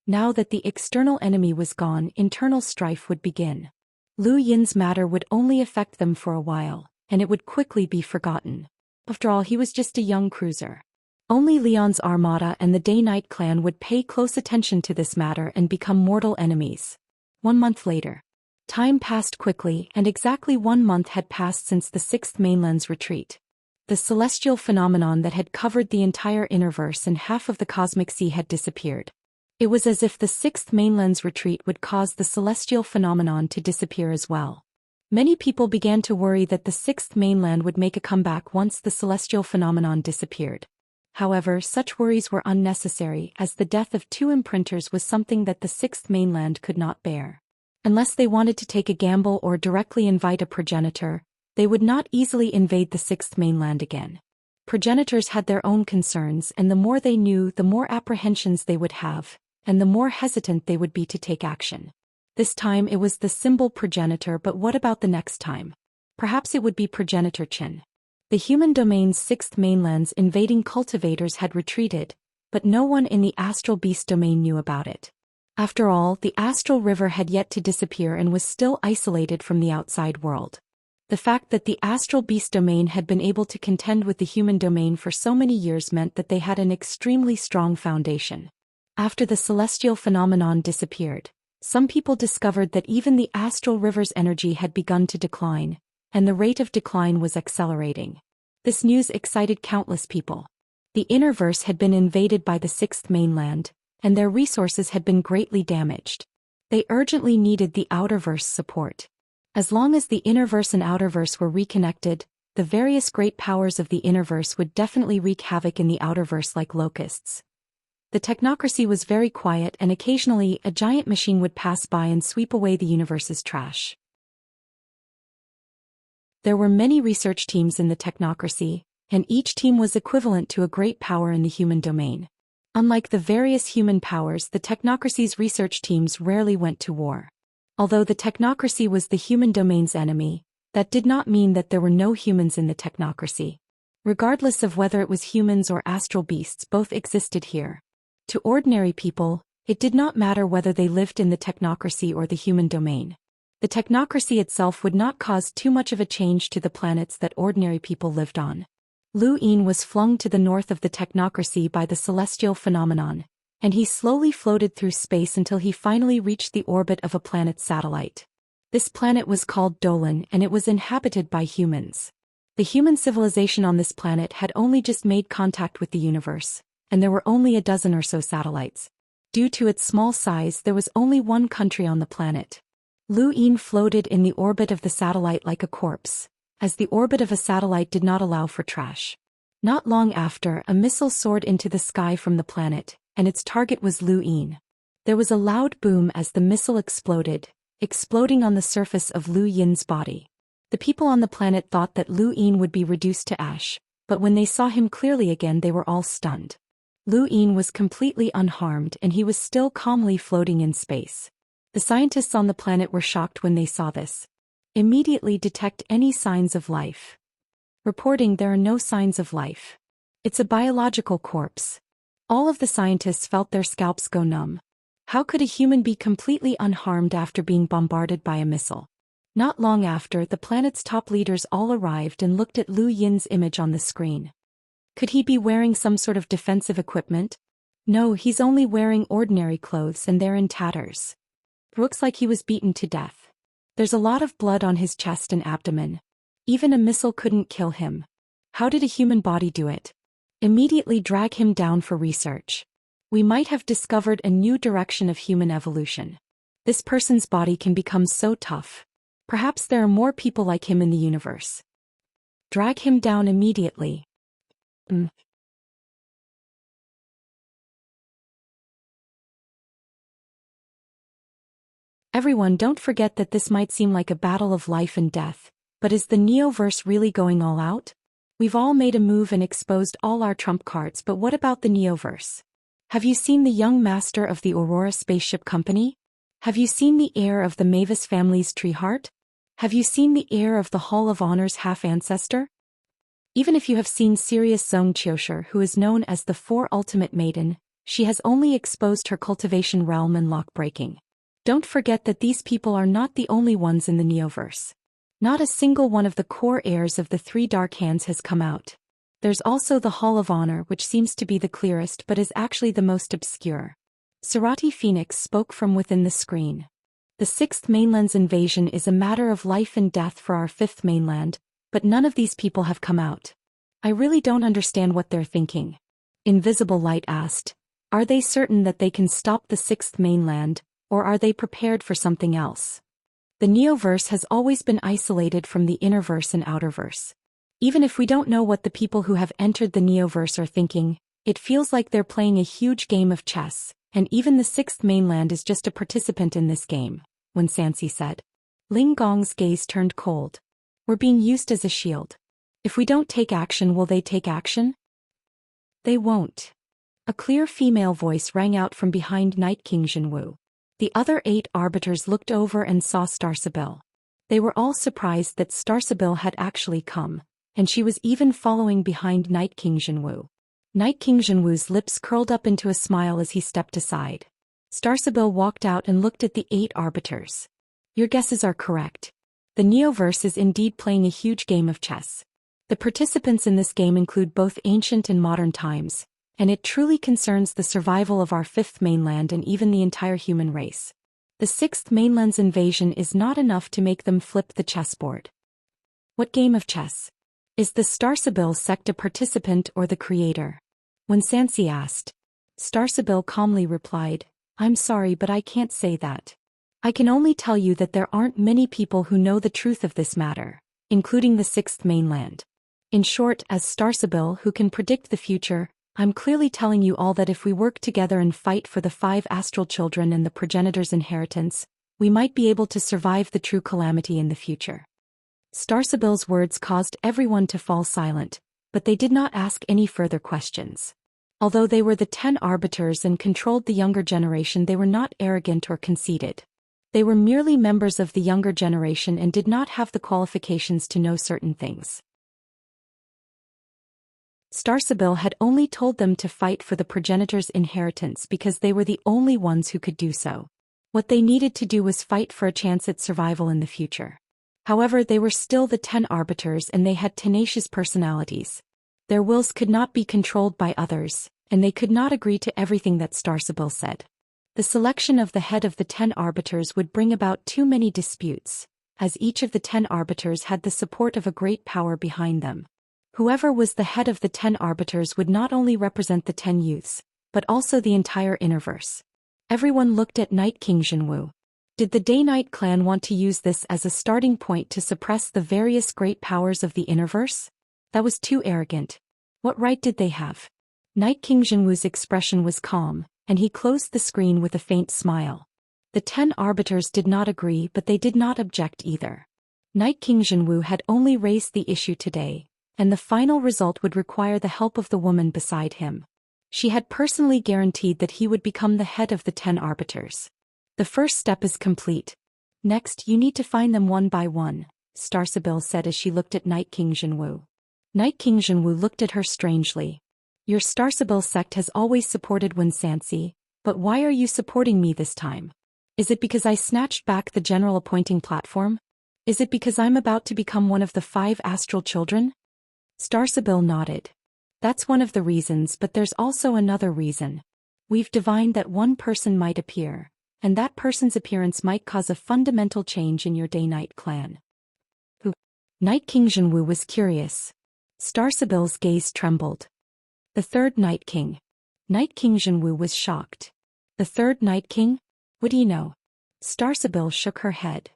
Speaker 1: Now that the external enemy was gone, internal strife would begin. Lu Yin's matter would only affect them for a while, and it would quickly be forgotten. After all, he was just a young cruiser. Only Leon's Armada and the Day-Night clan would pay close attention to this matter and become mortal enemies. 1 month later. Time passed quickly, and exactly 1 month had passed since the 6th Mainland's retreat. The celestial phenomenon that had covered the entire Innerverse and half of the Cosmic Sea had disappeared. It was as if the 6th Mainland's retreat would cause the celestial phenomenon to disappear as well. Many people began to worry that the 6th Mainland would make a comeback once the celestial phenomenon disappeared. However, such worries were unnecessary, as the death of 2 imprinters was something that the 6th Mainland could not bear. Unless they wanted to take a gamble or directly invite a progenitor, they would not easily invade the 6th Mainland again. Progenitors had their own concerns, and the more they knew, the more apprehensions they would have, and the more hesitant they would be to take action. This time it was the symbol progenitor, but what about the next time? Perhaps it would be progenitor Qin. The human domain's 6th Mainland's invading cultivators had retreated, but no one in the astral beast domain knew about it. After all, the astral river had yet to disappear and was still isolated from the outside world. The fact that the astral beast domain had been able to contend with the human domain for so many years meant that they had an extremely strong foundation. After the celestial phenomenon disappeared, some people discovered that even the astral river's energy had begun to decline, and the rate of decline was accelerating. This news excited countless people. The Innerverse had been invaded by the 6th Mainland, and their resources had been greatly damaged. They urgently needed the Outerverse support. As long as the Innerverse and Outerverse were reconnected, the various great powers of the Innerverse would definitely wreak havoc in the Outerverse like locusts. The technocracy was very quiet, and occasionally a giant machine would pass by and sweep away the universe's trash. There were many research teams in the technocracy, and each team was equivalent to a great power in the human domain. Unlike the various human powers, the technocracy's research teams rarely went to war. Although the technocracy was the human domain's enemy, that did not mean that there were no humans in the technocracy. Regardless of whether it was humans or astral beasts, both existed here. To ordinary people, it did not matter whether they lived in the technocracy or the human domain. The technocracy itself would not cause too much of a change to the planets that ordinary people lived on. Lu Yin was flung to the north of the technocracy by the celestial phenomenon, and he slowly floated through space until he finally reached the orbit of a planet's satellite. This planet was called Dolan, and it was inhabited by humans. The human civilization on this planet had only just made contact with the universe, and there were only a dozen or so satellites. Due to its small size, there was only one country on the planet. Lu Yin floated in the orbit of the satellite like a corpse, as the orbit of a satellite did not allow for trash. Not long after, a missile soared into the sky from the planet, and its target was Lu Yin. There was a loud boom as the missile exploded, exploding on the surface of Lu Yin's body. The people on the planet thought that Lu Yin would be reduced to ash, but when they saw him clearly again they were all stunned. Lu Yin was completely unharmed and he was still calmly floating in space. The scientists on the planet were shocked when they saw this. Immediately detect any signs of life. Reporting there are no signs of life. It's a biological corpse. All of the scientists felt their scalps go numb. How could a human be completely unharmed after being bombarded by a missile? Not long after, the planet's top leaders all arrived and looked at Lu Yin's image on the screen. Could he be wearing some sort of defensive equipment? No, he's only wearing ordinary clothes and they're in tatters. Looks like he was beaten to death. There's a lot of blood on his chest and abdomen. Even a missile couldn't kill him. How did a human body do it? Immediately drag him down for research. We might have discovered a new direction of human evolution. This person's body can become so tough. Perhaps there are more people like him in the universe. Drag him down immediately. Everyone, don't forget that this might seem like a battle of life and death, but is the Neoverse really going all out? We've all made a move and exposed all our trump cards, but what about the Neoverse? Have you seen the young master of the Aurora Spaceship Company? Have you seen the heir of the Mavis family's tree heart? Have you seen the heir of the Hall of Honor's half-ancestor? Even if you have seen Sirius Zhong Qiushi, who is known as the Four Ultimate Maiden, she has only exposed her cultivation realm and lock-breaking. Don't forget that these people are not the only ones in the Neoverse. Not a single one of the core heirs of the Three Dark Hands has come out. There's also the Hall of Honor, which seems to be the clearest but is actually the most obscure. Sarati Phoenix spoke from within the screen. The Sixth Mainland's invasion is a matter of life and death for our Fifth Mainland, but none of these people have come out. I really don't understand what they're thinking. Invisible Light asked, are they certain that they can stop the Sixth Mainland, or are they prepared for something else? The Neoverse has always been isolated from the Innerverse and Outerverse. Even if we don't know what the people who have entered the Neoverse are thinking, it feels like they're playing a huge game of chess, and even the Sixth Mainland is just a participant in this game, when Xianxia said. Ling Gong's gaze turned cold. We're being used as a shield. If we don't take action, will they take action? They won't. A clear female voice rang out from behind Night King Jinwu. The other 8 arbiters looked over and saw Starsabil. They were all surprised that Starsabil had actually come, and she was even following behind Night King Jinwu. Night King Jinwu's lips curled up into a smile as he stepped aside. Starsabil walked out and looked at the 8 arbiters. Your guesses are correct. The Neoverse is indeed playing a huge game of chess. The participants in this game include both ancient and modern times, and it truly concerns the survival of our Fifth Mainland and even the entire human race. The Sixth Mainland's invasion is not enough to make them flip the chessboard. What game of chess? Is the Starsabil sect a participant or the creator? When Xianxia asked, Starsabil calmly replied, I'm sorry, but I can't say that. I can only tell you that there aren't many people who know the truth of this matter, including the Sixth Mainland. In short, as Starsabil who can predict the future, I'm clearly telling you all that if we work together and fight for the 5 astral children and the progenitor's inheritance, we might be able to survive the true calamity in the future. Starsabil's words caused everyone to fall silent, but they did not ask any further questions. Although they were the 10 arbiters and controlled the younger generation, they were not arrogant or conceited. They were merely members of the younger generation and did not have the qualifications to know certain things. Star Sibyl had only told them to fight for the progenitor's inheritance because they were the only ones who could do so. What they needed to do was fight for a chance at survival in the future. However, they were still the 10 arbiters and they had tenacious personalities. Their wills could not be controlled by others, and they could not agree to everything that Star Sibyl said. The selection of the head of the 10 arbiters would bring about too many disputes, as each of the 10 arbiters had the support of a great power behind them. Whoever was the head of the 10 arbiters would not only represent the 10 youths, but also the entire Innerverse. Everyone looked at Night King Jinwu. Did the Day-Night clan want to use this as a starting point to suppress the various great powers of the Innerverse? That was too arrogant. What right did they have? Night King Jinwu's expression was calm, and he closed the screen with a faint smile. The 10 arbiters did not agree, but they did not object either. Night King Jinwu had only raised the issue today, and the final result would require the help of the woman beside him. She had personally guaranteed that he would become the head of the 10 arbiters. The first step is complete. Next, you need to find them one by one, Star Sibyl said as she looked at Night King Jinwu. Night King Jinwu looked at her strangely. Your Star Sibyl sect has always supported Xianxia, but why are you supporting me this time? Is it because I snatched back the general appointing platform? Is it because I'm about to become one of the 5 astral children? Star Sibyl nodded. That's one of the reasons, but there's also another reason. We've divined that one person might appear, and that person's appearance might cause a fundamental change in your Day-Night clan. Who? Night King Jinwu was curious. Star Sibyl's gaze trembled. The third Night King. Night King Jinwu was shocked. The third Night King? What do you know? Star Sibyl shook her head.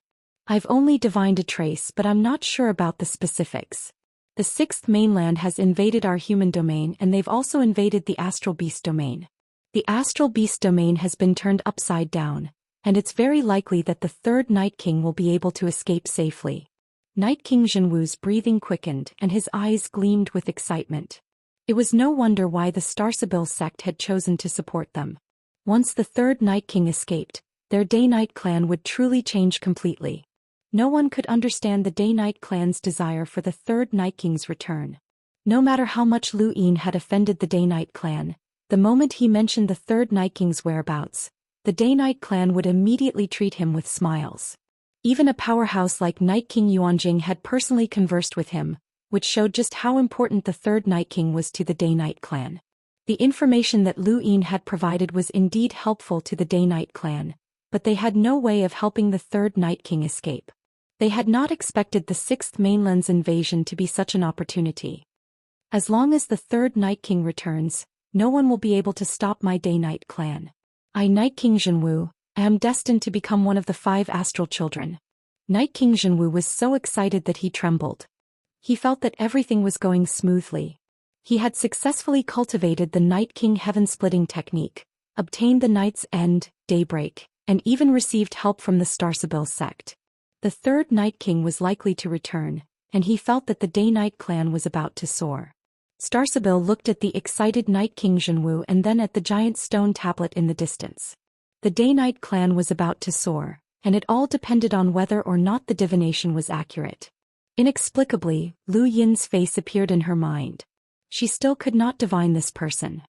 Speaker 1: I've only divined a trace, but I'm not sure about the specifics. The 6th mainland has invaded our human domain, and they've also invaded the astral beast domain. The astral beast domain has been turned upside down, and it's very likely that the third Night King will be able to escape safely. Night King Jinwu's breathing quickened and his eyes gleamed with excitement. It was no wonder why the Star Sibyl sect had chosen to support them. Once the third Night King escaped, their Day-Night clan would truly change completely. No one could understand the Day-Night clan's desire for the third Night King's return. No matter how much Lu Yin had offended the Day-Night clan, the moment he mentioned the third Night King's whereabouts, the Day-Night clan would immediately treat him with smiles. Even a powerhouse like Night King Yuanjing had personally conversed with him, which showed just how important the third Night King was to the Day-Night clan. The information that Lu Yin had provided was indeed helpful to the Day-Night clan, but they had no way of helping the third Night King escape. They had not expected the 6th mainland's invasion to be such an opportunity. As long as the third Night King returns, no one will be able to stop my Day-Night clan. I, Night King Jinwu, am destined to become one of the 5 astral children. Night King Jinwu was so excited that he trembled. He felt that everything was going smoothly. He had successfully cultivated the Night King heaven-splitting technique, obtained the Night's End, Daybreak, and even received help from the Star Sibyl sect. The third Night King was likely to return, and he felt that the Day-Night clan was about to soar. Star Sibyl looked at the excited Night King Jinwu and then at the giant stone tablet in the distance. The Day-Night clan was about to soar, and it all depended on whether or not the divination was accurate. Inexplicably, Lu Yin's face appeared in her mind. She still could not divine this person.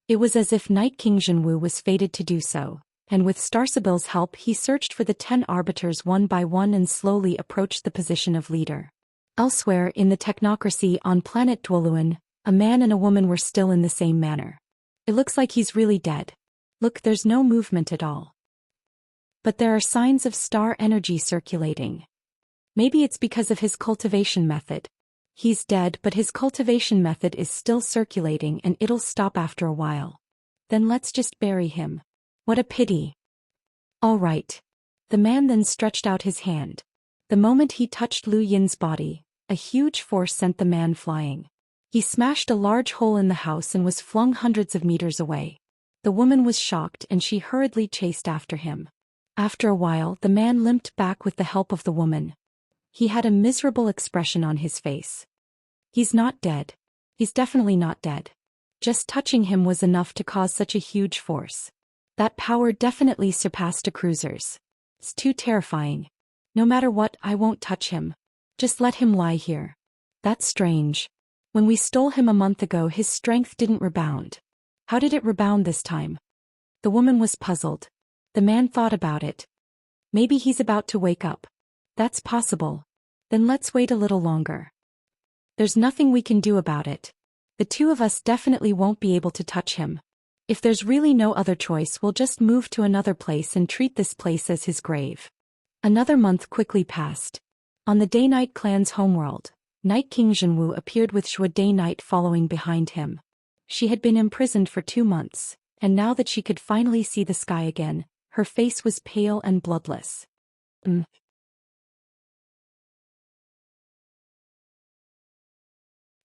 Speaker 1: It was as if Night King Jinwu was fated to do so, and with Star Sibyl's help he searched for the 10 arbiters one by one and slowly approached the position of leader. Elsewhere in the technocracy on planet Dwoluan, a man and a woman were still in the same manner. It looks like he's really dead. Look, there's no movement at all. But there are signs of star energy circulating. Maybe it's because of his cultivation method. He's dead, but his cultivation method is still circulating and it'll stop after a while. Then let's just bury him. What a pity. All right. The man then stretched out his hand. The moment he touched Lu Yin's body, a huge force sent the man flying. He smashed a large hole in the house and was flung hundreds of meters away. The woman was shocked and she hurriedly chased after him. After a while, the man limped back with the help of the woman. He had a miserable expression on his face. He's not dead. He's definitely not dead. Just touching him was enough to cause such a huge force. That power definitely surpassed a cruiser's. It's too terrifying. No matter what, I won't touch him. Just let him lie here. That's strange. When we stole him a month ago, his strength didn't rebound. How did it rebound this time? The woman was puzzled. The man thought about it. Maybe he's about to wake up. That's possible. Then let's wait a little longer. There's nothing we can do about it. The two of us definitely won't be able to touch him. If there's really no other choice, we'll just move to another place and treat this place as his grave. Another month quickly passed. On the Day-Night clan's homeworld, Night King Zhenwu appeared with Zhou Day-Night following behind him. She had been imprisoned for 2 months, and now that she could finally see the sky again, her face was pale and bloodless.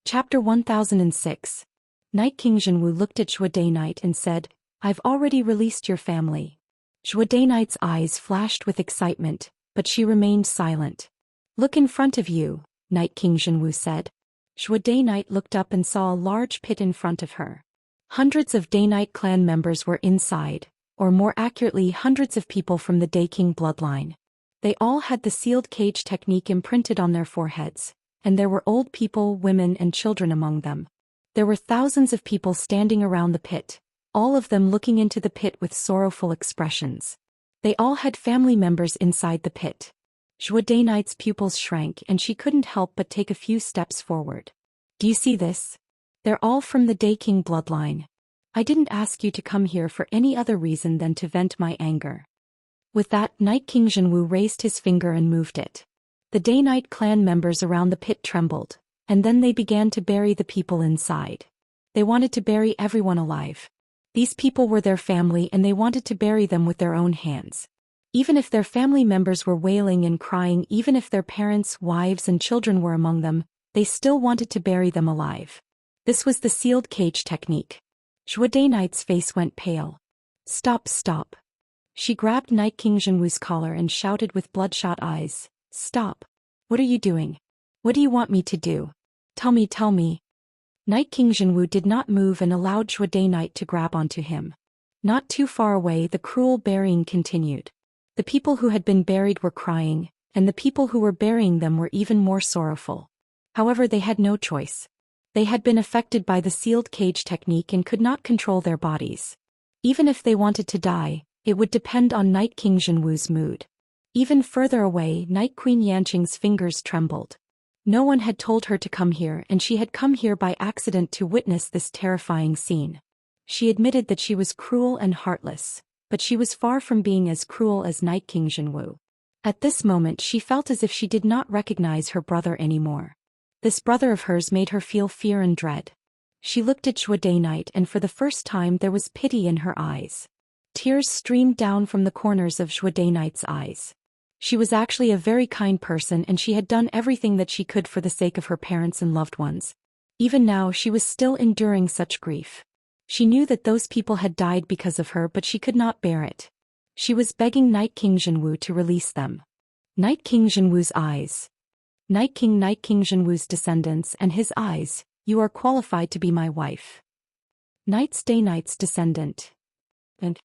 Speaker 1: Chapter 1006. Night King Zhenwu looked at Zhou Day-Night and said, "I've already released your family." Zhou Day-Night's eyes flashed with excitement, but she remained silent. "Look in front of you," Night King Zhenwu said. Zhou Day-Night looked up and saw a large pit in front of her. Hundreds of Day-Night clan members were inside, or more accurately hundreds of people from the Day King bloodline. They all had the sealed cage technique imprinted on their foreheads, and there were old people, women and children among them. There were thousands of people standing around the pit, all of them looking into the pit with sorrowful expressions. They all had family members inside the pit. Zhou Day-Night's pupils shrank and she couldn't help but take a few steps forward. "Do you see this? They're all from the Day King bloodline. I didn't ask you to come here for any other reason than to vent my anger." With that, Night King Zhenwu raised his finger and moved it. The Day-Night clan members around the pit trembled, and then they began to bury the people inside. They wanted to bury everyone alive. These people were their family and they wanted to bury them with their own hands. Even if their family members were wailing and crying, even if their parents, wives and children were among them, they still wanted to bury them alive. This was the sealed cage technique. Zhou Day-Night's face went pale. "Stop, stop." She grabbed Night King Zhenwu's collar and shouted with bloodshot eyes, "Stop. What are you doing? What do you want me to do? Tell me, tell me." Night King Zhenwu did not move and allowed Zhou Day-Night to grab onto him. Not too far away, the cruel burying continued. The people who had been buried were crying, and the people who were burying them were even more sorrowful. However, they had no choice. They had been affected by the sealed cage technique and could not control their bodies. Even if they wanted to die, it would depend on Night King Zhenwu's mood. Even further away, Night Queen Yanqing's fingers trembled. No one had told her to come here, and she had come here by accident to witness this terrifying scene. She admitted that she was cruel and heartless, but she was far from being as cruel as Night King Zhenwu. At this moment she felt as if she did not recognize her brother anymore. This brother of hers made her feel fear and dread. She looked at Zhou Day-Night and for the first time there was pity in her eyes. Tears streamed down from the corners of Zhou Day-Night's eyes. She was actually a very kind person and she had done everything that she could for the sake of her parents and loved ones. Even now she was still enduring such grief. She knew that those people had died because of her, but she could not bear it. She was begging Night King Zhenwu to release them. Night King Zhenwu's eyes. Night King Zhenwu's descendants and his eyes, "You are qualified to be my wife." Night's Day-Night's descendant. And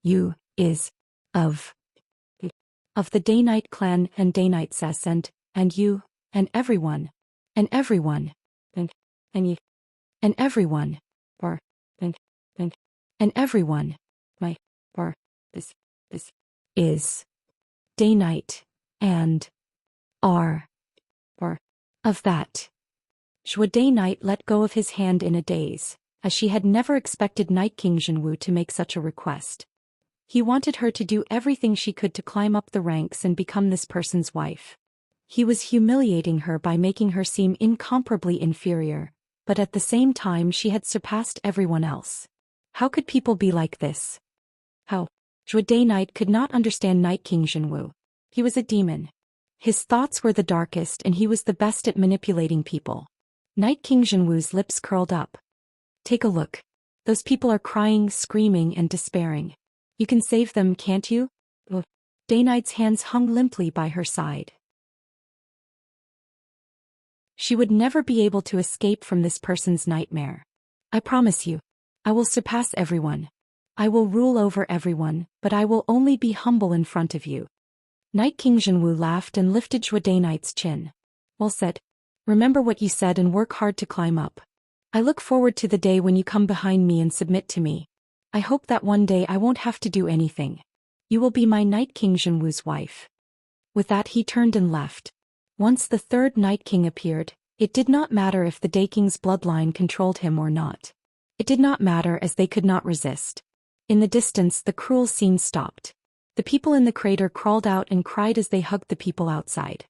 Speaker 1: you is of the Day-Night clan and Day-Night Cess and you, and everyone, and everyone, and you, and everyone, or, and everyone, my, or, this, is, Day-Night, and, are, or, of that. Zhou Day-Night let go of his hand in a daze, as she had never expected Night King Zhenwu to make such a request. He wanted her to do everything she could to climb up the ranks and become this person's wife. He was humiliating her by making her seem incomparably inferior, but at the same time she had surpassed everyone else. How could people be like this? How? Zhou Day-Night could not understand Night King Zhenwu. He was a demon. His thoughts were the darkest and he was the best at manipulating people. Night King Zhenwu's lips curled up. "Take a look. Those people are crying, screaming and despairing. You can save them, can't you?" Day-Night's hands hung limply by her side. She would never be able to escape from this person's nightmare. "I promise you. I will surpass everyone. I will rule over everyone, but I will only be humble in front of you." Night King Zhenwu laughed and lifted Zhou Day-Night's chin. "Well said. Remember what you said and work hard to climb up. I look forward to the day when you come behind me and submit to me. I hope that one day I won't have to do anything. You will be my Night King Zhenwu's wife." With that he turned and left. Once the third Night King appeared, it did not matter if the Day King's bloodline controlled him or not. It did not matter as they could not resist. In the distance the cruel scene stopped. The people in the crater crawled out and cried as they hugged the people outside.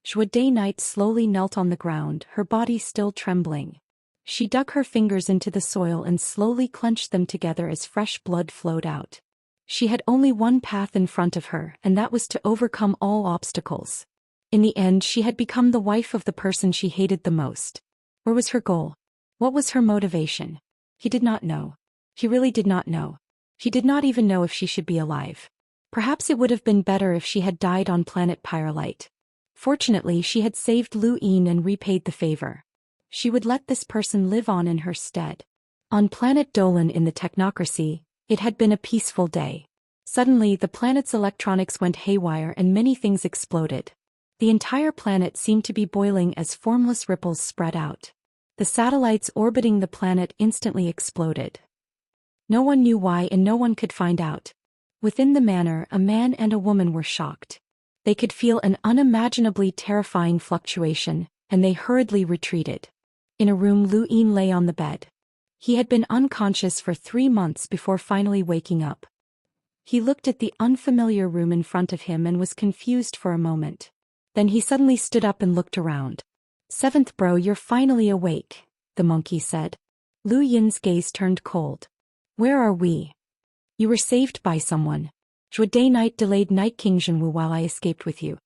Speaker 1: Zhou Day Night slowly knelt on the ground, her body still trembling. She dug her fingers into the soil and slowly clenched them together as fresh blood flowed out. She had only one path in front of her, and that was to overcome all obstacles. In the end she had become the wife of the person she hated the most. Where was her goal? What was her motivation? He did not know. He really did not know. He did not even know if she should be alive. Perhaps it would have been better if she had died on planet Pyrolite. Fortunately she had saved Lu Yin and repaid the favor. She would let this person live on in her stead. On planet Dolan in the technocracy, it had been a peaceful day. Suddenly the planet's electronics went haywire and many things exploded. The entire planet seemed to be boiling as formless ripples spread out. The satellites orbiting the planet instantly exploded. No one knew why and no one could find out. Within the manor, a man and a woman were shocked. They could feel an unimaginably terrifying fluctuation, and they hurriedly retreated. In a room Lu Yin lay on the bed. He had been unconscious for 3 months before finally waking up. He looked at the unfamiliar room in front of him and was confused for a moment. Then he suddenly stood up and looked around. "Seventh bro, you're finally awake," the monkey said. Lu Yin's gaze turned cold. "Where are we?" "You were saved by someone. Zhou Day Night delayed Night King Zhenwu while I escaped with you.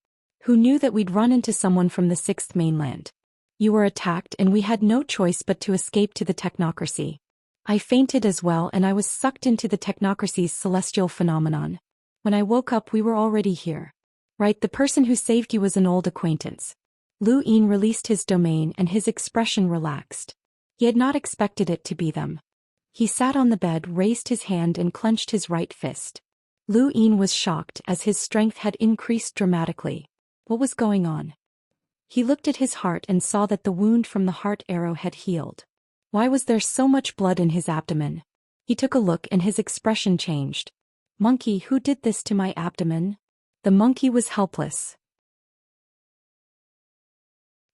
Speaker 1: Who knew that we'd run into someone from the 6th mainland? You were attacked and we had no choice but to escape to the technocracy. I fainted as well and I was sucked into the technocracy's celestial phenomenon. When I woke up we were already here. Right, the person who saved you was an old acquaintance." Lu Yin released his domain and his expression relaxed. He had not expected it to be them. He sat on the bed, raised his hand and clenched his right fist. Lu Yin was shocked as his strength had increased dramatically. What was going on? He looked at his heart and saw that the wound from the heart arrow had healed. Why was there so much blood in his abdomen? He took a look and his expression changed. "Monkey, who did this to my abdomen?" The monkey was helpless.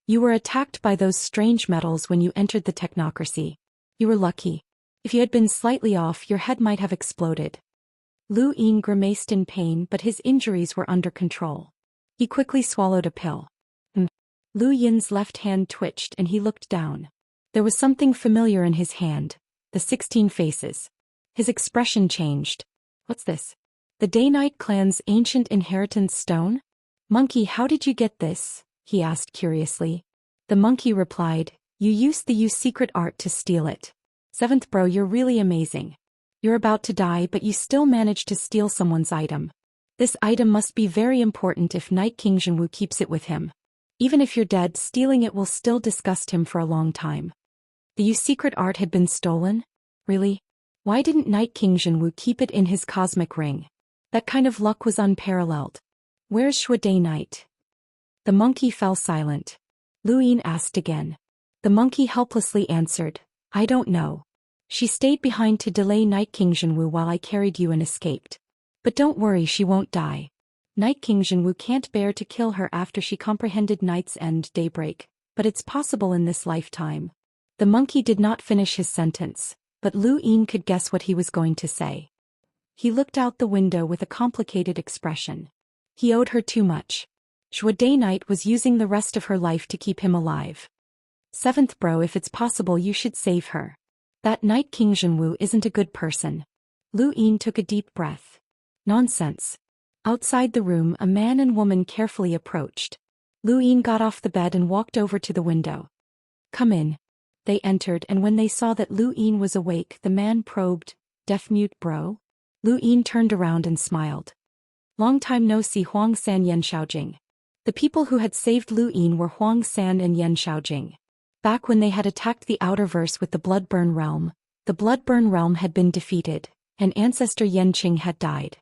Speaker 1: "You were attacked by those strange metals when you entered the technocracy. You were lucky. If you had been slightly off, your head might have exploded." Lu Yin grimaced in pain, but his injuries were under control. He quickly swallowed a pill. Lu Yin's left hand twitched and he looked down. There was something familiar in his hand, the 16 faces. His expression changed. "What's this? The Day-Night clan's ancient inheritance stone? Monkey, how did you get this?" he asked curiously. The monkey replied, "You used the secret art to steal it. Seventh bro, you're really amazing. You're about to die but you still managed to steal someone's item. This item must be very important if Night King Zhenwu keeps it with him. Even if you're dead, stealing it will still disgust him for a long time." The secret art had been stolen? Really? Why didn't Night King Zhenwu keep it in his cosmic ring? That kind of luck was unparalleled. "Where's Zhou Day Night?" The monkey fell silent. Lu Yin asked again. The monkey helplessly answered, "I don't know. She stayed behind to delay Night King Zhenwu while I carried you and escaped. But don't worry, she won't die. Night King Zhenwu can't bear to kill her after she comprehended night's end, daybreak, but it's possible in this lifetime." The monkey did not finish his sentence, but Lu Yin could guess what he was going to say. He looked out the window with a complicated expression. He owed her too much. Zhou Day Night was using the rest of her life to keep him alive. "Seventh bro, if it's possible you should save her. That Night King Zhenwu isn't a good person." Lu Yin took a deep breath. "Nonsense." Outside the room a man and woman carefully approached. Lu Yin got off the bed and walked over to the window. "Come in." They entered and when they saw that Lu Yin was awake the man probed, "Deaf-mute bro?" Lu Yin turned around and smiled. "Long time no see, Huang San Yen Xiaojing." The people who had saved Lu Yin were Huang San and Yen Xiaojing. Back when they had attacked the Outerverse with the Bloodburn Realm, the Bloodburn Realm had been defeated, and ancestor Yen Qing had died.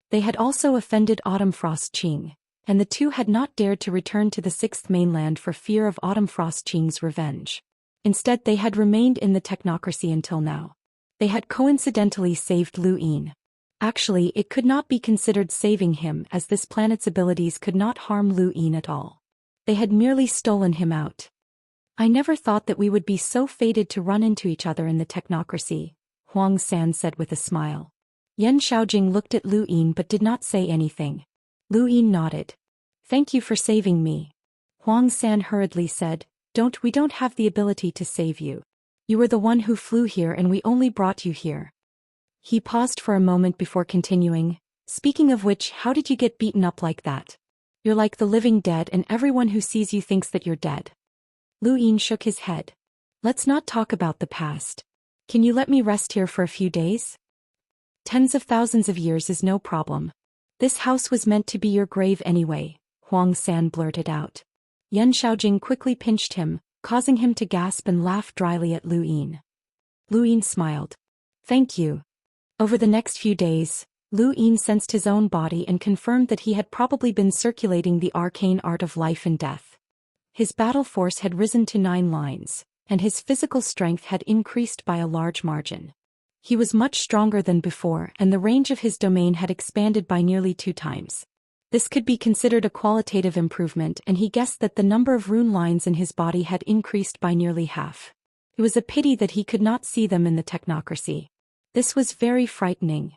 Speaker 1: They had also offended Autumn Frost Qing, and the two had not dared to return to the sixth mainland for fear of Autumn Frost Qing's revenge. Instead they had remained in the technocracy until now. They had coincidentally saved Lu Yin. Actually, it could not be considered saving him as this planet's abilities could not harm Lu Yin at all. They had merely stolen him out. I never thought that we would be so fated to run into each other in the technocracy, Huang San said with a smile. Yan Xiaojing looked at Lu Yin but did not say anything. Lu Yin nodded. Thank you for saving me. Huang San hurriedly said, We don't have the ability to save you. You were the one who flew here and we only brought you here. He paused for a moment before continuing, speaking of which, how did you get beaten up like that? You're like the living dead and everyone who sees you thinks that you're dead. Lu Yin shook his head. Let's not talk about the past. Can you let me rest here for a few days? Tens of thousands of years is no problem. This house was meant to be your grave anyway, Huang San blurted out. Yan Xiaojing quickly pinched him, causing him to gasp and laugh dryly at Lu Yin. Lu Yin smiled. Thank you. Over the next few days, Lu Yin sensed his own body and confirmed that he had probably been circulating the arcane art of life and death. His battle force had risen to 9 lines, and his physical strength had increased by a large margin. He was much stronger than before and the range of his domain had expanded by nearly 2 times. This could be considered a qualitative improvement and he guessed that the number of rune lines in his body had increased by nearly half. It was a pity that he could not see them in the technocracy. This was very frightening.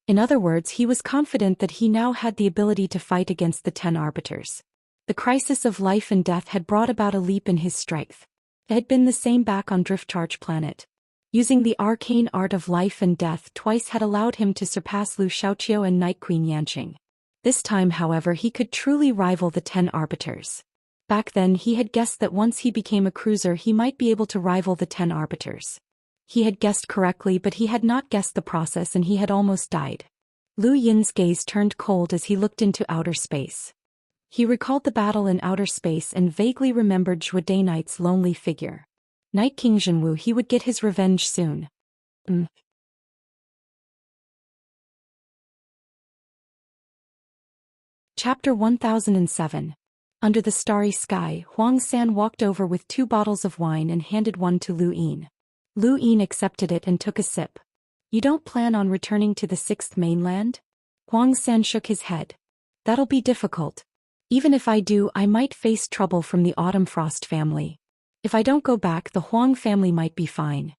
Speaker 1: In other words, he was confident that he now had the ability to fight against the 10 arbiters. The crisis of life and death had brought about a leap in his strength. It had been the same back on Driftcharge Planet. Using the arcane art of life and death twice had allowed him to surpass Lu Xiaoqiu and Night Queen Yanqing. This time, however, he could truly rival the 10 arbiters. Back then he had guessed that once he became a cruiser he might be able to rival the 10 arbiters. He had guessed correctly but he had not guessed the process and he had almost died. Lu Yin's gaze turned cold as he looked into outer space. He recalled the battle in outer space and vaguely remembered Zhou Knight's lonely figure. Night King Zhenwu, he would get his revenge soon. Chapter 1007. Under the starry sky, Huang San walked over with 2 bottles of wine and handed one to Lu Yin. Lu Yin accepted it and took a sip. You don't plan on returning to the 6th mainland? Huang San shook his head. That'll be difficult. Even if I do, I might face trouble from the Autumn Frost family. If I don't go back, the Huang family might be fine.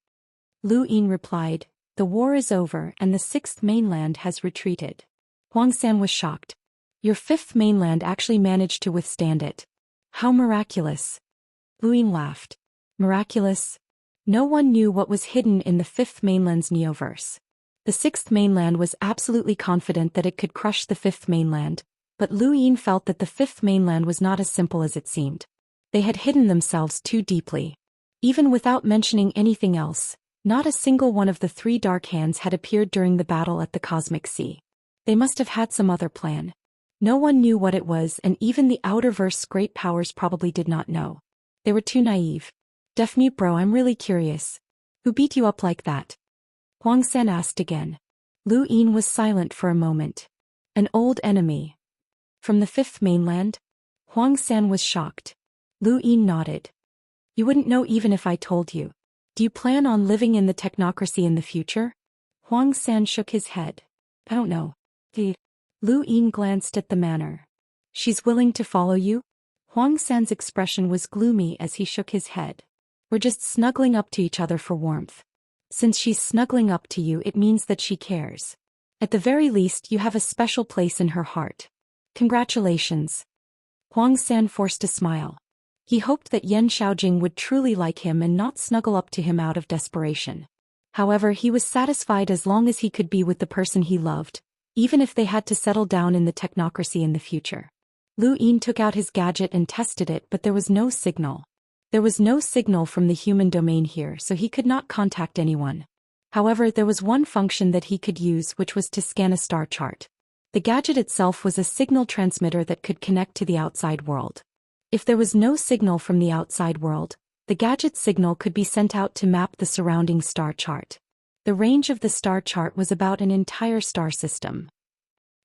Speaker 1: Lu Yin replied, the war is over and the 6th mainland has retreated. Huang San was shocked. Your 5th mainland actually managed to withstand it. How miraculous. Lu Yin laughed. Miraculous? No one knew what was hidden in the 5th mainland's neoverse. The 6th mainland was absolutely confident that it could crush the 5th mainland, but Lu Yin felt that the 5th mainland was not as simple as it seemed. They had hidden themselves too deeply. Even without mentioning anything else, not a single one of the 3 dark hands had appeared during the battle at the Cosmic Sea. They must have had some other plan. No one knew what it was and even the Outerverse's great powers probably did not know. They were too naive. Deaf mute bro, I'm really curious. Who beat you up like that? Huang San asked again. Lu Yin was silent for a moment. An old enemy. From the 5th mainland? Huang San was shocked. Lu Yin nodded. You wouldn't know even if I told you. Do you plan on living in the technocracy in the future? Huang San shook his head. I don't know. Lu Yin glanced at the manor. She's willing to follow you? Huang San's expression was gloomy as he shook his head. We're just snuggling up to each other for warmth. Since she's snuggling up to you, it means that she cares. At the very least, you have a special place in her heart. Congratulations. Huang San forced a smile. He hoped that Yan Xiaojing would truly like him and not snuggle up to him out of desperation. However, he was satisfied as long as he could be with the person he loved, even if they had to settle down in the technocracy in the future. Lu Yin took out his gadget and tested it, but there was no signal. There was no signal from the human domain here, so he could not contact anyone. However, there was one function that he could use, which was to scan a star chart. The gadget itself was a signal transmitter that could connect to the outside world. If there was no signal from the outside world, the gadget's signal could be sent out to map the surrounding star chart. The range of the star chart was about an entire star system.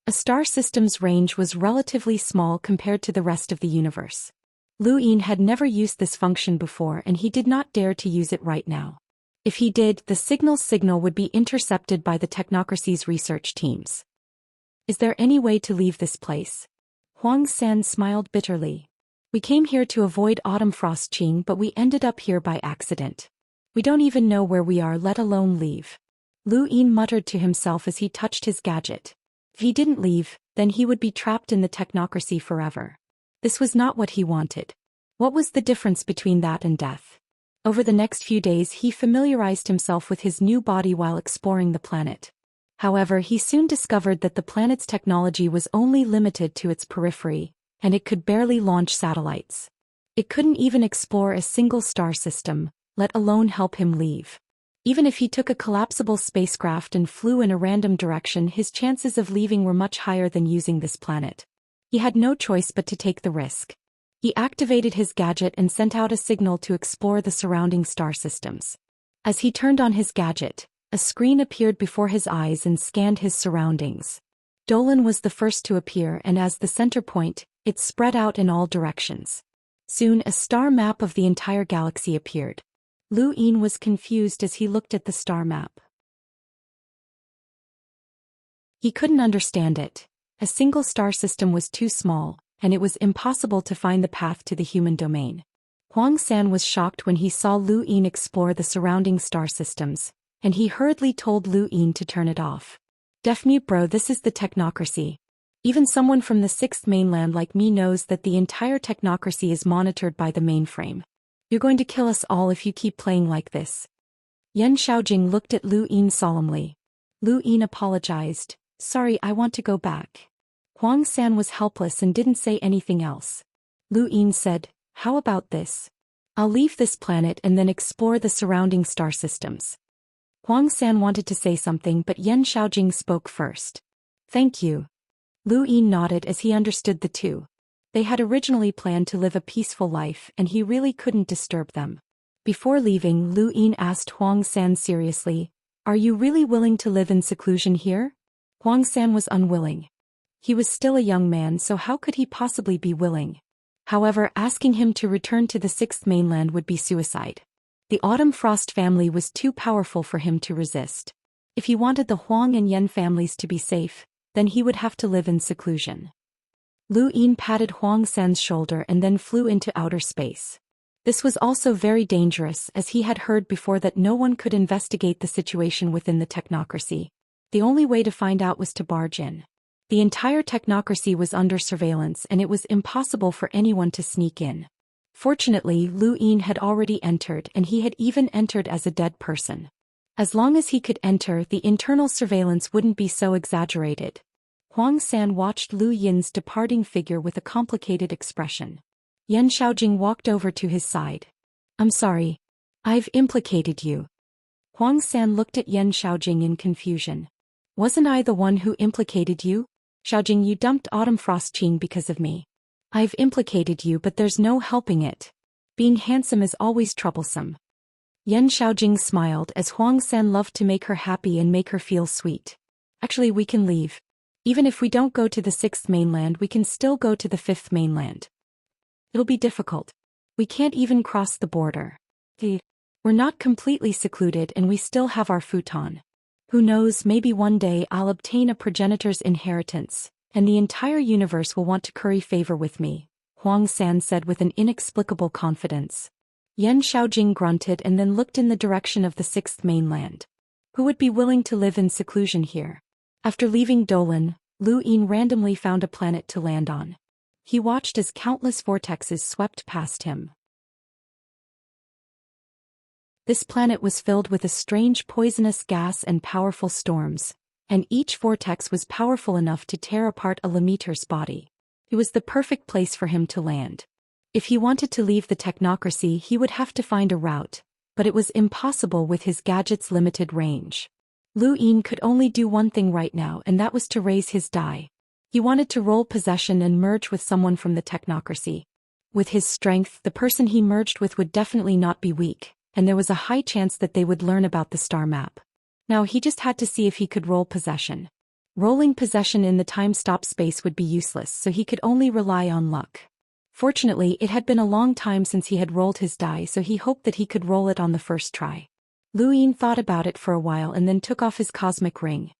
Speaker 1: A star system's range was relatively small compared to the rest of the universe. Lu Yin had never used this function before and he did not dare to use it right now. If he did, the signal would be intercepted by the technocracy's research teams. Is there any way to leave this place? Huang San smiled bitterly. We came here to avoid autumn frost Qing, but we ended up here by accident. We don't even know where we are, let alone leave. Lu Yin muttered to himself as he touched his gadget. If he didn't leave, then he would be trapped in the technocracy forever. This was not what he wanted. What was the difference between that and death? Over the next few days he familiarized himself with his new body while exploring the planet. However, he soon discovered that the planet's technology was only limited to its periphery, and it could barely launch satellites. It couldn't even explore a single star system, let alone help him leave. Even if he took a collapsible spacecraft and flew in a random direction, his chances of leaving were much higher than using this planet. He had no choice but to take the risk. He activated his gadget and sent out a signal to explore the surrounding star systems. As he turned on his gadget, a screen appeared before his eyes and scanned his surroundings. Dolan was the first to appear, and as the center point, it spread out in all directions. Soon a star map of the entire galaxy appeared. Lu Yin was confused as he looked at the star map. He couldn't understand it. A single star system was too small, and it was impossible to find the path to the human domain. Huang San was shocked when he saw Lu Yin explore the surrounding star systems, and he hurriedly told Lu Yin to turn it off. Deaf mute bro, this is the technocracy. Even someone from the sixth mainland like me knows that the entire technocracy is monitored by the mainframe. You're going to kill us all if you keep playing like this. Yan Xiaojing looked at Lu Yin solemnly. Lu Yin apologized. Sorry, I want to go back. Huang San was helpless and didn't say anything else. Lu Yin said, how about this? I'll leave this planet and then explore the surrounding star systems. Huang San wanted to say something, but Yan Xiaojing spoke first. Thank you. Lu Yin nodded as he understood the two. They had originally planned to live a peaceful life and he really couldn't disturb them. Before leaving, Lu Yin asked Huang San seriously, are you really willing to live in seclusion here? Huang San was unwilling. He was still a young man, so how could he possibly be willing? However, asking him to return to the sixth mainland would be suicide. The Autumn Frost family was too powerful for him to resist. If he wanted the Huang and Yan families to be safe, then he would have to live in seclusion. Lu Yin patted Huang San's shoulder and then flew into outer space. This was also very dangerous, as he had heard before that no one could investigate the situation within the technocracy. The only way to find out was to barge in. The entire technocracy was under surveillance and it was impossible for anyone to sneak in. Fortunately, Lu Yin had already entered, and he had even entered as a dead person. As long as he could enter, the internal surveillance wouldn't be so exaggerated. Huang San watched Lu Yin's departing figure with a complicated expression. Yan Xiaojing walked over to his side. I'm sorry. I've implicated you. Huang San looked at Yan Xiaojing in confusion. Wasn't I the one who implicated you? Xiaojing, you dumped Autumn Frost Qing because of me. I've implicated you, but there's no helping it. Being handsome is always troublesome. Yan Xiaojing smiled as Huang San loved to make her happy and make her feel sweet. Actually, we can leave. Even if we don't go to the sixth mainland, we can still go to the fifth mainland. It'll be difficult. We can't even cross the border. We're not completely secluded and we still have our futon. Who knows, maybe one day I'll obtain a progenitor's inheritance, and the entire universe will want to curry favor with me, Huang San said with an inexplicable confidence. Yan Xiaojing grunted and then looked in the direction of the sixth mainland. Who would be willing to live in seclusion here? After leaving Dolan, Lu Yin randomly found a planet to land on. He watched as countless vortexes swept past him. This planet was filled with a strange poisonous gas and powerful storms, and each vortex was powerful enough to tear apart a Lemur's body. It was the perfect place for him to land. If he wanted to leave the technocracy, he would have to find a route, but it was impossible with his gadget's limited range. Lu Yin could only do one thing right now, and that was to raise his die. He wanted to roll possession and merge with someone from the technocracy. With his strength, the person he merged with would definitely not be weak, and there was a high chance that they would learn about the star map. Now he just had to see if he could roll possession. Rolling possession in the time-stop space would be useless, so he could only rely on luck. Fortunately, it had been a long time since he had rolled his die, so he hoped that he could roll it on the first try. Lu Yin thought about it for a while and then took off his cosmic ring.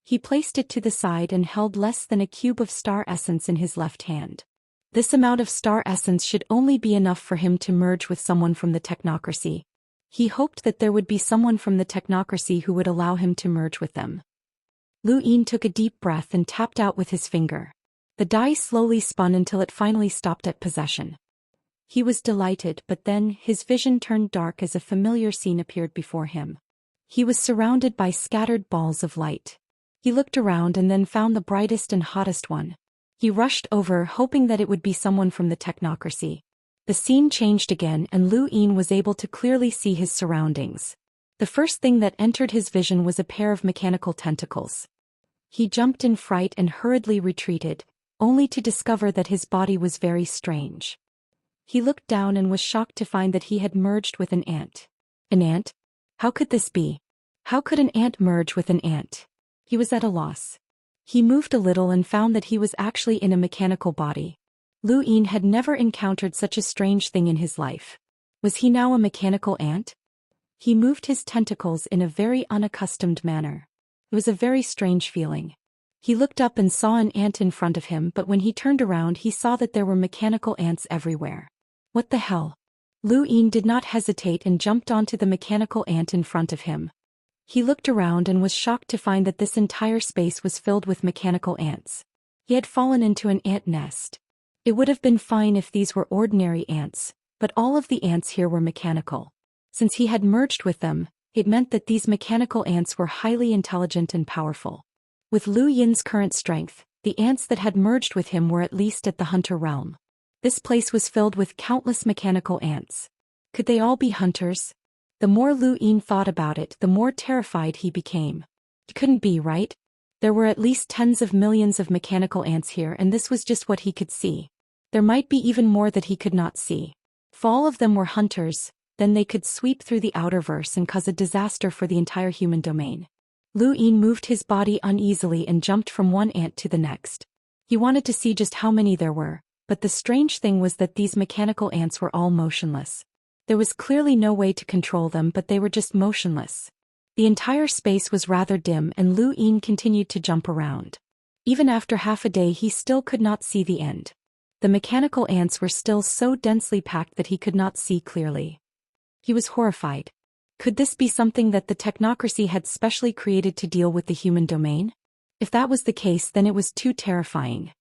Speaker 1: He placed it to the side and held less than a cube of star essence in his left hand. This amount of star essence should only be enough for him to merge with someone from the technocracy. He hoped that there would be someone from the technocracy who would allow him to merge with them. Lu Yin took a deep breath and tapped out with his finger. The die slowly spun until it finally stopped at possession. He was delighted, but then his vision turned dark as a familiar scene appeared before him. He was surrounded by scattered balls of light. He looked around and then found the brightest and hottest one. He rushed over, hoping that it would be someone from the technocracy. The scene changed again and Lu Yin was able to clearly see his surroundings. The first thing that entered his vision was a pair of mechanical tentacles. He jumped in fright and hurriedly retreated, only to discover that his body was very strange. He looked down and was shocked to find that he had merged with an ant. An ant? How could this be? How could an ant merge with an ant? He was at a loss. He moved a little and found that he was actually in a mechanical body. Lu Yin had never encountered such a strange thing in his life. Was he now a mechanical ant? He moved his tentacles in a very unaccustomed manner. It was a very strange feeling. He looked up and saw an ant in front of him, but when he turned around he saw that there were mechanical ants everywhere. What the hell? Lu Yin did not hesitate and jumped onto the mechanical ant in front of him. He looked around and was shocked to find that this entire space was filled with mechanical ants. He had fallen into an ant nest. It would have been fine if these were ordinary ants, but all of the ants here were mechanical. Since he had merged with them, it meant that these mechanical ants were highly intelligent and powerful. With Lu Yin's current strength, the ants that had merged with him were at least at the hunter realm. This place was filled with countless mechanical ants. Could they all be hunters? The more Lu Yin thought about it, the more terrified he became. It couldn't be, right? There were at least tens of millions of mechanical ants here, and this was just what he could see. There might be even more that he could not see. If all of them were hunters, then they could sweep through the outerverse and cause a disaster for the entire human domain. Lu Yin moved his body uneasily and jumped from one ant to the next. He wanted to see just how many there were, but the strange thing was that these mechanical ants were all motionless. There was clearly no way to control them, but they were just motionless. The entire space was rather dim and Lu Yin continued to jump around. Even after half a day he still could not see the end. The mechanical ants were still so densely packed that he could not see clearly. He was horrified. Could this be something that the technocracy had specially created to deal with the human domain? If that was the case, then it was too terrifying.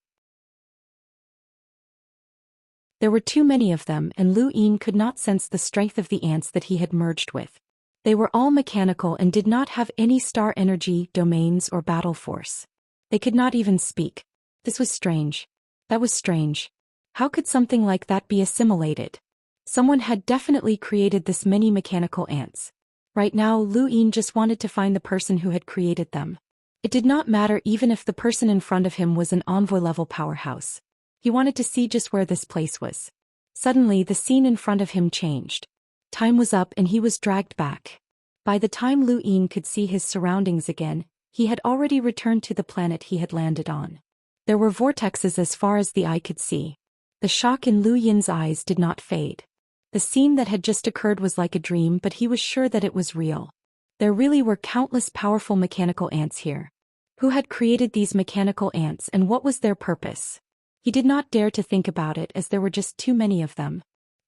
Speaker 1: There were too many of them, and Lu Yin could not sense the strength of the ants that he had merged with. They were all mechanical and did not have any star energy, domains, or battle force. They could not even speak. This was strange. That was strange. How could something like that be assimilated? Someone had definitely created this many mechanical ants. Right now Lu Yin just wanted to find the person who had created them. It did not matter even if the person in front of him was an envoy-level powerhouse. He wanted to see just where this place was. Suddenly the scene in front of him changed. Time was up and he was dragged back. By the time Lu Yin could see his surroundings again, he had already returned to the planet he had landed on. There were vortexes as far as the eye could see. The shock in Lu Yin's eyes did not fade. The scene that had just occurred was like a dream, but he was sure that it was real. There really were countless powerful mechanical ants here. Who had created these mechanical ants and what was their purpose? He did not dare to think about it as there were just too many of them.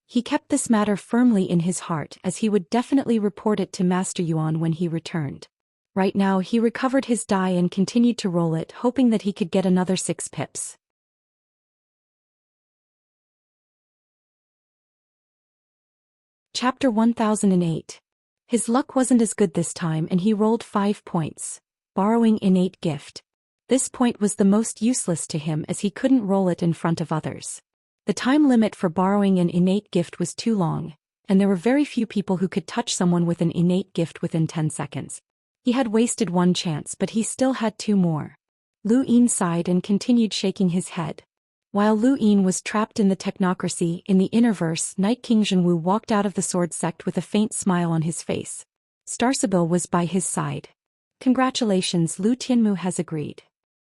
Speaker 1: He kept this matter firmly in his heart as he would definitely report it to Master Yuan when he returned. Right now he recovered his die and continued to roll it, hoping that he could get another 6 pips. Chapter 1008. His luck wasn't as good this time and he rolled 5 points, borrowing innate gift. This point was the most useless to him as he couldn't roll it in front of others. The time limit for borrowing an innate gift was too long, and there were very few people who could touch someone with an innate gift within 10 seconds. He had wasted 1 chance, but he still had 2 more. Lu Yin sighed and continued shaking his head. While Lu Yin was trapped in the technocracy in the Innerverse, Night King Zhenwu walked out of the sword sect with a faint smile on his face. Starsabil was by his side. Congratulations, Lu Tianmu has agreed.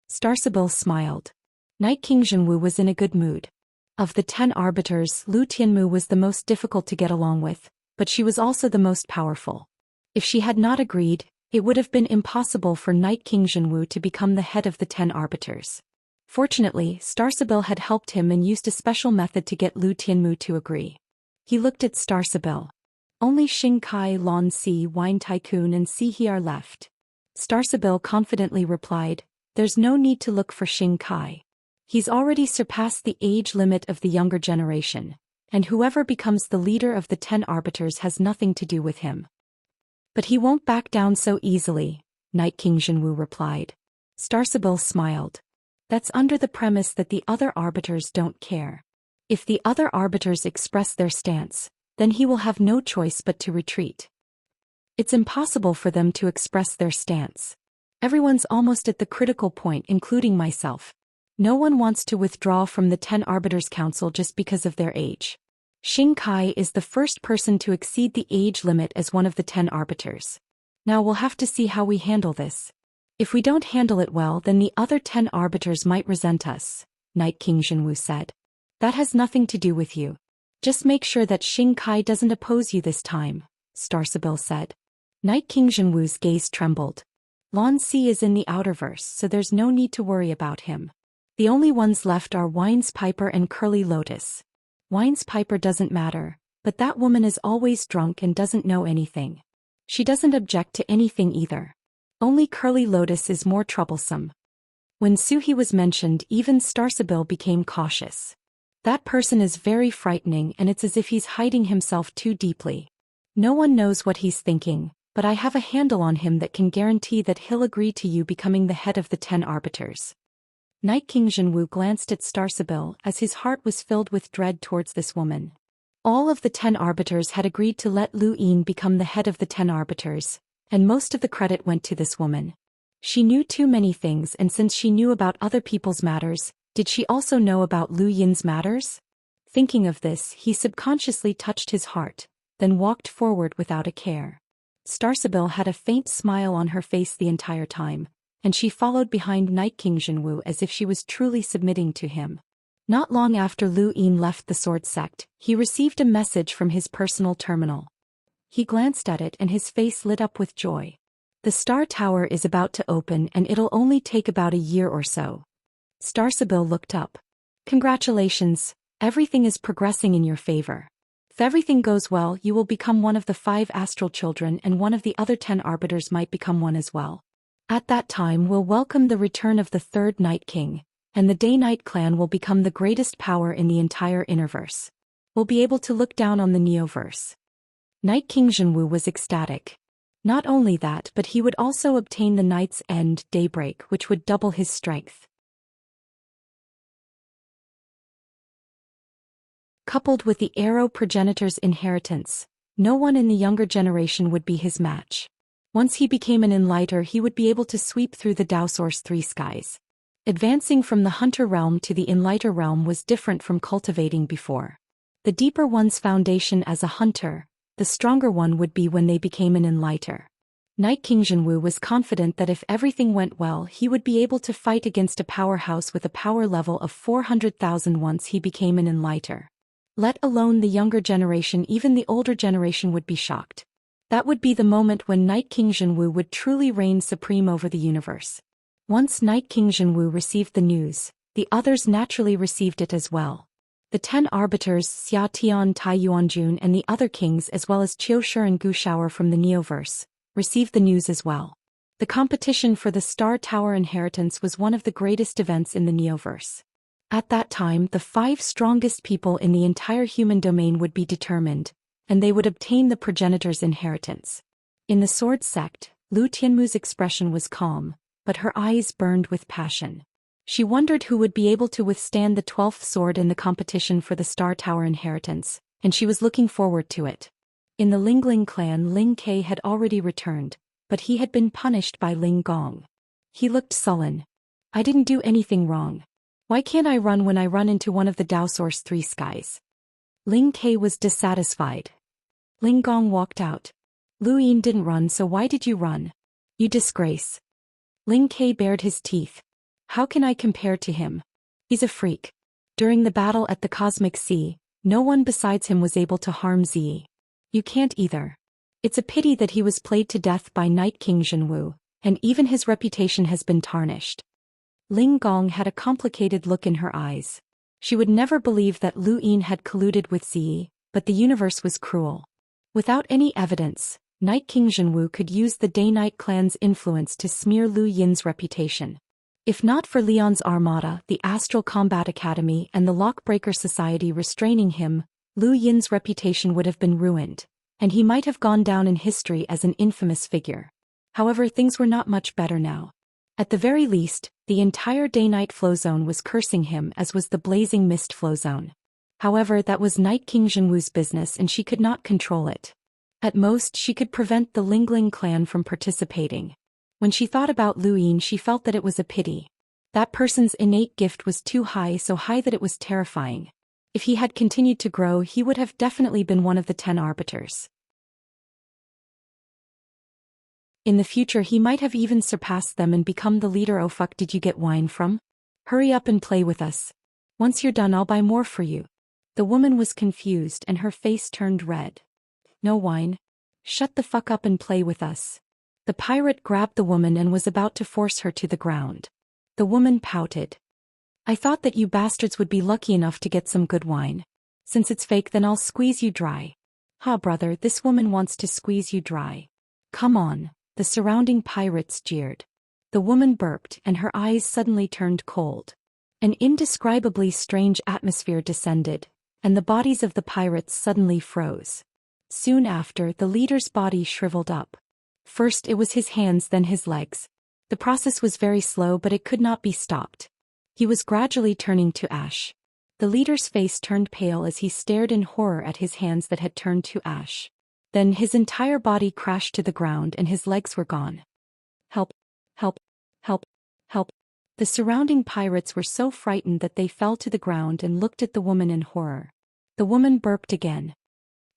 Speaker 1: Star Sibyl smiled. Night King Zhenwu was in a good mood. Of the 10 arbiters, Lu Tianmu was the most difficult to get along with, but she was also the most powerful. If she had not agreed, it would have been impossible for Night King Zhenwu to become the head of the 10 arbiters. Fortunately, Star Sibyl had helped him and used a special method to get Lu Tianmu to agree. He looked at Star Sibyl. Only Xing Kai, Lon Si, Wine Tycoon and Si He are left. Star Sibyl confidently replied, "There's no need to look for Xing Kai. He's already surpassed the age limit of the younger generation, and whoever becomes the leader of the 10 arbiters has nothing to do with him." "But he won't back down so easily," Night King Zhenwu replied. Star Sibyl smiled. "That's under the premise that the other arbiters don't care. If the other arbiters express their stance, then he will have no choice but to retreat. It's impossible for them to express their stance. Everyone's almost at the critical point, including myself. No one wants to withdraw from the 10 Arbiters Council just because of their age. Xing Kai is the first person to exceed the age limit as one of the 10 arbiters. Now we'll have to see how we handle this. If we don't handle it well, then the other 10 arbiters might resent us," Night King Zhenwu said. "That has nothing to do with you. Just make sure that Xing Kai doesn't oppose you this time," Star Sibyl said. Night King Zhenwu's gaze trembled. Lon Si is in the Outerverse, so there's no need to worry about him. The only ones left are Wine's Piper and Curly Lotus. Wine's Piper doesn't matter, but that woman is always drunk and doesn't know anything. She doesn't object to anything either. Only Curly Lotus is more troublesome. When Suhi was mentioned, even Star Sibyl became cautious. That person is very frightening, and it's as if he's hiding himself too deeply. No one knows what he's thinking, but I have a handle on him that can guarantee that he'll agree to you becoming the head of the 10 arbiters. Night King Zhenwu glanced at Star Sibyl as his heart was filled with dread towards this woman. All of the 10 arbiters had agreed to let Lu Yin become the head of the 10 arbiters, and most of the credit went to this woman. She knew too many things, and since she knew about other people's matters, did she also know about Lu Yin's matters? Thinking of this, he subconsciously touched his heart, then walked forward without a care. Star Sibyl had a faint smile on her face the entire time, and she followed behind Night King Zhenwu as if she was truly submitting to him. Not long after Lu Yin left the sword sect, he received a message from his personal terminal. He glanced at it and his face lit up with joy. The Star Tower is about to open and it'll only take about a year or so. Star Sibyl looked up. "Congratulations, everything is progressing in your favor. If everything goes well, you will become one of the 5 astral children, and one of the other 10 arbiters might become one as well. At that time we'll welcome the return of the 3rd Night King, and the Day-Night clan will become the greatest power in the entire Innerverse. We'll be able to look down on the Neoverse." Night King Zhenwu was ecstatic. Not only that, but he would also obtain the Night's End, Daybreak, which would double his strength. Coupled with the Arrow progenitor's inheritance, no one in the younger generation would be his match. Once he became an Enlighter, he would be able to sweep through the Daoist 3 skies. Advancing from the Hunter realm to the Enlighter realm was different from cultivating before. The deeper one's foundation as a hunter, the stronger one would be when they became an Enlighter. Night King Zhenwu was confident that if everything went well, he would be able to fight against a powerhouse with a power level of 400,000 once he became an Enlighter. Let alone the younger generation, even the older generation would be shocked. That would be the moment when Night King Zhenwu would truly reign supreme over the universe. Once Night King Zhenwu received the news, the others naturally received it as well. The 10 arbiters, Xia Tian, Tai Yuanjun and the other kings, as well as Qiu Shi and Gu Shaoer from the Neoverse, received the news as well. The competition for the Star Tower inheritance was one of the greatest events in the Neoverse. At that time, the 5 strongest people in the entire human domain would be determined, and they would obtain the progenitor's inheritance. In the sword sect, Lu Tianmu's expression was calm, but her eyes burned with passion. She wondered who would be able to withstand the 12th sword in the competition for the Star Tower inheritance, and she was looking forward to it. In the Lingling clan, Ling Ke had already returned, but he had been punished by Ling Gong. He looked sullen. "I didn't do anything wrong. Why can't I run when I run into one of the Daoist 3 skies?" Ling Ke was dissatisfied. Ling Gong walked out. "Lu Yin didn't run, so why did you run?" You disgrace. Ling Ke bared his teeth. How can I compare to him? He's a freak. During the battle at the Cosmic Sea, no one besides him was able to harm Ziyi. You can't either. It's a pity that he was played to death by Night King Zhenwu, and even his reputation has been tarnished. Ling Gong had a complicated look in her eyes. She would never believe that Lu Yin had colluded with Ziyi, but the universe was cruel. Without any evidence, Night King Zhenwu could use the Day-Night clan's influence to smear Lu Yin's reputation. If not for Leon's Armada, the Astral Combat Academy and the Lockbreaker Society restraining him, Lu Yin's reputation would have been ruined, and he might have gone down in history as an infamous figure. However, things were not much better now. At the very least, the entire Day-Night flow zone was cursing him, as was the Blazing Mist flow zone. However, that was Night King Zhenwu's business and she could not control it. At most, she could prevent the Lingling clan from participating. When she thought about Lu Yin, she felt that it was a pity. That person's innate gift was too high, so high that it was terrifying. If he had continued to grow, he would have definitely been one of the 10 arbiters. In the future, he might have even surpassed them and become the leader. Oh fuck, did you get wine from? Hurry up and play with us. Once you're done, I'll buy more for you. The woman was confused and her face turned red. No wine. Shut the fuck up and play with us. The pirate grabbed the woman and was about to force her to the ground. The woman pouted. I thought that you bastards would be lucky enough to get some good wine. Since it's fake, then I'll squeeze you dry. Ha, brother, this woman wants to squeeze you dry. Come on. The surrounding pirates jeered. The woman burped and her eyes suddenly turned cold. An indescribably strange atmosphere descended, and the bodies of the pirates suddenly froze. Soon after, the leader's body shriveled up. First it was his hands, then his legs. The process was very slow, but it could not be stopped. He was gradually turning to ash. The leader's face turned pale as he stared in horror at his hands that had turned to ash. Then his entire body crashed to the ground and his legs were gone. Help! Help! Help! Help! The surrounding pirates were so frightened that they fell to the ground and looked at the woman in horror. The woman burped again.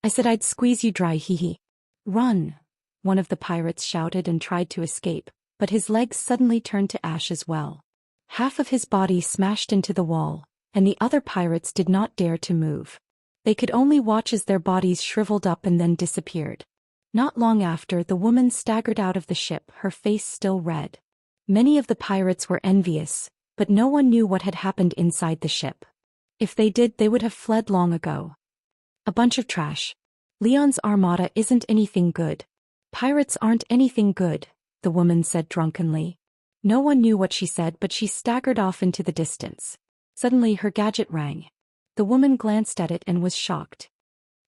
Speaker 1: I said I'd squeeze you dry, hee hee. Run! One of the pirates shouted and tried to escape, but his legs suddenly turned to ash as well. Half of his body smashed into the wall, and the other pirates did not dare to move. They could only watch as their bodies shriveled up and then disappeared. Not long after, the woman staggered out of the ship, her face still red. Many of the pirates were envious, but no one knew what had happened inside the ship. If they did, they would have fled long ago. A bunch of trash. Leon's Armada isn't anything good. Pirates aren't anything good, the woman said drunkenly. No one knew what she said, but she staggered off into the distance. Suddenly her gadget rang. The woman glanced at it and was shocked.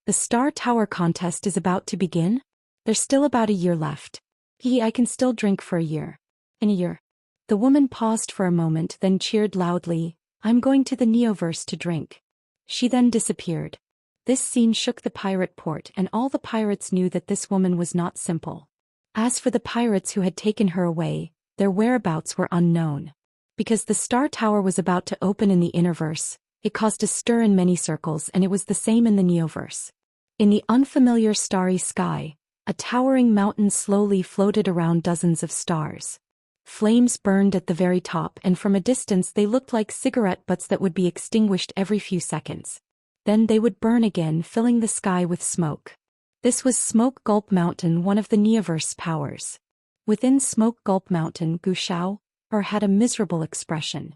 Speaker 1: The Star Tower contest is about to begin? There's still about a year left. I can still drink for a year. In a year. The woman paused for a moment, then cheered loudly, I'm going to the Neoverse to drink. She then disappeared. This scene shook the pirate port, and all the pirates knew that this woman was not simple. As for the pirates who had taken her away, their whereabouts were unknown. Because the Star Tower was about to open in the Innerverse, it caused a stir in many circles, and it was the same in the Neoverse. In the unfamiliar starry sky, a towering mountain slowly floated around dozens of stars. Flames burned at the very top, and from a distance they looked like cigarette butts that would be extinguished every few seconds. Then they would burn again, filling the sky with smoke. This was Smoke Gulp Mountain, one of the Neoverse powers. Within Smoke Gulp Mountain, Wuxia had a miserable expression.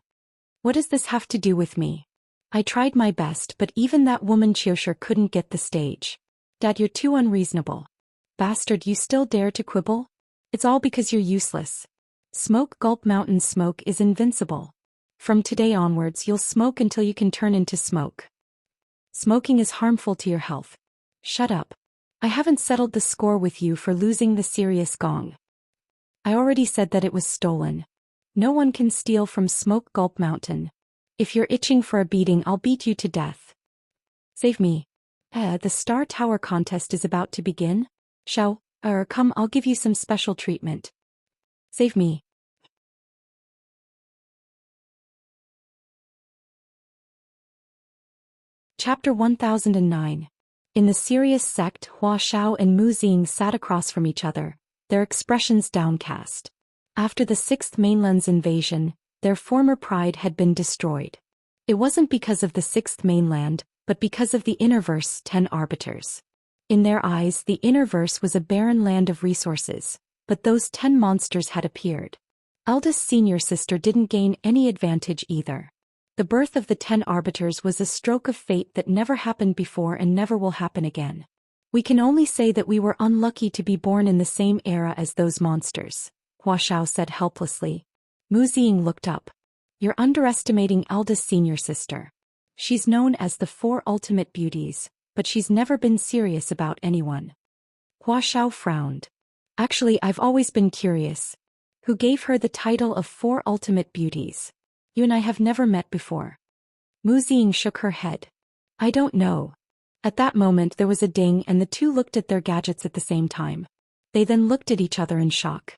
Speaker 1: What does this have to do with me? I tried my best, but even that woman Xianxia couldn't get the stage. Dad, you're too unreasonable. Bastard, you still dare to quibble? It's all because you're useless. Smoke Gulp Mountain smoke is invincible. From today onwards, you'll smoke until you can turn into smoke. Smoking is harmful to your health. Shut up. I haven't settled the score with you for losing the serious gong. I already said that it was stolen. No one can steal from Smoke Gulp Mountain. If you're itching for a beating, I'll beat you to death. Save me. The Star Tower contest is about to begin. Come, I'll give you some special treatment. Save me. Chapter 1009. In the serious sect, Hua Xiao and Mu Xing sat across from each other, their expressions downcast. After the Sixth Mainland's invasion, their former pride had been destroyed. It wasn't because of the Sixth Mainland, but because of the Innerverse 10 arbiters. In their eyes, the Innerverse was a barren land of resources, but those 10 monsters had appeared. Eldest senior sister didn't gain any advantage either. The birth of the 10 arbiters was a stroke of fate that never happened before and never will happen again. We can only say that we were unlucky to be born in the same era as those monsters, Hua Xiao said helplessly. Mu Ziying looked up. You're underestimating eldest senior sister. She's known as the 4 ultimate beauties, but she's never been serious about anyone. Hua Xiao frowned. Actually, I've always been curious. Who gave her the title of 4 ultimate beauties? You and I have never met before. Mu Ziying shook her head. I don't know. At that moment there was a ding and the two looked at their gadgets at the same time. They then looked at each other in shock.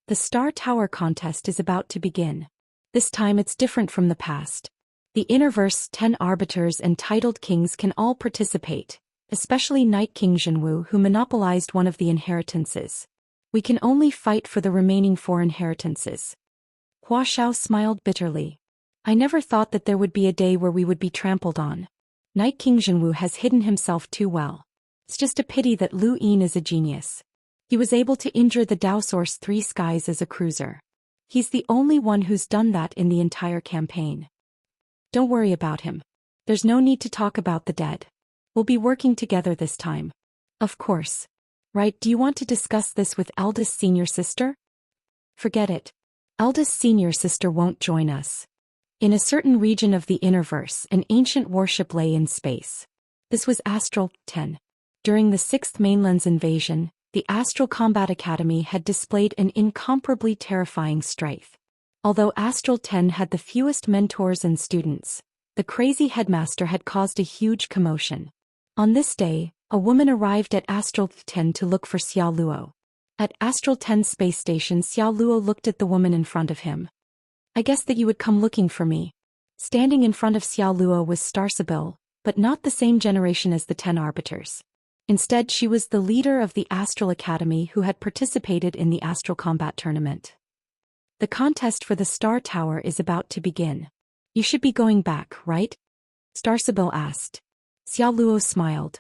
Speaker 1: The Star Tower contest is about to begin. This time it's different from the past. The Innerverse 10 arbiters and titled kings can all participate, especially Night King Zhenwu who monopolized one of the inheritances. We can only fight for the remaining 4 inheritances. Hua Xiao smiled bitterly. I never thought that there would be a day where we would be trampled on. Night King Zhenwu has hidden himself too well. It's just a pity that Lu Yin is a genius. He was able to injure the Daoist 3 skies as a cruiser. He's the only one who's done that in the entire campaign. Don't worry about him. There's no need to talk about the dead. We'll be working together this time. Of course. Right, do you want to discuss this with eldest senior sister? Forget it. Eldest senior sister won't join us. In a certain region of the Innerverse, an ancient warship lay in space. This was Astral 10. During the Sixth Mainland's invasion, the Astral Combat Academy had displayed an incomparably terrifying strength. Although Astral 10 had the fewest mentors and students, the crazy headmaster had caused a huge commotion. On this day, a woman arrived at Astral 10 to look for Xiao Luo. At Astral 10 space station, Xiao Luo looked at the woman in front of him. I guess that you would come looking for me. Standing in front of Xiao Luo was Star Sibyl, but not the same generation as the 10 arbiters. Instead, she was the leader of the Astral Academy who had participated in the Astral Combat Tournament. The contest for the Star Tower is about to begin. You should be going back, right? Star Sibyl asked. Xiao Luo smiled.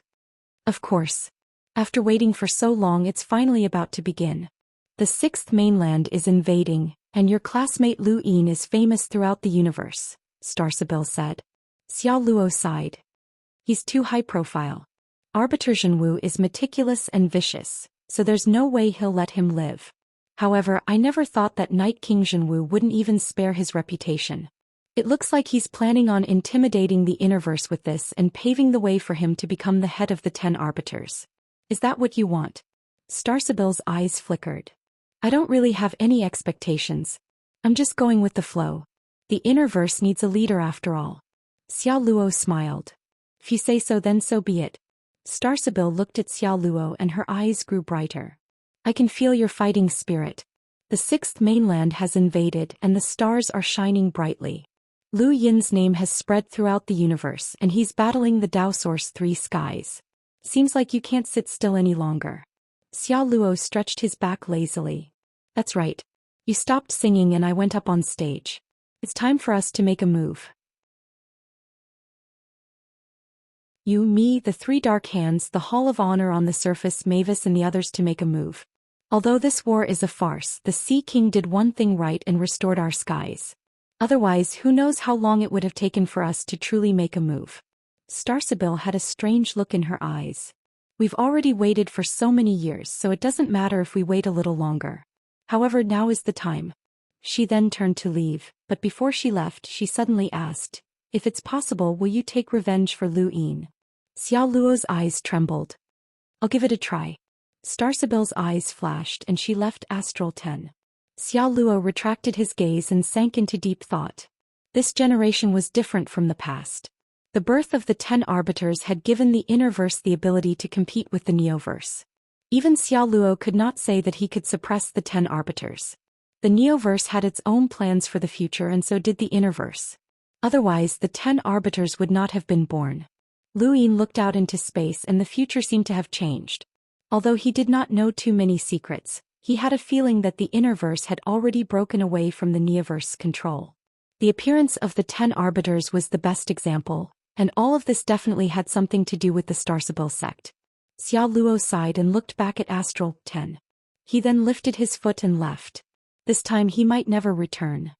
Speaker 1: Of course. After waiting for so long, it's finally about to begin. The Sixth Mainland is invading, and your classmate Lu Yin is famous throughout the universe, Star Sibyl said. Xiao Luo sighed. He's too high profile. Arbiter Zhenwu is meticulous and vicious, so there's no way he'll let him live. However, I never thought that Night King Zhenwu wouldn't even spare his reputation. It looks like he's planning on intimidating the Innerverse with this and paving the way for him to become the head of the 10 arbiters. Is that what you want? Star Sibyl's eyes flickered. I don't really have any expectations. I'm just going with the flow. The Innerverse needs a leader after all. Xiao Luo smiled. If you say so, then so be it. Star Sibyl looked at Xiao Luo and her eyes grew brighter. I can feel your fighting spirit. The Sixth Mainland has invaded and the stars are shining brightly. Lu Yin's name has spread throughout the universe and he's battling the Daoist 3 skies. Seems like you can't sit still any longer. Xiao Luo stretched his back lazily. That's right. You stopped singing and I went up on stage. It's time for us to make a move. You, me, the 3 dark hands, the Hall of Honor on the surface, Mavis and the others to make a move. Although this war is a farce, the Sea King did one thing right and restored our skies. Otherwise, who knows how long it would have taken for us to truly make a move. Star Sibyl had a strange look in her eyes. We've already waited for so many years, so it doesn't matter if we wait a little longer. However, now is the time. She then turned to leave, but before she left, she suddenly asked, if it's possible, will you take revenge for Lu Yin? Xiao Luo's eyes trembled. I'll give it a try. Star Sibyl's eyes flashed and she left Astral 10. Xiao Luo retracted his gaze and sank into deep thought. This generation was different from the past. The birth of the 10 arbiters had given the Innerverse the ability to compete with the Neoverse. Even Xiao Luo could not say that he could suppress the 10 arbiters. The Neoverse had its own plans for the future and so did the Innerverse. Otherwise, the 10 arbiters would not have been born. Lu Yin looked out into space and the future seemed to have changed. Although he did not know too many secrets, He had a feeling that the Innerverse had already broken away from the Neoverse's control. The appearance of the 10 arbiters was the best example, and all of this definitely had something to do with the Starsibyl sect. Xia Luo sighed and looked back at Astral 10. He then lifted his foot and left. This time he might never return.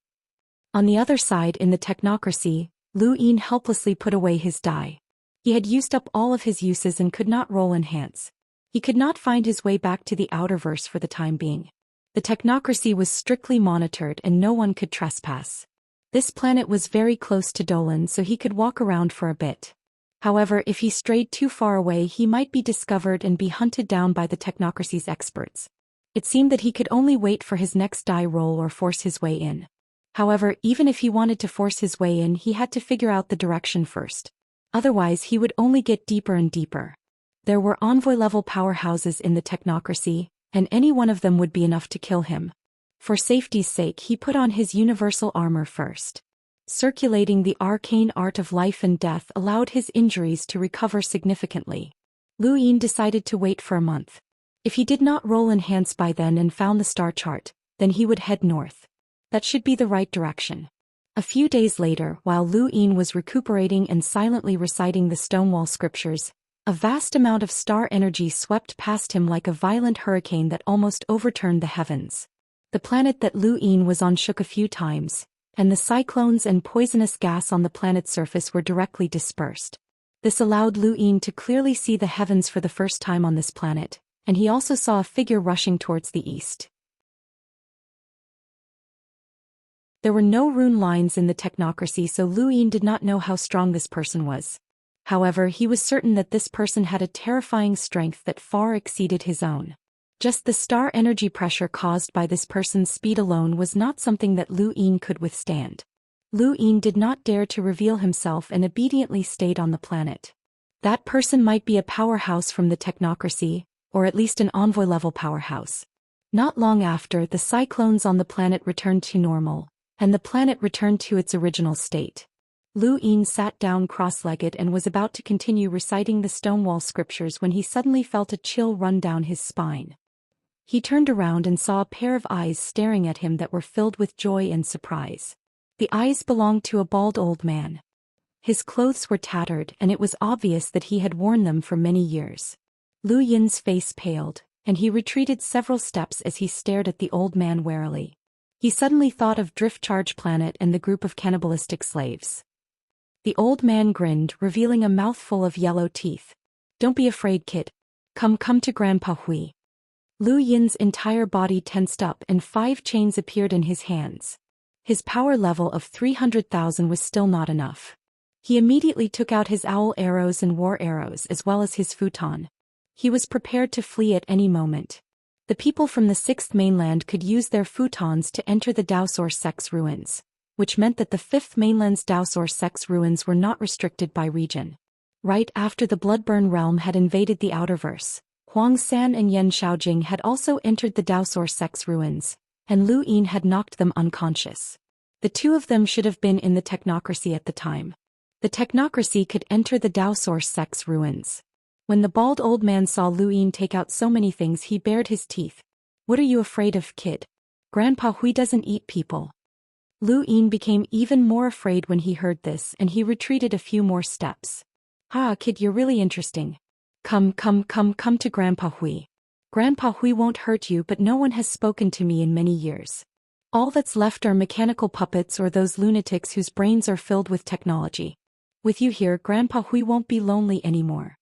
Speaker 1: On the other side in the technocracy, Lu Yin helplessly put away his die. He had used up all of his uses and could not roll enhance. He could not find his way back to the Outerverse for the time being. The technocracy was strictly monitored and no one could trespass. This planet was very close to Dolan, so he could walk around for a bit. However, if he strayed too far away he might be discovered and be hunted down by the technocracy's experts. It seemed that he could only wait for his next die roll or force his way in. However, even if he wanted to force his way in, he had to figure out the direction first. Otherwise he would only get deeper and deeper. There were envoy-level powerhouses in the technocracy, and any one of them would be enough to kill him. For safety's sake he put on his universal armor first. Circulating the arcane art of life and death allowed his injuries to recover significantly. Lu Yin decided to wait for a month. If he did not roll enhance by then and found the star chart, then he would head north. That should be the right direction. A few days later, while Lu Yin was recuperating and silently reciting the Stonewall scriptures, a vast amount of star energy swept past him like a violent hurricane that almost overturned the heavens. The planet that Lu Yin was on shook a few times, and the cyclones and poisonous gas on the planet's surface were directly dispersed. This allowed Lu Yin to clearly see the heavens for the first time on this planet, and he also saw a figure rushing towards the east. There were no rune lines in the technocracy, so Lu Yin did not know how strong this person was. However, he was certain that this person had a terrifying strength that far exceeded his own. Just the star energy pressure caused by this person's speed alone was not something that Lu Yin could withstand. Lu Yin did not dare to reveal himself and obediently stayed on the planet. That person might be a powerhouse from the technocracy, or at least an envoy-level powerhouse. Not long after, the cyclones on the planet returned to normal, and the planet returned to its original state. Lu Yin sat down cross-legged and was about to continue reciting the Stonewall scriptures when he suddenly felt a chill run down his spine. He turned around and saw a pair of eyes staring at him that were filled with joy and surprise. The eyes belonged to a bald old man. His clothes were tattered and it was obvious that he had worn them for many years. Lu Yin's face paled, and he retreated several steps as he stared at the old man warily. He suddenly thought of Drift Charge Planet and the group of cannibalistic slaves. The old man grinned, revealing a mouthful of yellow teeth. "Don't be afraid, kid. Come to Grandpa Hui." Lu Yin's entire body tensed up and 5 chains appeared in his hands. His power level of 300,000 was still not enough. He immediately took out his owl arrows and war arrows as well as his futon. He was prepared to flee at any moment. The people from the 6th mainland could use their futons to enter the Daoist sect's ruins, which meant that the 5th mainland's Daoist sect's ruins were not restricted by region. Right after the Bloodburn realm had invaded the Outerverse, Huang San and Yan Shaojing had also entered the Daoist sect's ruins, and Lu Yin had knocked them unconscious. The two of them should have been in the technocracy at the time. The technocracy could enter the Daoist sect's ruins. When the bald old man saw Lu Yin take out so many things, he bared his teeth. "What are you afraid of, kid? Grandpa Hui doesn't eat people." Lu Yin became even more afraid when he heard this, and he retreated a few more steps. "Ah, kid, you're really interesting. Come to Grandpa Hui. Grandpa Hui won't hurt you, but no one has spoken to me in many years. All that's left are mechanical puppets or those lunatics whose brains are filled with technology. With you here, Grandpa Hui won't be lonely anymore."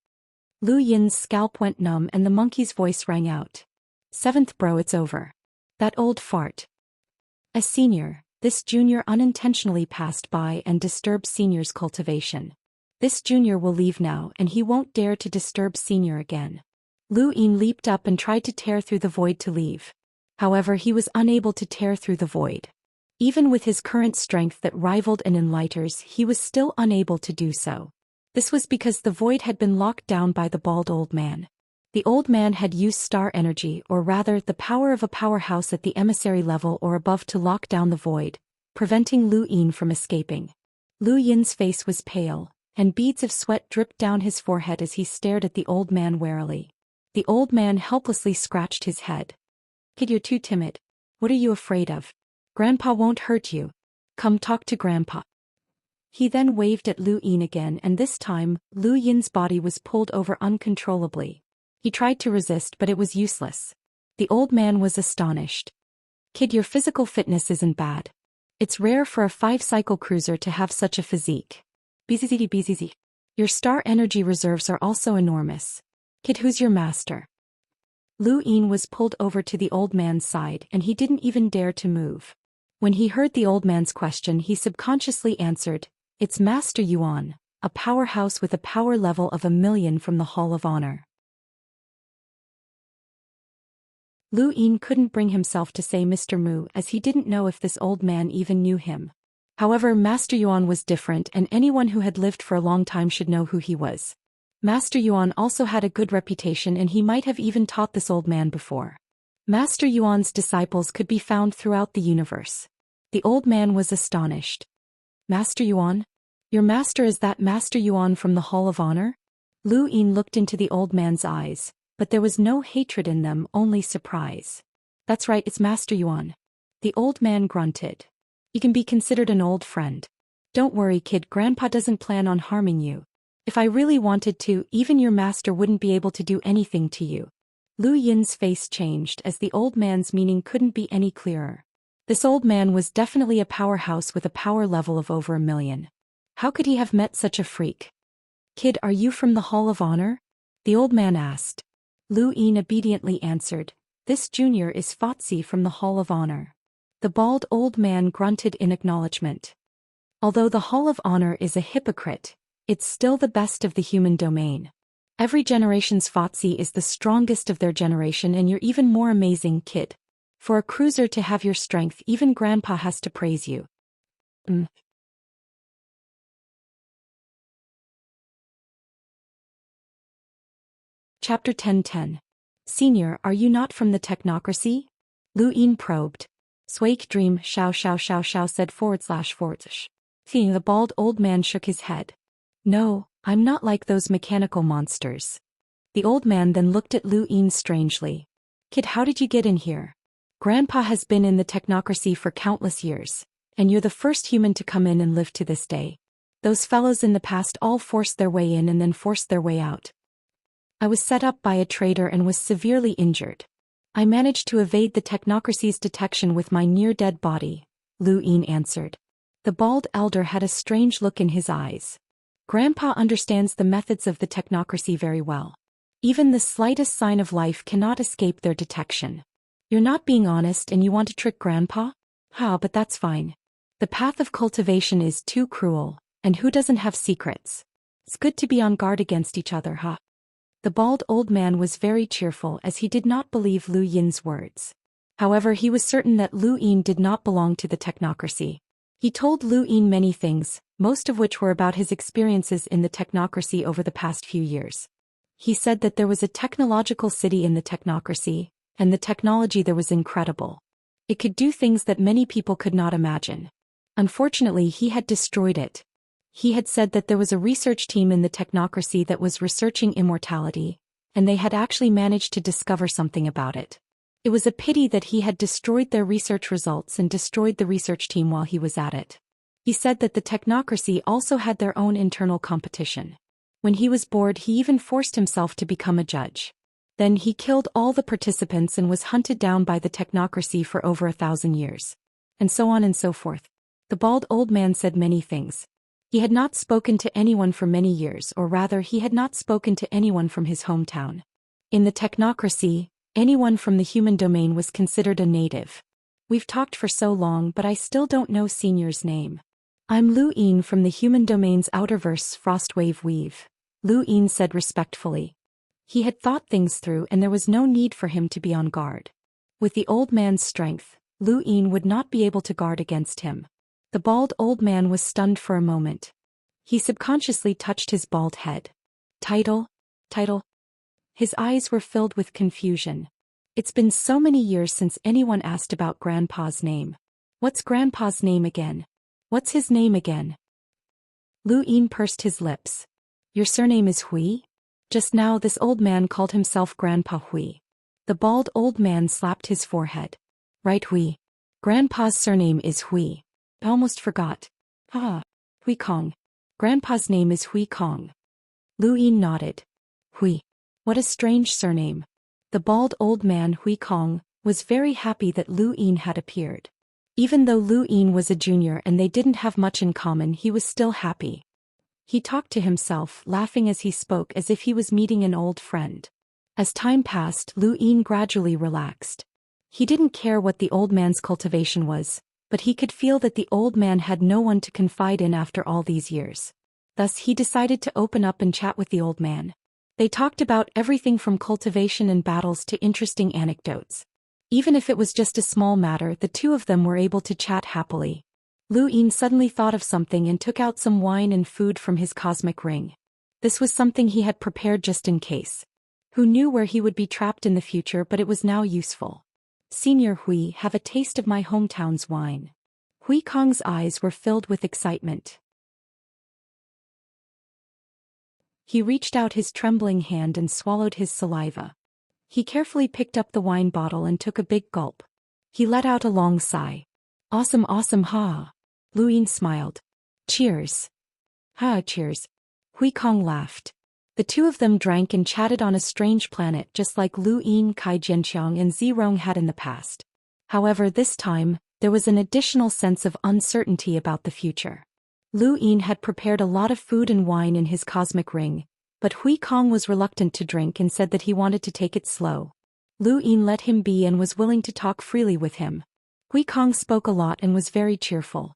Speaker 1: Lu Yin's scalp went numb and the monkey's voice rang out. "7th bro, it's over. That old fart." As senior, this junior unintentionally passed by and disturbed senior's cultivation. This junior will leave now and he won't dare to disturb senior again. Lu Yin leaped up and tried to tear through the void to leave. However, he was unable to tear through the void. Even with his current strength that rivaled an enlighter's, he was still unable to do so. This was because the void had been locked down by the bald old man. The old man had used star energy, or rather the power of a powerhouse at the emissary level or above, to lock down the void, preventing Lu Yin from escaping. Lu Yin's face was pale, and beads of sweat dripped down his forehead as he stared at the old man warily. The old man helplessly scratched his head. Kid, you're too timid. What are you afraid of? Grandpa won't hurt you. Come talk to Grandpa. He then waved at Lu Yin again, and this time, Lu Yin's body was pulled over uncontrollably. He tried to resist, but it was useless. The old man was astonished. Kid, your physical fitness isn't bad. It's rare for a 5-cycle cruiser to have such a physique. BZZ. Your star energy reserves are also enormous. Kid, who's your master? Lu Yin was pulled over to the old man's side, and he didn't even dare to move. When he heard the old man's question, he subconsciously answered, "It's Master Yuan, a powerhouse with a power level of 1,000,000 from the Hall of Honor." Lu Yin couldn't bring himself to say Mr. Mu, as he didn't know if this old man even knew him. However, Master Yuan was different, and anyone who had lived for a long time should know who he was. Master Yuan also had a good reputation, and he might have even taught this old man before. Master Yuan's disciples could be found throughout the universe. The old man was astonished. Master Yuan? Your master is that Master Yuan from the Hall of Honor? Lu Yin looked into the old man's eyes, but there was no hatred in them, only surprise. That's right, it's Master Yuan. The old man grunted. You can be considered an old friend. Don't worry, kid, Grandpa doesn't plan on harming you. If I really wanted to, even your master wouldn't be able to do anything to you. Lu Yin's face changed as the old man's meaning couldn't be any clearer. This old man was definitely a powerhouse with a power level of over 1,000,000. How could he have met such a freak? Kid, are you from the Hall of Honor? The old man asked. Lu Yin obediently answered, This junior is Foxy from the Hall of Honor. The bald old man grunted in acknowledgement. Although the Hall of Honor is a hypocrite, it's still the best of the human domain. Every generation's Foxy is the strongest of their generation, and you're even more amazing, kid. For a cruiser to have your strength, even Grandpa has to praise you. Chapter 10:10. Senior, are you not from the technocracy? Lu Yin probed. Swake dream, Xiao said /. The bald old man shook his head. No, I'm not like those mechanical monsters. The old man then looked at Lu Yin strangely. Kid, how did you get in here? Grandpa has been in the technocracy for countless years, and you're the first human to come in and live to this day. Those fellows in the past all forced their way in and then forced their way out. I was set up by a traitor and was severely injured. I managed to evade the technocracy's detection with my near-dead body, Lu Yin answered. The bald elder had a strange look in his eyes. Grandpa understands the methods of the technocracy very well. Even the slightest sign of life cannot escape their detection. You're not being honest and you want to trick Grandpa? But that's fine. The path of cultivation is too cruel, and who doesn't have secrets? It's good to be on guard against each other, The bald old man was very cheerful as he did not believe Lu Yin's words. However, he was certain that Lu Yin did not belong to the technocracy. He told Lu Yin many things, most of which were about his experiences in the technocracy over the past few years. He said that there was a technological city in the technocracy, and the technology there was incredible. It could do things that many people could not imagine. Unfortunately, he had destroyed it. He had said that there was a research team in the technocracy that was researching immortality, and they had actually managed to discover something about it. It was a pity that he had destroyed their research results and destroyed the research team while he was at it. He said that the technocracy also had their own internal competition. When he was bored, he even forced himself to become a judge. Then he killed all the participants and was hunted down by the technocracy for over 1,000 years. And so on and so forth. The bald old man said many things. He had not spoken to anyone for many years, or rather he had not spoken to anyone from his hometown. In the technocracy, anyone from the human domain was considered a native. We've talked for so long, but I still don't know Senior's name. I'm Lu Yin from the human domain's outerverse Frostwave Weave, Lu Yin said respectfully. He had thought things through and there was no need for him to be on guard. With the old man's strength, Lu Yin would not be able to guard against him. The bald old man was stunned for a moment. He subconsciously touched his bald head. Title? His eyes were filled with confusion. It's been so many years since anyone asked about Grandpa's name. What's Grandpa's name again? What's his name again? Lu Yin pursed his lips. Your surname is Hui? Just now this old man called himself Grandpa Hui. The bald old man slapped his forehead. Right, Hui. Grandpa's surname is Hui. I almost forgot. Ah, Hui Kong. Grandpa's name is Hui Kong. Lu Yin nodded. Hui. What a strange surname. The bald old man Hui Kong was very happy that Lu Yin had appeared. Even though Lu Yin was a junior and they didn't have much in common, he was still happy. He talked to himself, laughing as he spoke as if he was meeting an old friend. As time passed, Lu Yin gradually relaxed. He didn't care what the old man's cultivation was, but he could feel that the old man had no one to confide in after all these years. Thus he decided to open up and chat with the old man. They talked about everything from cultivation and battles to interesting anecdotes. Even if it was just a small matter, the two of them were able to chat happily. Lu Yin suddenly thought of something and took out some wine and food from his cosmic ring. This was something he had prepared just in case. Who knew where he would be trapped in the future, but it was now useful. Senior Hui, have a taste of my hometown's wine. Hui Kong's eyes were filled with excitement. He reached out his trembling hand and swallowed his saliva. He carefully picked up the wine bottle and took a big gulp. He let out a long sigh. Awesome, awesome, ha. Lu Yin smiled. Cheers. Ha, cheers. Hui Kong laughed. The two of them drank and chatted on a strange planet just like Lu Yin, Kai Jianqiang and Zirong had in the past. However, this time, there was an additional sense of uncertainty about the future. Lu Yin had prepared a lot of food and wine in his cosmic ring, but Hui Kong was reluctant to drink and said that he wanted to take it slow. Lu Yin let him be and was willing to talk freely with him. Hui Kong spoke a lot and was very cheerful.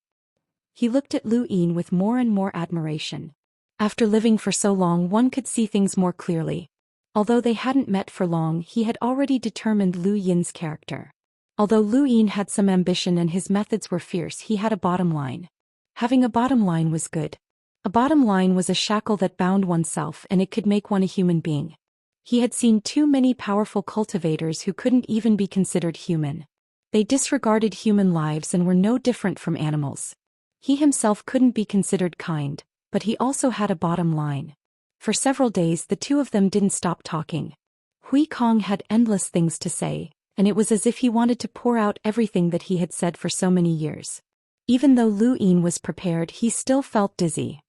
Speaker 1: He looked at Lu Yin with more and more admiration. After living for so long, one could see things more clearly. Although they hadn't met for long, he had already determined Lu Yin's character. Although Lu Yin had some ambition and his methods were fierce, he had a bottom line. Having a bottom line was good. A bottom line was a shackle that bound oneself and it could make one a human being. He had seen too many powerful cultivators who couldn't even be considered human. They disregarded human lives and were no different from animals. He himself couldn't be considered kind, but he also had a bottom line. For several days the two of them didn't stop talking. Hui Kong had endless things to say, and it was as if he wanted to pour out everything that he had said for so many years. Even though Lu Yin was prepared, he still felt dizzy.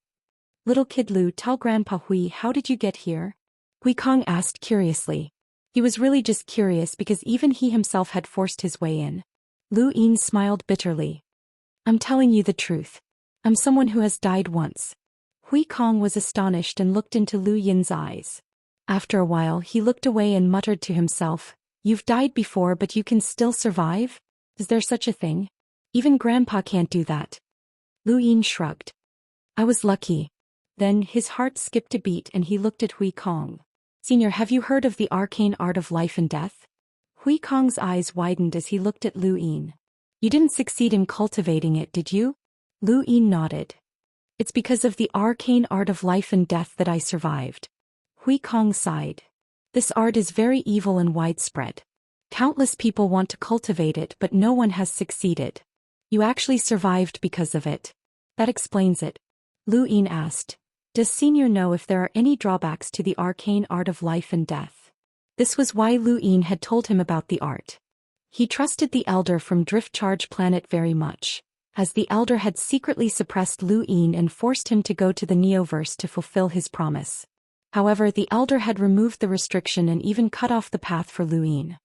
Speaker 1: Little kid Lu, tell Grandpa Hui, how did you get here? Hui Kong asked curiously. He was really just curious because even he himself had forced his way in. Lu Yin smiled bitterly. I'm telling you the truth. I'm someone who has died once. Hui Kong was astonished and looked into Lu Yin's eyes. After a while he looked away and muttered to himself, You've died before but you can still survive? Is there such a thing? Even Grandpa can't do that. Lu Yin shrugged. I was lucky. Then his heart skipped a beat and he looked at Hui Kong. Senior, have you heard of the arcane art of life and death? Hui Kong's eyes widened as he looked at Lu Yin. You didn't succeed in cultivating it, did you? Lu Yin nodded. It's because of the arcane art of life and death that I survived. Hui Kong sighed. This art is very evil and widespread. Countless people want to cultivate it but no one has succeeded. You actually survived because of it. That explains it. Lu Yin asked. Does Senior know if there are any drawbacks to the arcane art of life and death? This was why Lu Yin had told him about the art. He trusted the elder from Drift Charge Planet very much, as the elder had secretly suppressed Lu Yin and forced him to go to the Neoverse to fulfill his promise. However, the elder had removed the restriction and even cut off the path for Lu Yin.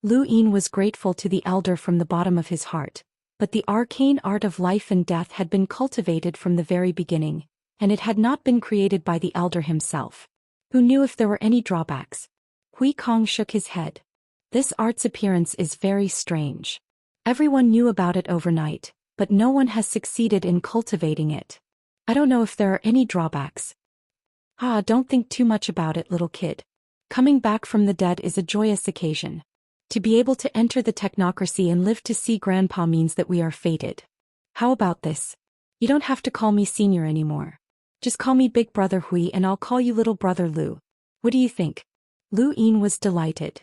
Speaker 1: Lu Yin was grateful to the elder from the bottom of his heart, but the arcane art of life and death had been cultivated from the very beginning, and it had not been created by the elder himself. Who knew if there were any drawbacks? Hui Kong shook his head. This art's appearance is very strange. Everyone knew about it overnight, but no one has succeeded in cultivating it. I don't know if there are any drawbacks. Don't think too much about it, little kid. Coming back from the dead is a joyous occasion. To be able to enter the technocracy and live to see Grandpa means that we are fated. How about this? You don't have to call me Senior anymore. Just call me Big Brother Hui and I'll call you Little Brother Lu. What do you think? Lu Yin was delighted.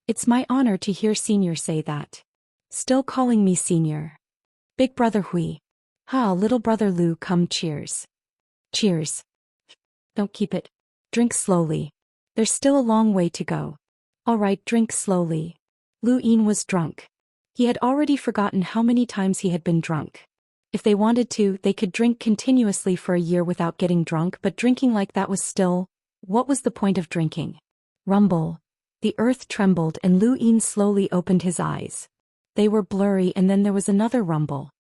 Speaker 1: It's my honor to hear Senior say that. Still calling me Senior. Big Brother Hui. Little Brother Lu, come cheers. Cheers. Don't keep it. Drink slowly. There's still a long way to go. All right, drink slowly. Lu Yin was drunk. He had already forgotten how many times he had been drunk. If they wanted to, they could drink continuously for a year without getting drunk, but drinking like that was still... What was the point of drinking? Rumble. The earth trembled and Lu Yin slowly opened his eyes. They were blurry and then there was another rumble.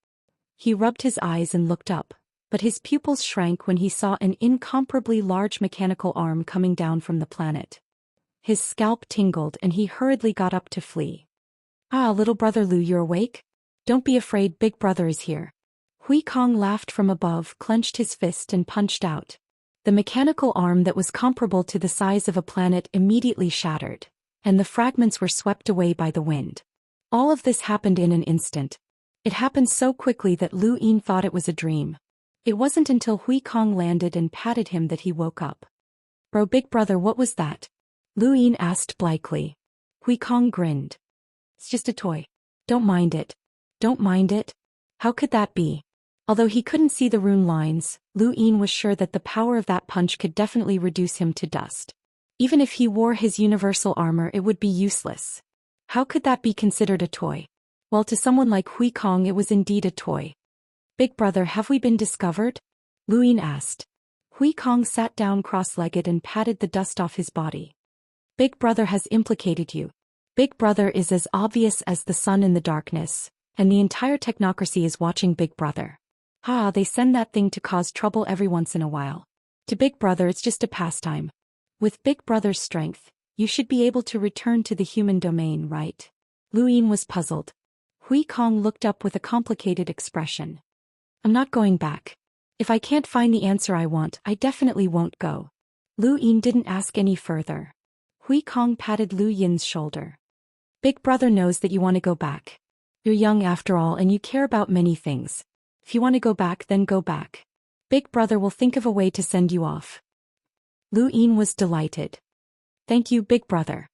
Speaker 1: He rubbed his eyes and looked up, but his pupils shrank when he saw an incomparably large mechanical arm coming down from the planet. His scalp tingled and he hurriedly got up to flee. Ah, little brother Lu, you're awake? Don't be afraid, big brother is here. Hui Kong laughed from above, clenched his fist and punched out. The mechanical arm that was comparable to the size of a planet immediately shattered, and the fragments were swept away by the wind. All of this happened in an instant. It happened so quickly that Lu Yin thought it was a dream. It wasn't until Hui Kong landed and patted him that he woke up. Bro, big brother, what was that? Lu Yin asked blithely. Hui Kong grinned. It's just a toy. Don't mind it. Don't mind it? How could that be? Although he couldn't see the rune lines, Lu Yin was sure that the power of that punch could definitely reduce him to dust. Even if he wore his universal armor, it would be useless. How could that be considered a toy? Well, to someone like Hui Kong it was indeed a toy. Big brother, have we been discovered? Lu Yin asked. Hui Kong sat down cross-legged and patted the dust off his body. Big brother has implicated you. Big brother is as obvious as the sun in the darkness, and the entire technocracy is watching Big brother. Ah, they send that thing to cause trouble every once in a while. To Big brother it's just a pastime. With Big brother's strength, you should be able to return to the human domain, right? Lu Yin was puzzled. Hui Kong looked up with a complicated expression. I'm not going back. If I can't find the answer I want, I definitely won't go. Lu Yin didn't ask any further. Hui Kong patted Lu Yin's shoulder. Big brother knows that you want to go back. You're young after all and you care about many things. If you want to go back, then go back. Big brother will think of a way to send you off. Lu Yin was delighted. Thank you, big brother.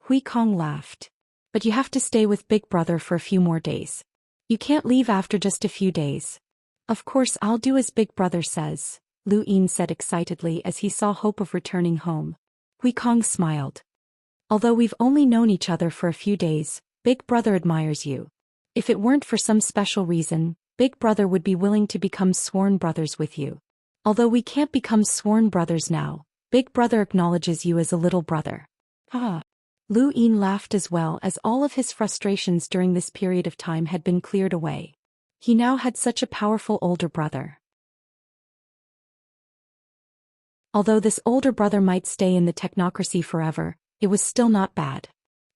Speaker 1: Hui Kong laughed. But you have to stay with big brother for a few more days. You can't leave after just a few days. Of course I'll do as big brother says, Lu Yin said excitedly as he saw hope of returning home. Hui Kong smiled. Although we've only known each other for a few days, big brother admires you. If it weren't for some special reason, big brother would be willing to become sworn brothers with you. Although we can't become sworn brothers now, big brother acknowledges you as a little brother. Ah. Lu Yin laughed as well as all of his frustrations during this period of time had been cleared away. He now had such a powerful older brother. Although this older brother might stay in the technocracy forever, it was still not bad.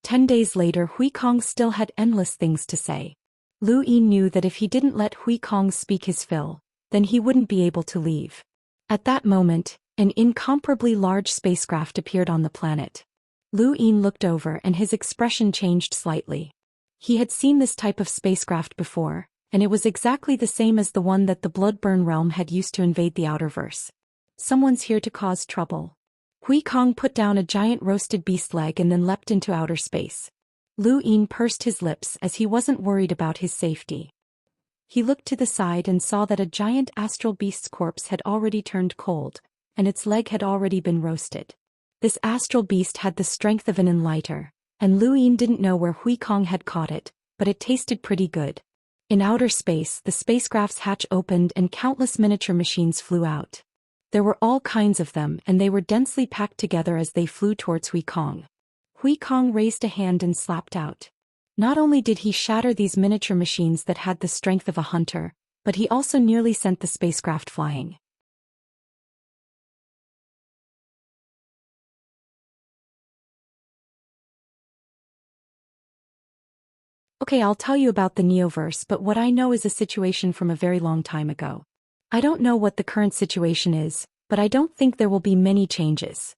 Speaker 1: 10 days later, Hui Kong still had endless things to say. Lu Yin knew that if he didn't let Hui Kong speak his fill, then he wouldn't be able to leave. At that moment, an incomparably large spacecraft appeared on the planet. Lu Yin looked over and his expression changed slightly. He had seen this type of spacecraft before, and it was exactly the same as the one that the Bloodburn realm had used to invade the Outerverse. Someone's here to cause trouble. Hui Kong put down a giant roasted beast leg and then leapt into outer space. Lu Yin pursed his lips as he wasn't worried about his safety. He looked to the side and saw that a giant astral beast's corpse had already turned cold, and its leg had already been roasted. This astral beast had the strength of an enlighter, and Lu Yin didn't know where Hui Kong had caught it, but it tasted pretty good. In outer space, the spacecraft's hatch opened and countless miniature machines flew out. There were all kinds of them and they were densely packed together as they flew towards Hui Kong. Hui Kong raised a hand and slapped out. Not only did he shatter these miniature machines that had the strength of a hunter, but he also nearly sent the spacecraft flying. Okay, I'll tell you about the Neoverse, but what I know is a situation from a very long time ago. I don't know what the current situation is, but I don't think there will be many changes.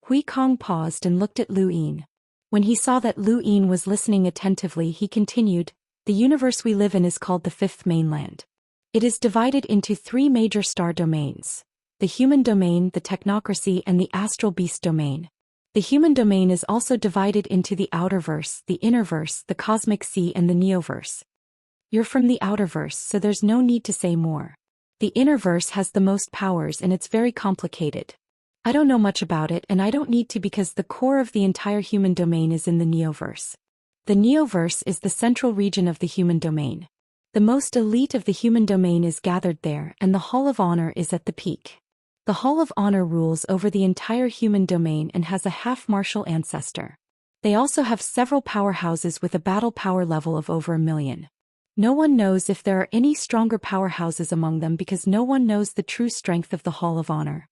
Speaker 1: Hui Kong paused and looked at Lu Yin. When he saw that Lu Yin was listening attentively, he continued, "The universe we live in is called the Fifth Mainland. It is divided into 3 major star domains: the human domain, the technocracy, and the astral beast domain. The human domain is also divided into the outerverse, the innerverse, the cosmic sea, and the neoverse. You're from the outerverse, so there's no need to say more. The innerverse has the most powers and it's very complicated. I don't know much about it and I don't need to because the core of the entire human domain is in the Neoverse. The Neoverse is the central region of the human domain. The most elite of the human domain is gathered there and the Hall of Honor is at the peak. The Hall of Honor rules over the entire human domain and has a half-martial ancestor. They also have several powerhouses with a battle power level of over 1 million. No one knows if there are any stronger powerhouses among them because no one knows the true strength of the Hall of Honor.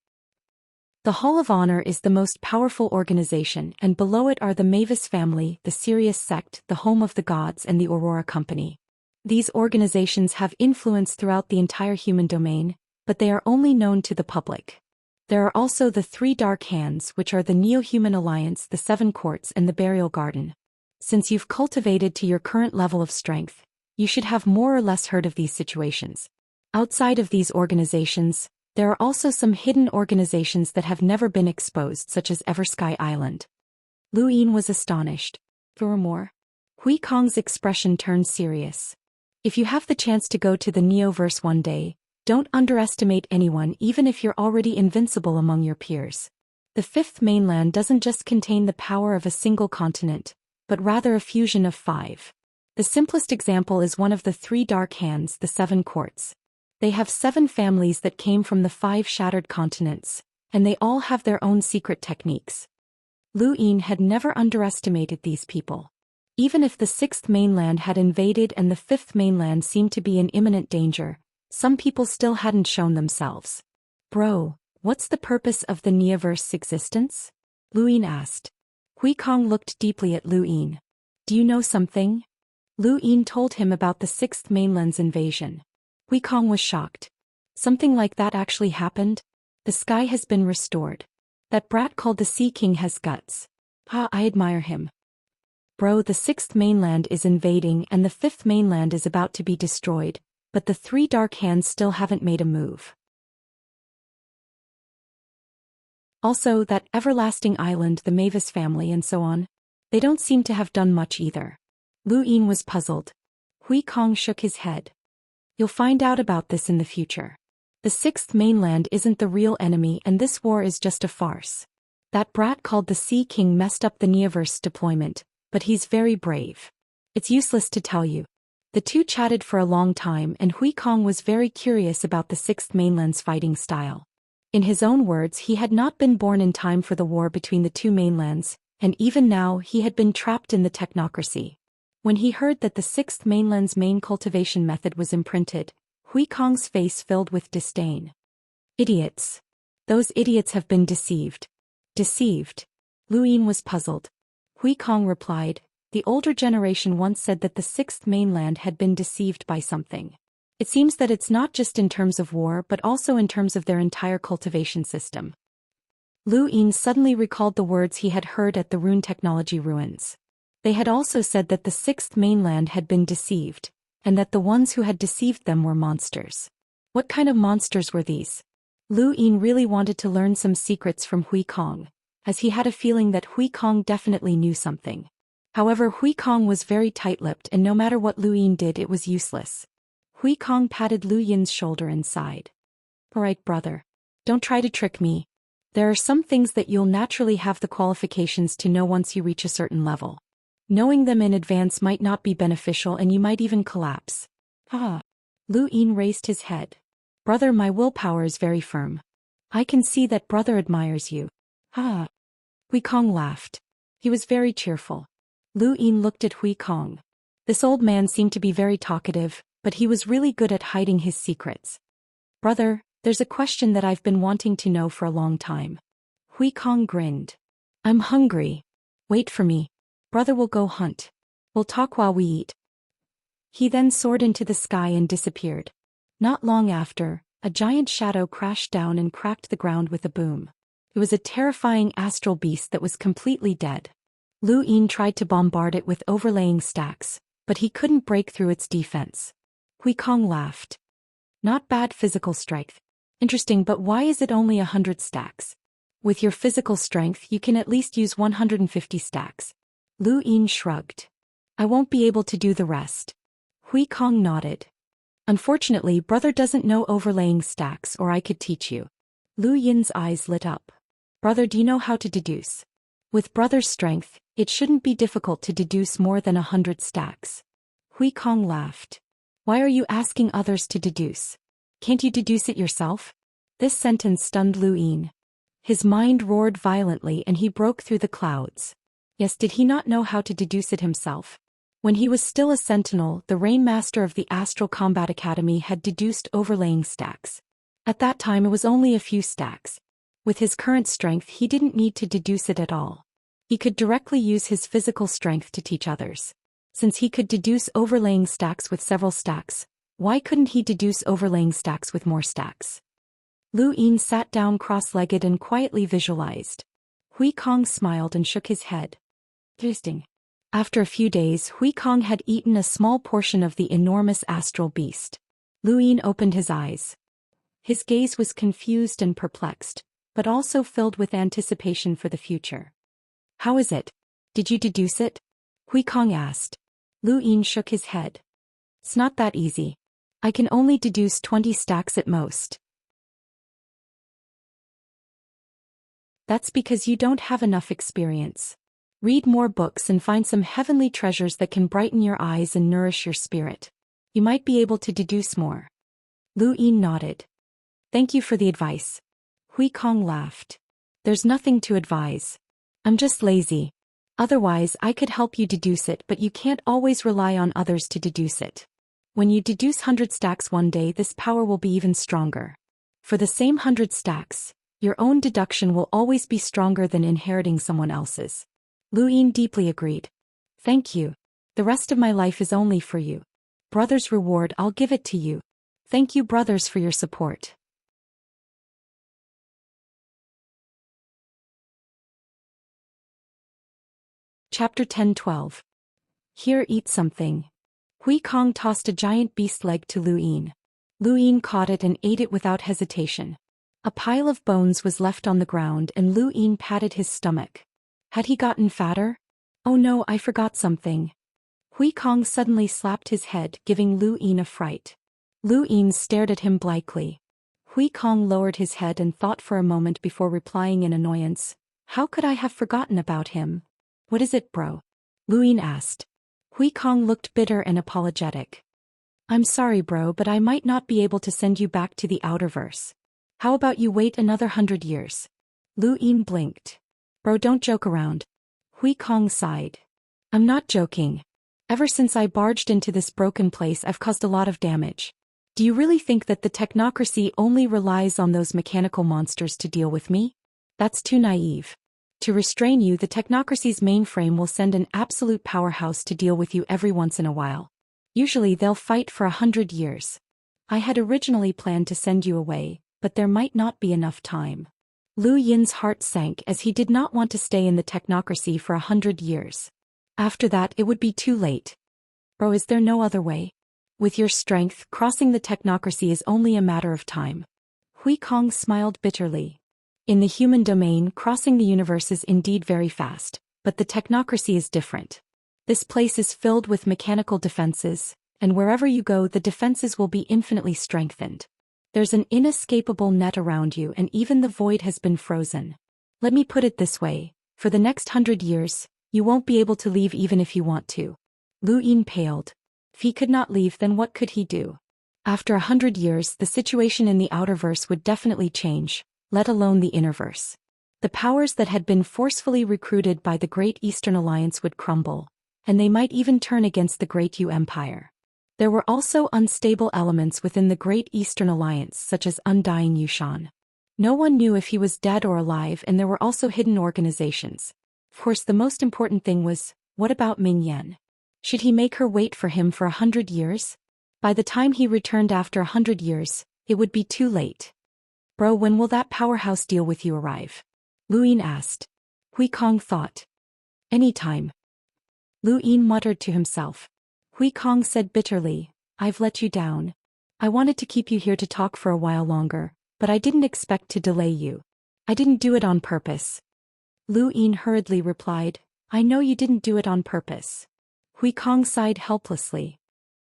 Speaker 1: The Hall of Honor is the most powerful organization and below it are the Mavis family, the Sirius sect, the Home of the Gods and the Aurora Company. These organizations have influence throughout the entire human domain, but they are only known to the public. There are also the 3 Dark Hands which are the Neo-Human Alliance, the 7 Courts and the Burial Garden. Since you've cultivated to your current level of strength, you should have more or less heard of these situations. Outside of these organizations, there are also some hidden organizations that have never been exposed such as Eversky Island. Lu Yin was astonished. For more? Hui Kong's expression turned serious. If you have the chance to go to the Neoverse one day, don't underestimate anyone even if you're already invincible among your peers. The 5th mainland doesn't just contain the power of a single continent, but rather a fusion of 5. The simplest example is one of the 3 Dark Hands, the 7 Courts. They have 7 families that came from the 5 shattered continents, and they all have their own secret techniques. Lu Yin had never underestimated these people. Even if the 6th mainland had invaded and the 5th mainland seemed to be in imminent danger, some people still hadn't shown themselves. Bro, what's the purpose of the Neoverse's existence? Lu Yin asked. Hui Kong looked deeply at Lu Yin. Do you know something? Lu Yin told him about the 6th mainland's invasion. Hui Kong was shocked. Something like that actually happened? The sky has been restored. That brat called the Sea King has guts. I admire him. Bro, the 6th mainland is invading and the 5th mainland is about to be destroyed, but the 3 Dark Hands still haven't made a move. Also, that everlasting island, the Mavis family and so on, they don't seem to have done much either. Lu Yin was puzzled. Hui Kong shook his head. You'll find out about this in the future. The 6th mainland isn't the real enemy and this war is just a farce. That brat called the Sea King messed up the Neoverse deployment, but he's very brave. It's useless to tell you. The two chatted for a long time and Hui Kong was very curious about the 6th mainland's fighting style. In his own words, he had not been born in time for the war between the 2 mainlands, and even now he had been trapped in the technocracy. When he heard that the 6th mainland's main cultivation method was imprinted, Hui Kong's face filled with disdain. Idiots. Those idiots have been deceived. Deceived? Lu Yin was puzzled. Hui Kong replied, the older generation once said that the 6th mainland had been deceived by something. It seems that it's not just in terms of war but also in terms of their entire cultivation system. Lu Yin suddenly recalled the words he had heard at the rune technology ruins. They had also said that the 6th mainland had been deceived, and that the ones who had deceived them were monsters. What kind of monsters were these? Lu Yin really wanted to learn some secrets from Hui Kong, as he had a feeling that Hui Kong definitely knew something. However, Hui Kong was very tight-lipped and no matter what Lu Yin did it was useless. Hui Kong patted Lu Yin's shoulder and sighed. Alright brother. Don't try to trick me. There are some things that you'll naturally have the qualifications to know once you reach a certain level. Knowing them in advance might not be beneficial and you might even collapse. Lu Yin raised his head. Brother, my willpower is very firm. I can see that brother admires you. Hui Kong laughed. He was very cheerful. Lu Yin looked at Hui Kong. This old man seemed to be very talkative, but he was really good at hiding his secrets. Brother, there's a question that I've been wanting to know for a long time. Hui Kong grinned. I'm hungry. Wait for me. Brother will go hunt. We'll talk while we eat. He then soared into the sky and disappeared. Not long after, a giant shadow crashed down and cracked the ground with a boom. It was a terrifying astral beast that was completely dead. Lu Yin tried to bombard it with overlaying stacks, but he couldn't break through its defense. Hui Kong laughed. Not bad physical strength. Interesting, but why is it only 100 stacks? With your physical strength you can at least use 150 stacks. Lu Yin shrugged. I won't be able to do the rest. Hui Kong nodded. Unfortunately, brother doesn't know overlaying stacks or I could teach you. Lu Yin's eyes lit up. Brother, do you know how to deduce? With brother's strength, it shouldn't be difficult to deduce more than 100 stacks. Hui Kong laughed. Why are you asking others to deduce? Can't you deduce it yourself? This sentence stunned Lu Yin. His mind roared violently and he broke through the clouds. Yes, did he not know how to deduce it himself? When he was still a sentinel, the Rainmaster of the Astral Combat Academy had deduced overlaying stacks. At that time it was only a few stacks. With his current strength he didn't need to deduce it at all. He could directly use his physical strength to teach others. Since he could deduce overlaying stacks with several stacks, why couldn't he deduce overlaying stacks with more stacks? Lu Yin sat down cross-legged and quietly visualized. Hui Kong smiled and shook his head. Interesting. After a few days, Hui Kong had eaten a small portion of the enormous astral beast. Lu Yin opened his eyes. His gaze was confused and perplexed, but also filled with anticipation for the future. How is it? Did you deduce it? Hui Kong asked. Lu Yin shook his head. It's not that easy. I can only deduce 20 stacks at most. That's because you don't have enough experience. Read more books and find some heavenly treasures that can brighten your eyes and nourish your spirit. You might be able to deduce more. Lu Yin nodded. Thank you for the advice. Hui Kong laughed. There's nothing to advise. I'm just lazy. Otherwise I could help you deduce it, but you can't always rely on others to deduce it. When you deduce 100 stacks one day, this power will be even stronger. For the same 100 stacks, your own deduction will always be stronger than inheriting someone else's. Lu Yin deeply agreed. Thank you. The rest of my life is only for you. Brother's reward, I'll give it to you. Thank you, brothers, for your support. Chapter 10-12. Here, eat something. Hui Kong tossed a giant beast leg to Lu Yin. Lu Yin caught it and ate it without hesitation. A pile of bones was left on the ground and Lu Yin patted his stomach. Had he gotten fatter? Oh no, I forgot something. Hui Kong suddenly slapped his head, giving Lu Yin a fright. Lu Yin stared at him blankly. Hui Kong lowered his head and thought for a moment before replying in annoyance. How could I have forgotten about him? What is it, bro? Lu Yin asked. Hui Kong looked bitter and apologetic. I'm sorry, bro, but I might not be able to send you back to the Outerverse. How about you wait another 100 years? Lu Yin blinked. Bro, don't joke around. Hui Kong sighed. I'm not joking. Ever since I barged into this broken place, I've caused a lot of damage. Do you really think that the technocracy only relies on those mechanical monsters to deal with me? That's too naive. To restrain you, the technocracy's mainframe will send an absolute powerhouse to deal with you every once in a while. Usually they'll fight for 100 years. I had originally planned to send you away, but there might not be enough time. Lu Yin's heart sank as he did not want to stay in the technocracy for 100 years. After that it would be too late. Bro, is there no other way? With your strength, crossing the technocracy is only a matter of time. Hui Kong smiled bitterly. In the human domain, crossing the universe is indeed very fast, but the technocracy is different. This place is filled with mechanical defenses, and wherever you go the defenses will be infinitely strengthened. There's an inescapable net around you and even the void has been frozen. Let me put it this way, for the next 100 years, you won't be able to leave even if you want to. Lu Yin paled. If he could not leave, then what could he do? After 100 years, the situation in the Outerverse would definitely change, let alone the Innerverse. The powers that had been forcefully recruited by the Great Eastern Alliance would crumble, and they might even turn against the Great Yu Empire. There were also unstable elements within the Great Eastern Alliance, such as Undying Yushan. No one knew if he was dead or alive, and there were also hidden organizations. Of course, the most important thing was, what about Ming Yan? Should he make her wait for him for 100 years? By the time he returned after 100 years, it would be too late. Bro, when will that powerhouse deal with you arrive? Lu Yin asked. Hui Kong thought. Anytime. Lu Yin muttered to himself. Hui Kong said bitterly, I've let you down. I wanted to keep you here to talk for a while longer, but I didn't expect to delay you. I didn't do it on purpose. Lu Yin hurriedly replied, I know you didn't do it on purpose. Hui Kong sighed helplessly.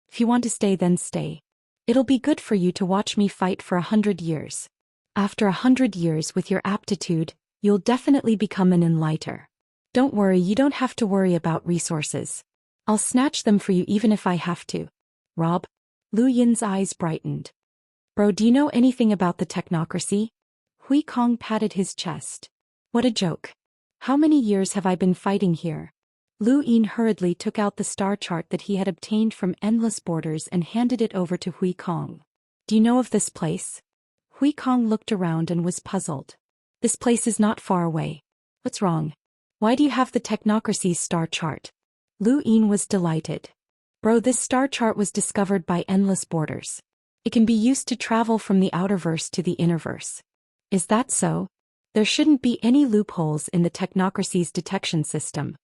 Speaker 1: If you want to stay, then stay. It'll be good for you to watch me fight for 100 years. After 100 years with your aptitude, You'll definitely become an enlighter. Don't worry, you don't have to worry about resources. I'll snatch them for you even if I have to. Rob? Lu Yin's eyes brightened. Bro, do you know anything about the technocracy? Hui Kong patted his chest. What a joke. How many years have I been fighting here? Lu Yin hurriedly took out the star chart that he had obtained from Endless Borders and handed it over to Hui Kong. Do you know of this place? Hui Kong looked around and was puzzled. This place is not far away. What's wrong? Why do you have the technocracy's star chart? Lu Yin was delighted. Bro, this star chart was discovered by Endless Borders. It can be used to travel from the outerverse to the innerverse. Is that so? There shouldn't be any loopholes in the technocracy's detection system.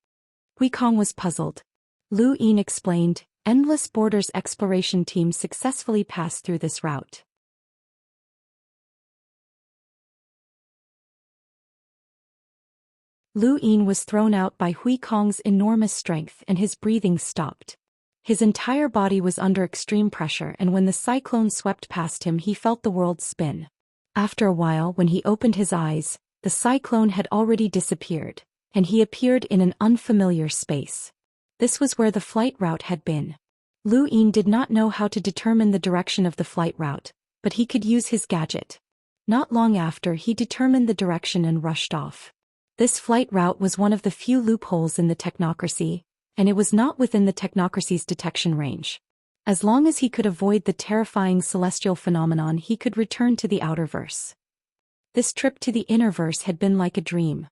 Speaker 1: Hui Kong was puzzled. Lu Yin explained, Endless Borders exploration team successfully passed through this route. Lu Yin was thrown out by Hui Kong's enormous strength and his breathing stopped. His entire body was under extreme pressure, and when the cyclone swept past him he felt the world spin. After a while, when he opened his eyes, the cyclone had already disappeared, and he appeared in an unfamiliar space. This was where the flight route had been. Lu Yin did not know how to determine the direction of the flight route, but he could use his gadget. Not long after, he determined the direction and rushed off. This flight route was one of the few loopholes in the technocracy, and it was not within the technocracy's detection range. As long as he could avoid the terrifying celestial phenomenon, he could return to the outerverse. This trip to the innerverse had been like a dream.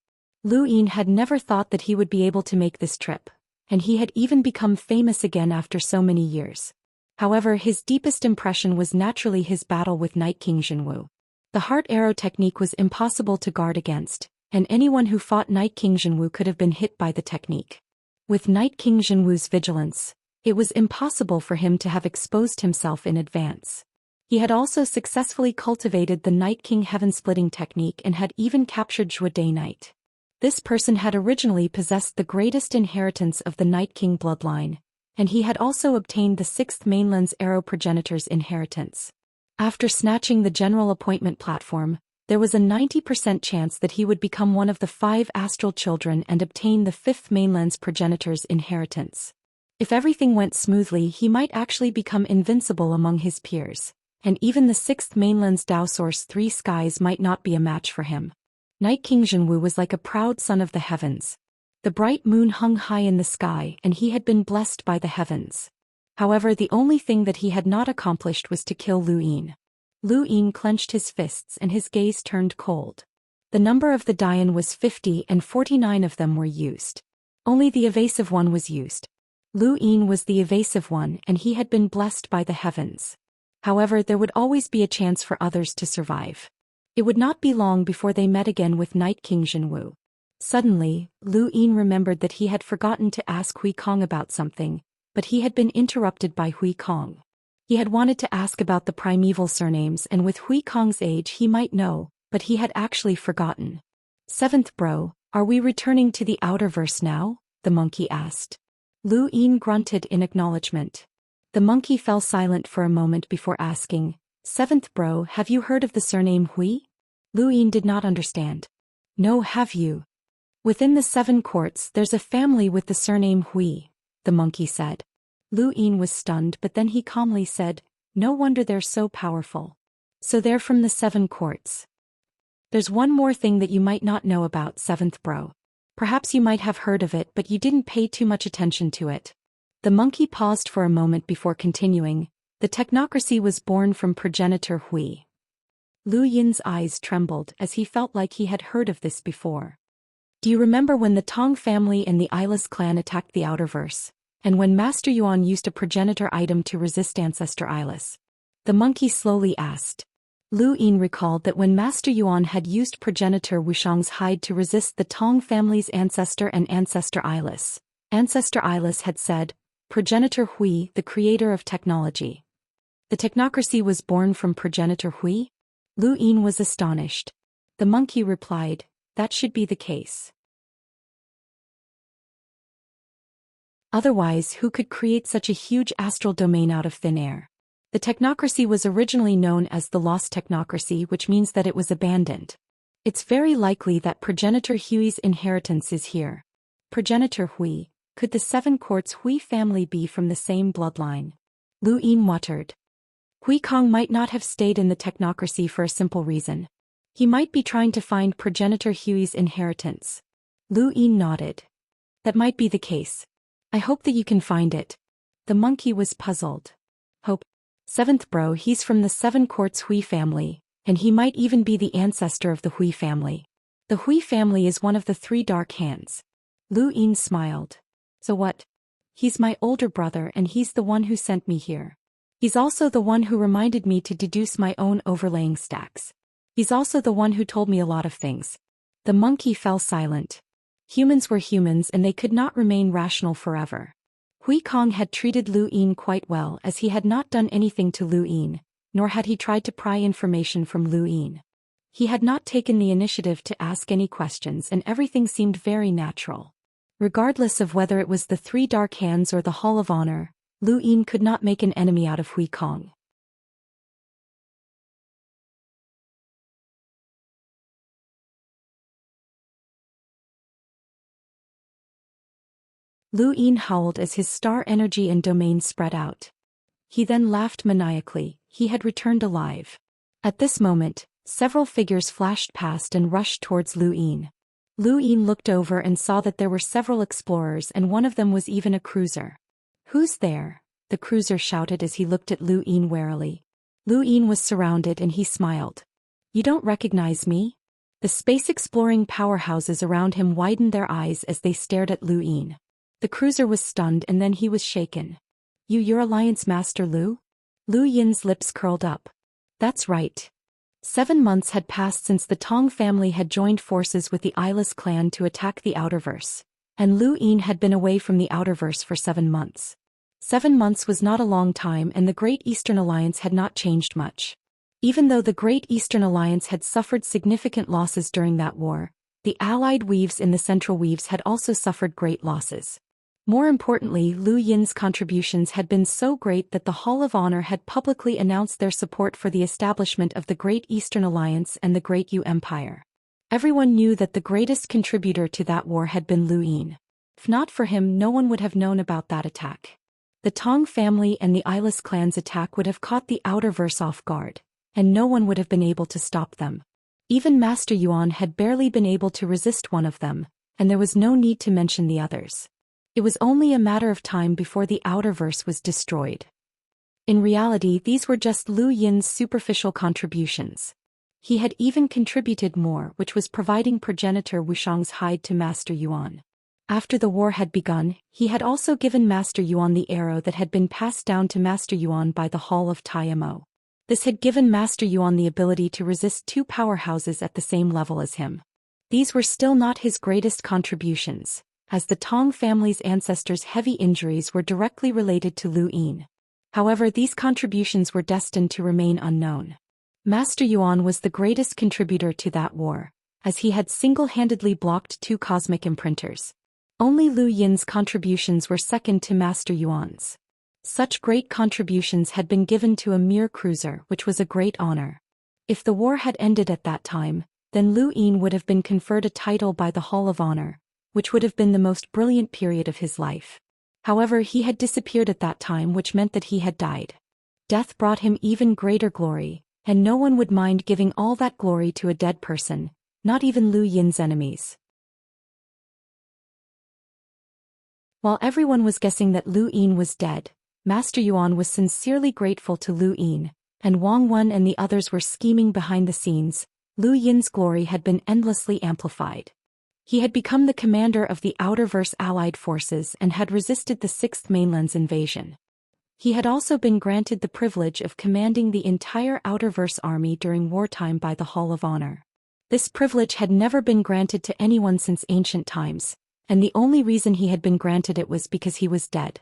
Speaker 1: Lu Yin had never thought that he would be able to make this trip, and he had even become famous again after so many years. However, his deepest impression was naturally his battle with Night King Jinwu. The heart arrow technique was impossible to guard against, and anyone who fought Night King Jinwu could have been hit by the technique. With Night King Jinwu's vigilance, it was impossible for him to have exposed himself in advance. He had also successfully cultivated the Night King heaven-splitting technique and had even captured Zhou Day Knight. This person had originally possessed the greatest inheritance of the Night King bloodline, and he had also obtained the 6th mainland's arrow progenitor's inheritance. After snatching the general appointment platform, there was a 90% chance that he would become one of the 5 astral children and obtain the 5th mainland's progenitor's inheritance. If everything went smoothly, he might actually become invincible among his peers, and even the 6th mainland's Dao Source 3 skies might not be a match for him. Night King Jinwu was like a proud son of the heavens. The bright moon hung high in the sky, and he had been blessed by the heavens. However, the only thing that he had not accomplished was to kill Lu Yin. Lu Yin clenched his fists and his gaze turned cold. The number of the Daoist was 50 and 49 of them were used. Only the evasive one was used. Lu Yin was the evasive one, and he had been blessed by the heavens. However, there would always be a chance for others to survive. It would not be long before they met again with Night King Jinwu. Suddenly, Lu Yin remembered that he had forgotten to ask Hui Kong about something, but he had been interrupted by Hui Kong. He had wanted to ask about the primeval surnames, and with Hui Kong's age he might know, but he had actually forgotten. 7th bro, are we returning to the outerverse now? The monkey asked. Lu Yin grunted in acknowledgement. The monkey fell silent for a moment before asking, 7th bro, have you heard of the surname Hui? Lu Yin did not understand. No, have you? Within the 7 courts there's a family with the surname Hui, the monkey said. Lu Yin was stunned, but then he calmly said, no wonder they're so powerful. So they're from the 7 courts. There's one more thing that you might not know about, 7th bro. Perhaps you might have heard of it, but you didn't pay too much attention to it. The monkey paused for a moment before continuing. The technocracy was born from progenitor Hui. Lu Yin's eyes trembled as he felt like he had heard of this before. Do you remember when the Tong family and the Eyeless clan attacked the outerverse, and when Master Yuan used a progenitor item to resist Ancestor Eyeless? The monkey slowly asked. Lu Yin recalled that when Master Yuan had used progenitor Wuxiang's hide to resist the Tong family's ancestor and Ancestor Eyeless, Ancestor Eyeless had said, progenitor Hui, the creator of technology. The technocracy was born from progenitor Hui? Lu Yin was astonished. The monkey replied, that should be the case. Otherwise, who could create such a huge astral domain out of thin air? The technocracy was originally known as the Lost Technocracy, which means that it was abandoned. It's very likely that Progenitor Hui's inheritance is here. Progenitor Hui, could the seven courts Hui family be from the same bloodline? Lu Yin muttered. Hui Kong might not have stayed in the technocracy for a simple reason. He might be trying to find Progenitor Hui's inheritance. Lu Yin nodded. That might be the case. I hope that you can find it. The monkey was puzzled. Hope. Seventh bro, he's from the seven courts Hui family, and he might even be the ancestor of the Hui family. The Hui family is one of the three dark hands. Lu Yin smiled. So what? He's my older brother and he's the one who sent me here. He's also the one who reminded me to deduce my own overlaying stacks. He's also the one who told me a lot of things. The monkey fell silent. Humans were humans and they could not remain rational forever. Hui Kong had treated Lu Yin quite well as he had not done anything to Lu Yin, nor had he tried to pry information from Lu Yin. He had not taken the initiative to ask any questions and everything seemed very natural. Regardless of whether it was the three dark hands or the Hall of Honor, Lu Yin could not make an enemy out of Hui Kong. Lu Yin howled as his star energy and domain spread out. He then laughed maniacally. He had returned alive. At this moment, several figures flashed past and rushed towards Lu Yin. Lu Yin looked over and saw that there were several explorers and one of them was even a cruiser. Who's there? The cruiser shouted as he looked at Lu Yin warily. Lu Yin was surrounded and he smiled. You don't recognize me? The space-exploring powerhouses around him widened their eyes as they stared at Lu Yin. The cruiser was stunned and then he was shaken. Your Alliance Master Lu? Lu Yin's lips curled up. That's right. 7 months had passed since the Tong family had joined forces with the Eyeless clan to attack the Outerverse, and Lu Yin had been away from the Outerverse for 7 months. 7 months was not a long time and the Great Eastern Alliance had not changed much. Even though the Great Eastern Alliance had suffered significant losses during that war, the allied weaves in the Central Weaves had also suffered great losses. More importantly, Lu Yin's contributions had been so great that the Hall of Honor had publicly announced their support for the establishment of the Great Eastern Alliance and the Great Yu Empire. Everyone knew that the greatest contributor to that war had been Lu Yin. If not for him, no one would have known about that attack. The Tong family and the Eyeless clan's attack would have caught the Outerverse off guard, and no one would have been able to stop them. Even Master Yuan had barely been able to resist one of them, and there was no need to mention the others. It was only a matter of time before the Outerverse was destroyed. In reality, these were just Lu Yin's superficial contributions. He had even contributed more, which was providing progenitor Wuxiang's hide to Master Yuan. After the war had begun, he had also given Master Yuan the arrow that had been passed down to Master Yuan by the Hall of Taiyamo. This had given Master Yuan the ability to resist 2 powerhouses at the same level as him. These were still not his greatest contributions, as the Tong family's ancestors' heavy injuries were directly related to Lu Yin. However, these contributions were destined to remain unknown. Master Yuan was the greatest contributor to that war, as he had single-handedly blocked 2 cosmic imprinters. Only Lu Yin's contributions were second to Master Yuan's. Such great contributions had been given to a mere cruiser, which was a great honor. If the war had ended at that time, then Lu Yin would have been conferred a title by the Hall of Honor, which would have been the most brilliant period of his life. However, he had disappeared at that time, which meant that he had died. Death brought him even greater glory, and no one would mind giving all that glory to a dead person, not even Lu Yin's enemies. While everyone was guessing that Lu Yin was dead, Master Yuan was sincerely grateful to Lu Yin, and Wang Wen and the others were scheming behind the scenes. Lu Yin's glory had been endlessly amplified. He had become the commander of the Outerverse Allied forces and had resisted the Sixth Mainland's invasion. He had also been granted the privilege of commanding the entire Outerverse army during wartime by the Hall of Honor. This privilege had never been granted to anyone since ancient times, and the only reason he had been granted it was because he was dead.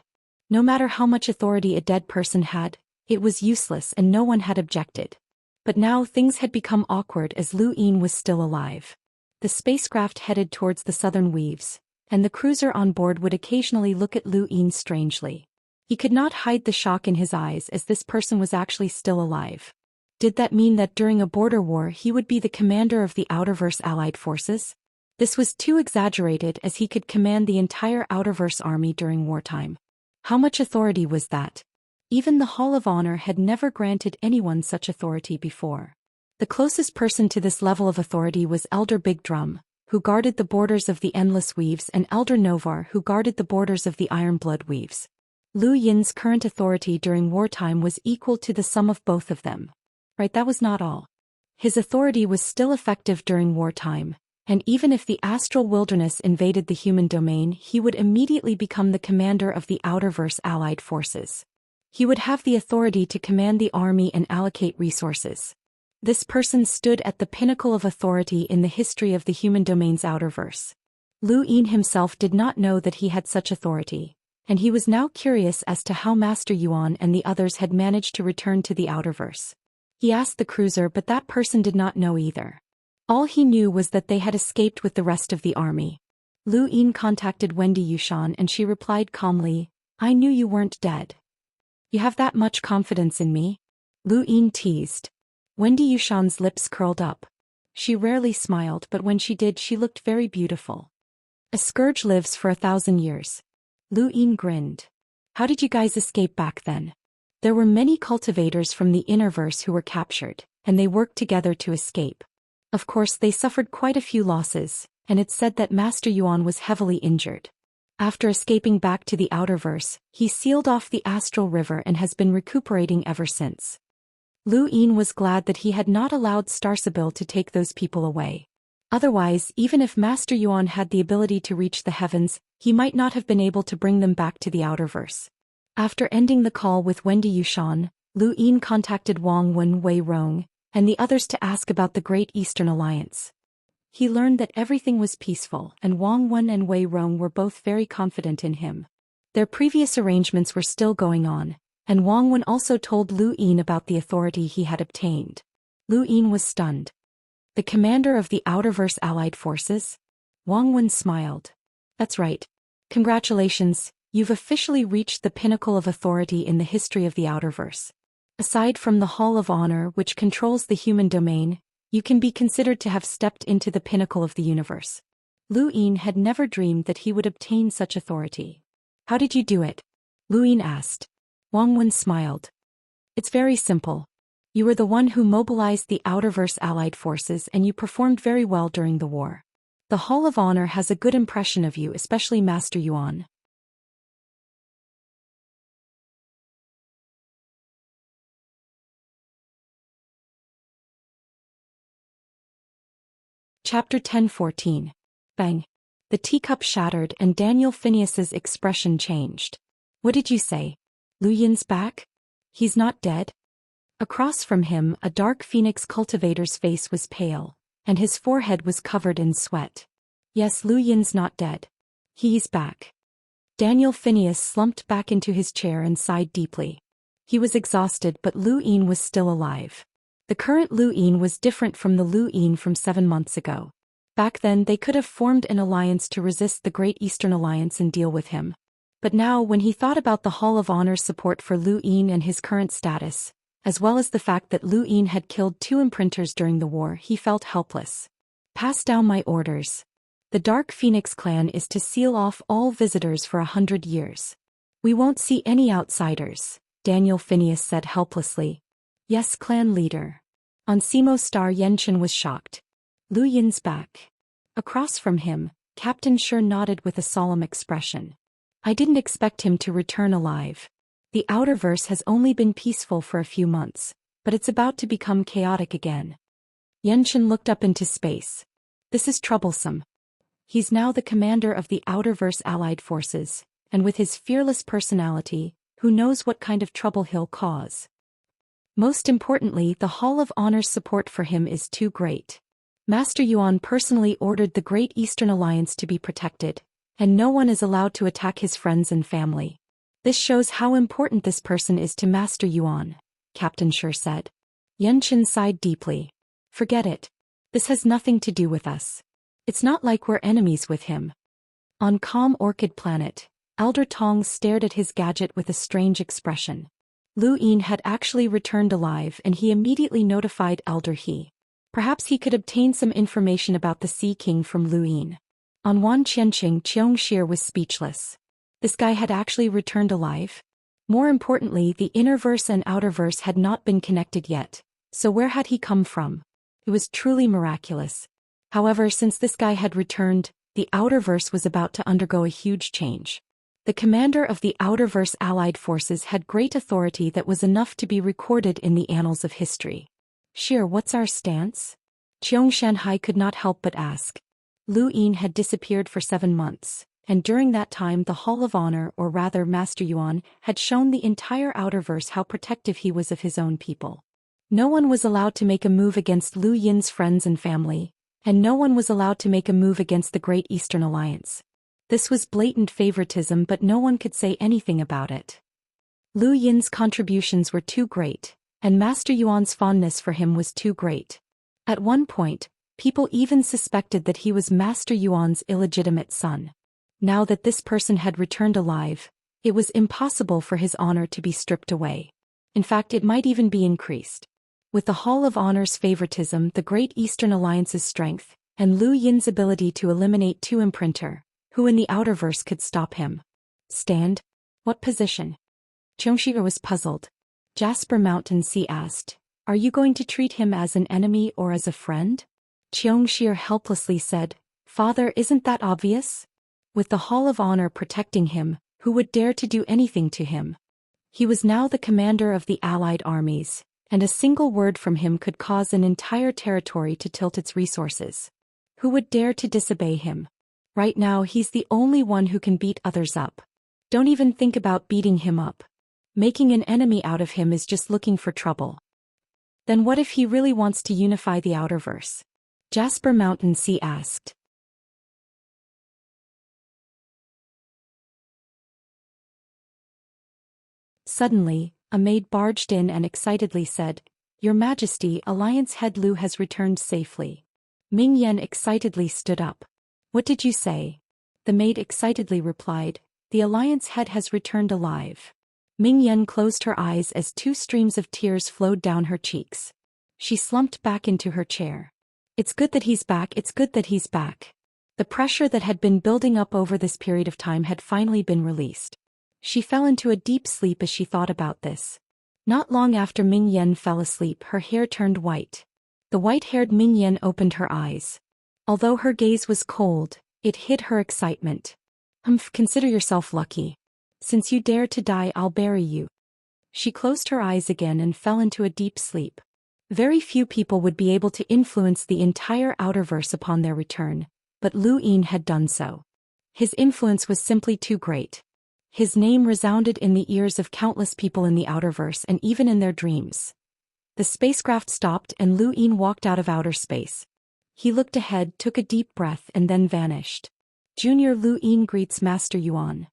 Speaker 1: No matter how much authority a dead person had, it was useless and no one had objected. But now things had become awkward as Lu Yin was still alive. The spacecraft headed towards the southern weaves, and the cruiser on board would occasionally look at Lu Yin strangely. He could not hide the shock in his eyes as this person was actually still alive. Did that mean that during a border war he would be the commander of the Outerverse allied forces? This was too exaggerated, as he could command the entire Outerverse army during wartime. How much authority was that? Even the Hall of Honor had never granted anyone such authority before. The closest person to this level of authority was Elder Big Drum, who guarded the borders of the Endless Weaves, and Elder Novar, who guarded the borders of the Ironblood Weaves. Lu Yin's current authority during wartime was equal to the sum of both of them. Right, that was not all. His authority was still effective during wartime, and even if the astral wilderness invaded the human domain, he would immediately become the commander of the Outerverse allied forces. He would have the authority to command the army and allocate resources. This person stood at the pinnacle of authority in the history of the human domain's Outerverse. Lu Yin himself did not know that he had such authority, and he was now curious as to how Master Yuan and the others had managed to return to the Outerverse. He asked the cruiser, but that person did not know either. All he knew was that they had escaped with the rest of the army. Lu Yin contacted Wendy Yushan and she replied calmly, "I knew you weren't dead." "You have that much confidence in me?" Lu Yin teased. Wendy Yushan's lips curled up. She rarely smiled, but when she did, she looked very beautiful. "A scourge lives for 1,000 years. Lu Yin grinned. "How did you guys escape back then?" "There were many cultivators from the Innerverse who were captured, and they worked together to escape. Of course, they suffered quite a few losses, and it's said that Master Yuan was heavily injured. After escaping back to the Outerverse, he sealed off the Astral River and has been recuperating ever since." Lu Yin was glad that he had not allowed Starsabil to take those people away. Otherwise, even if Master Yuan had the ability to reach the heavens, he might not have been able to bring them back to the Outerverse. After ending the call with Wendy Yushan, Lu Yin contacted Wang Wen Wei Rong and the others to ask about the Great Eastern Alliance. He learned that everything was peaceful, and Wang Wen and Wei Rong were both very confident in him. Their previous arrangements were still going on, and Wang Wen also told Lu Yin about the authority he had obtained. Lu Yin was stunned. "The commander of the Outerverse allied forces?" Wang Wen smiled. "That's right. Congratulations, you've officially reached the pinnacle of authority in the history of the Outerverse. Aside from the Hall of Honor, which controls the human domain, you can be considered to have stepped into the pinnacle of the universe." Lu Yin had never dreamed that he would obtain such authority. "How did you do it?" Lu Yin asked. Wang Wen smiled. "It's very simple. You were the one who mobilized the Outerverse allied forces, and you performed very well during the war. The Hall of Honor has a good impression of you, especially Master Yuan." Chapter 10:14. Bang. The teacup shattered and Daniel Phineas's expression changed. "What did you say? Lu Yin's back? He's not dead?" Across from him, a dark phoenix cultivator's face was pale, and his forehead was covered in sweat. "Yes, Lu Yin's not dead. He's back." Daniel Phineas slumped back into his chair and sighed deeply. He was exhausted, but Lu Yin was still alive. The current Lu Yin was different from the Lu Yin from 7 months ago. Back then they could have formed an alliance to resist the Great Eastern Alliance and deal with him. But now, when he thought about the Hall of Honor's support for Lu Yin and his current status, as well as the fact that Lu Yin had killed 2 imprinters during the war, he felt helpless. "Pass down my orders. The Dark Phoenix clan is to seal off all visitors for 100 years. We won't see any outsiders," Daniel Phineas said helplessly. "Yes, clan leader." On Simo Star, Yenshin was shocked. "Lu Yin's back." Across from him, Captain Shi nodded with a solemn expression. "I didn't expect him to return alive. The Outerverse has only been peaceful for a few months, but it's about to become chaotic again." Yenshin looked up into space. "This is troublesome. He's now the commander of the Outerverse allied forces, and with his fearless personality, who knows what kind of trouble he'll cause. Most importantly, the Hall of Honor's support for him is too great. Master Yuan personally ordered the Great Eastern Alliance to be protected, and no one is allowed to attack his friends and family. This shows how important this person is to Master Yuan," Captain Shi said. Yenshin sighed deeply. "Forget it. This has nothing to do with us. It's not like we're enemies with him." On Calm Orchid Planet, Elder Tong stared at his gadget with a strange expression. Lu Yin had actually returned alive and he immediately notified Elder He. Perhaps he could obtain some information about the Sea King from Lu Yin. On Wan Qianqing, Xianxia was speechless. This guy had actually returned alive? More importantly, the innerverse and outerverse had not been connected yet, so where had he come from? It was truly miraculous. However, since this guy had returned, the outerverse was about to undergo a huge change. The commander of the outerverse allied forces had great authority that was enough to be recorded in the annals of history. Shir, what's our stance? Xianxia could not help but ask. Lu Yin had disappeared for 7 months, and during that time the Hall of Honor, or rather Master Yuan, had shown the entire outerverse how protective he was of his own people. No one was allowed to make a move against Lu Yin's friends and family, and no one was allowed to make a move against the Great Eastern Alliance. This was blatant favoritism, but no one could say anything about it. Lu Yin's contributions were too great, and Master Yuan's fondness for him was too great. At one point, people even suspected that he was Master Yuan's illegitimate son. Now that this person had returned alive, it was impossible for his honor to be stripped away. In fact, it might even be increased. With the Hall of Honor's favoritism, the Great Eastern Alliance's strength, and Lu Yin's ability to eliminate two imprinter, who in the outerverse could stop him? Stand? What position? Xianxia was puzzled. Jasper Mountain Sea asked, "Are you going to treat him as an enemy or as a friend?" Xianxia helplessly said, "Father, isn't that obvious? With the Hall of Honor protecting him, who would dare to do anything to him? He was now the commander of the allied armies, and a single word from him could cause an entire territory to tilt its resources. Who would dare to disobey him? Right now he's the only one who can beat others up. Don't even think about beating him up. Making an enemy out of him is just looking for trouble." Then what if he really wants to unify the outerverse? Jasper Mountain Sea asked. Suddenly, a maid barged in and excitedly said, "Your Majesty, Alliance Head Lu has returned safely." Ming Yan excitedly stood up. "What did you say?" The maid excitedly replied, "The Alliance Head has returned alive." Ming Yan closed her eyes as 2 streams of tears flowed down her cheeks. She slumped back into her chair. "It's good that he's back, it's good that he's back." The pressure that had been building up over this period of time had finally been released. She fell into a deep sleep as she thought about this. Not long after Ming Yan fell asleep, her hair turned white. The white-haired Ming Yan opened her eyes. Although her gaze was cold, it hid her excitement. Consider yourself lucky. Since you dare to die, I'll bury you." She closed her eyes again and fell into a deep sleep. Very few people would be able to influence the entire outerverse upon their return, but Lu Yin had done so. His influence was simply too great. His name resounded in the ears of countless people in the outerverse and even in their dreams. The spacecraft stopped and Lu Yin walked out of outer space. He looked ahead, took a deep breath, and then vanished. "Junior Lu Yin greets Master Yuan."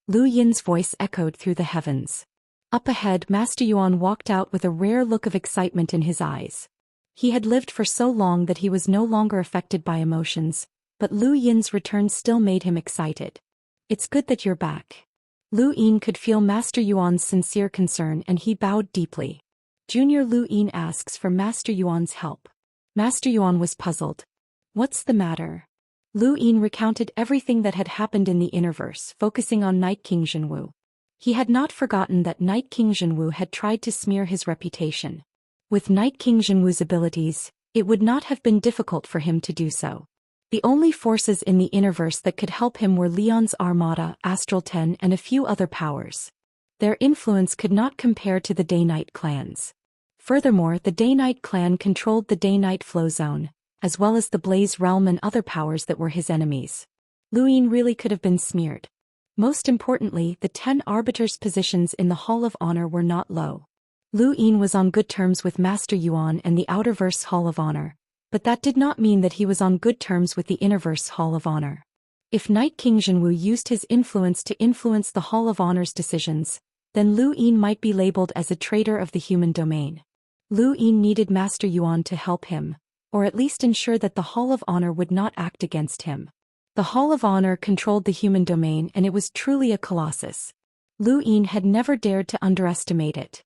Speaker 1: Lu Yin's voice echoed through the heavens. Up ahead, Master Yuan walked out with a rare look of excitement in his eyes. He had lived for so long that he was no longer affected by emotions, but Lu Yin's return still made him excited. "It's good that you're back." Lu Yin could feel Master Yuan's sincere concern and he bowed deeply. Junior Lu Yin asks for Master Yuan's help. Master Yuan was puzzled. "What's the matter?" Lu Yin recounted everything that had happened in the innerverse, focusing on Night King Zhenwu. He had not forgotten that Night King Zhenwu had tried to smear his reputation. With Night King Zhenwu's abilities, it would not have been difficult for him to do so. The only forces in the innerverse that could help him were Leon's Armada, Astral 10, and a few other powers. Their influence could not compare to the Day-Night clans. Furthermore, the Day-Night clan controlled the Day-Night flow zone, as well as the Blaze Realm and other powers that were his enemies. Lu Yin really could have been smeared. Most importantly, the 10 arbiters' positions in the Hall of Honor were not low. Lu Yin was on good terms with Master Yuan and the Outerverse Hall of Honor, but that did not mean that he was on good terms with the Innerverse Hall of Honor. If Night King Zhenwu used his influence to influence the Hall of Honor's decisions, then Lu Yin might be labeled as a traitor of the human domain. Lu Yin needed Master Yuan to help him, or at least ensure that the Hall of Honor would not act against him. The Hall of Honor controlled the human domain and it was truly a colossus. Lu Yin had never dared to underestimate it.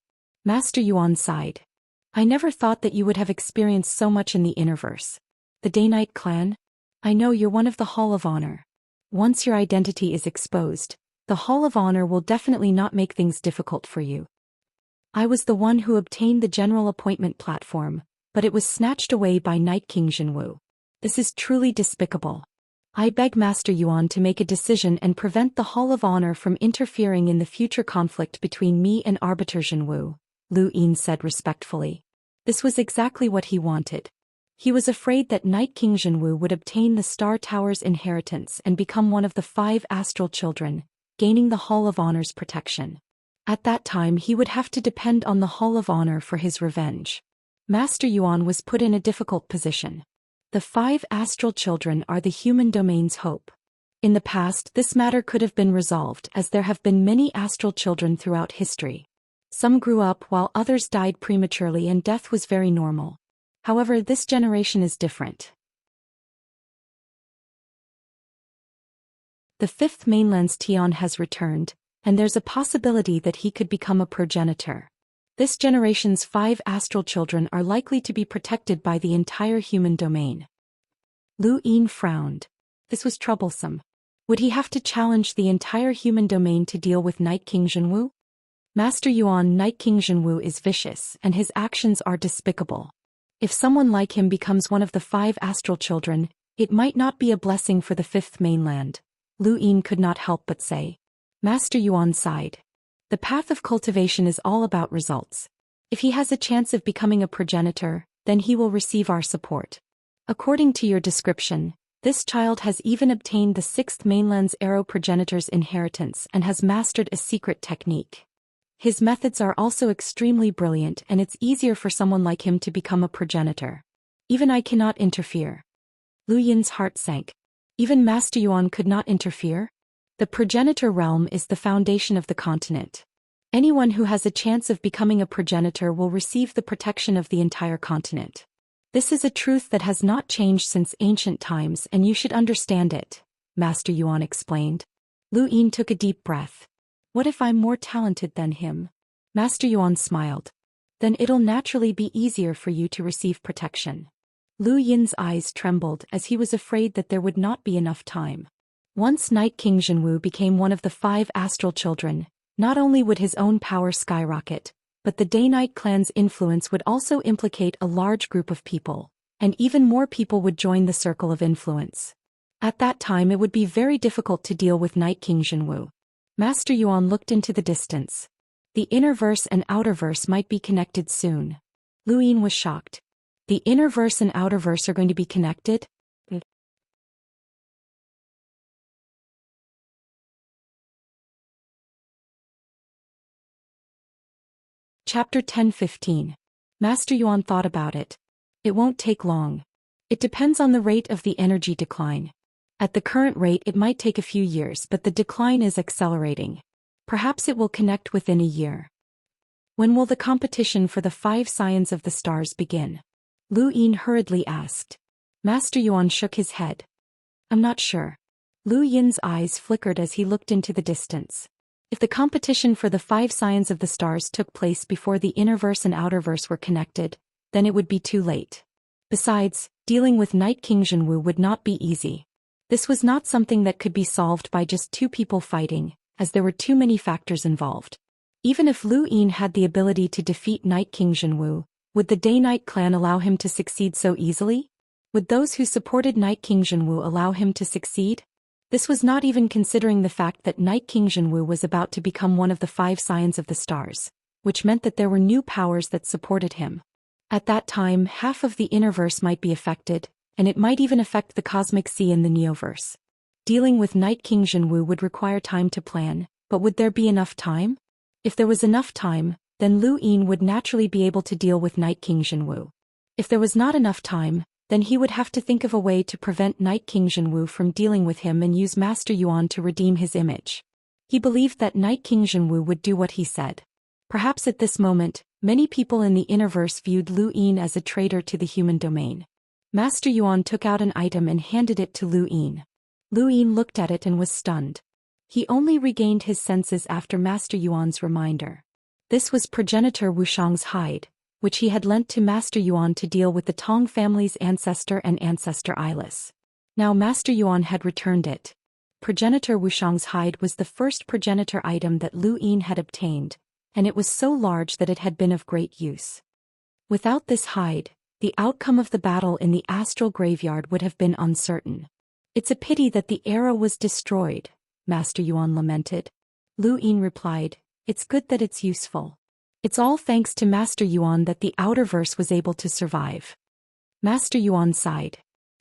Speaker 1: Master Yuan sighed. I never thought that you would have experienced so much in the Innerverse. The Day-Night clan? I know you're one of the Hall of Honor. Once your identity is exposed, the Hall of Honor will definitely not make things difficult for you. I was the one who obtained the general appointment platform, but it was snatched away by Night King Jinwu. This is truly despicable. I beg Master Yuan to make a decision and prevent the Hall of Honor from interfering in the future conflict between me and Arbiter Jinwu, Lu Yin said respectfully. This was exactly what he wanted. He was afraid that Night King Jinwu would obtain the Star Tower's inheritance and become one of the 5 astral children, gaining the Hall of Honor's protection. At that time he would have to depend on the Hall of Honor for his revenge. Master Yuan was put in a difficult position. The 5 astral children are the human domain's hope. In the past this matter could have been resolved as there have been many astral children throughout history. Some grew up while others died prematurely and death was very normal. However, this generation is different. The 5th mainland's Tian has returned, and there's a possibility that he could become a progenitor. This generation's 5 astral children are likely to be protected by the entire human domain. Lu Yin frowned. This was troublesome. Would he have to challenge the entire human domain to deal with Night King Jinwu? Master Yuan, Night King Jinwu is vicious and his actions are despicable. If someone like him becomes one of the 5 astral children, it might not be a blessing for the 5th mainland, Lu Yin could not help but say. Master Yuan sighed. The path of cultivation is all about results. If he has a chance of becoming a progenitor, then he will receive our support. According to your description, this child has even obtained the 6th mainland's arrow progenitor's inheritance and has mastered a secret technique. His methods are also extremely brilliant and it's easier for someone like him to become a progenitor. Even I cannot interfere. Lu Yin's heart sank. Even Master Yuan could not interfere? The progenitor realm is the foundation of the continent. Anyone who has a chance of becoming a progenitor will receive the protection of the entire continent. This is a truth that has not changed since ancient times and you should understand it, Master Yuan explained. Lu Yin took a deep breath. What if I'm more talented than him? Master Yuan smiled. Then it'll naturally be easier for you to receive protection. Lu Yin's eyes trembled as he was afraid that there would not be enough time. Once Night King Jinwu became one of the 5 astral children, not only would his own power skyrocket, but the Day-Night clan's influence would also implicate a large group of people, and even more people would join the circle of influence. At that time it would be very difficult to deal with Night King Jinwu. Master Yuan looked into the distance. The inner verse and outer verse might be connected soon. Lu Yin was shocked. The inner verse and outer verse are going to be connected? Chapter 10-15. Master Yuan thought about it. It won't take long. It depends on the rate of the energy decline. At the current rate it might take a few years but the decline is accelerating. Perhaps it will connect within a year. When will the competition for the 5 Scions of the Stars begin? Lu Yin hurriedly asked. Master Yuan shook his head. I'm not sure. Lu Yin's eyes flickered as he looked into the distance. If the competition for the 5 Scions of the Stars took place before the inner verse and outer verse were connected, then it would be too late. Besides, dealing with Night King Jinwu would not be easy. This was not something that could be solved by just 2 people fighting, as there were too many factors involved. Even if Lu Yin had the ability to defeat Night King Jinwu, would the Day-Night clan allow him to succeed so easily? Would those who supported Night King Jinwu allow him to succeed? This was not even considering the fact that Night King Jinwu was about to become one of the 5 Scions of the Stars, which meant that there were new powers that supported him. At that time half of the Innerverse might be affected, and it might even affect the Cosmic Sea in the Neoverse. Dealing with Night King Jinwu would require time to plan, but would there be enough time? If there was enough time, then Lu Yin would naturally be able to deal with Night King Jinwu. If there was not enough time, then he would have to think of a way to prevent Night King Jinwu from dealing with him and use Master Yuan to redeem his image. He believed that Night King Jinwu would do what he said. Perhaps at this moment, many people in the Innerverse viewed Lu Yin as a traitor to the human domain. Master Yuan took out an item and handed it to Lu Yin. Lu Yin looked at it and was stunned. He only regained his senses after Master Yuan's reminder. This was progenitor Wuxiang's hide, which he had lent to Master Yuan to deal with the Tong family's ancestor and ancestor eyeless. Now Master Yuan had returned it. Progenitor Wuxiang's hide was the first progenitor item that Lu Yin had obtained, and it was so large that it had been of great use. Without this hide, the outcome of the battle in the astral graveyard would have been uncertain. It's a pity that the era was destroyed, Master Yuan lamented. Lu Yin replied, it's good that it's useful. It's all thanks to Master Yuan that the outerverse was able to survive. Master Yuan sighed.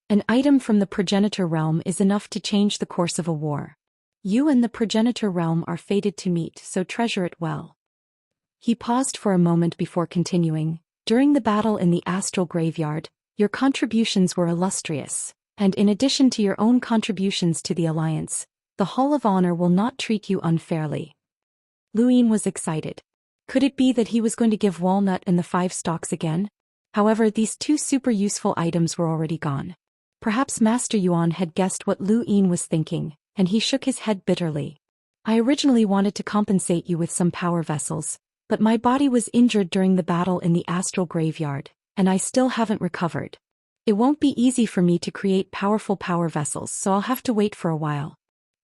Speaker 1: An item from the progenitor realm is enough to change the course of a war. You and the progenitor realm are fated to meet, so treasure it well. He paused for a moment before continuing. During the battle in the astral graveyard, your contributions were illustrious, and in addition to your own contributions to the Alliance, the Hall of Honor will not treat you unfairly. Lu Yin was excited. Could it be that he was going to give Walnut and the 5 stalks again? However, these 2 super useful items were already gone. Perhaps Master Yuan had guessed what Lu Yin was thinking, and he shook his head bitterly. I originally wanted to compensate you with some power vessels, but my body was injured during the battle in the astral graveyard, and I still haven't recovered. It won't be easy for me to create powerful power vessels, so I'll have to wait for a while.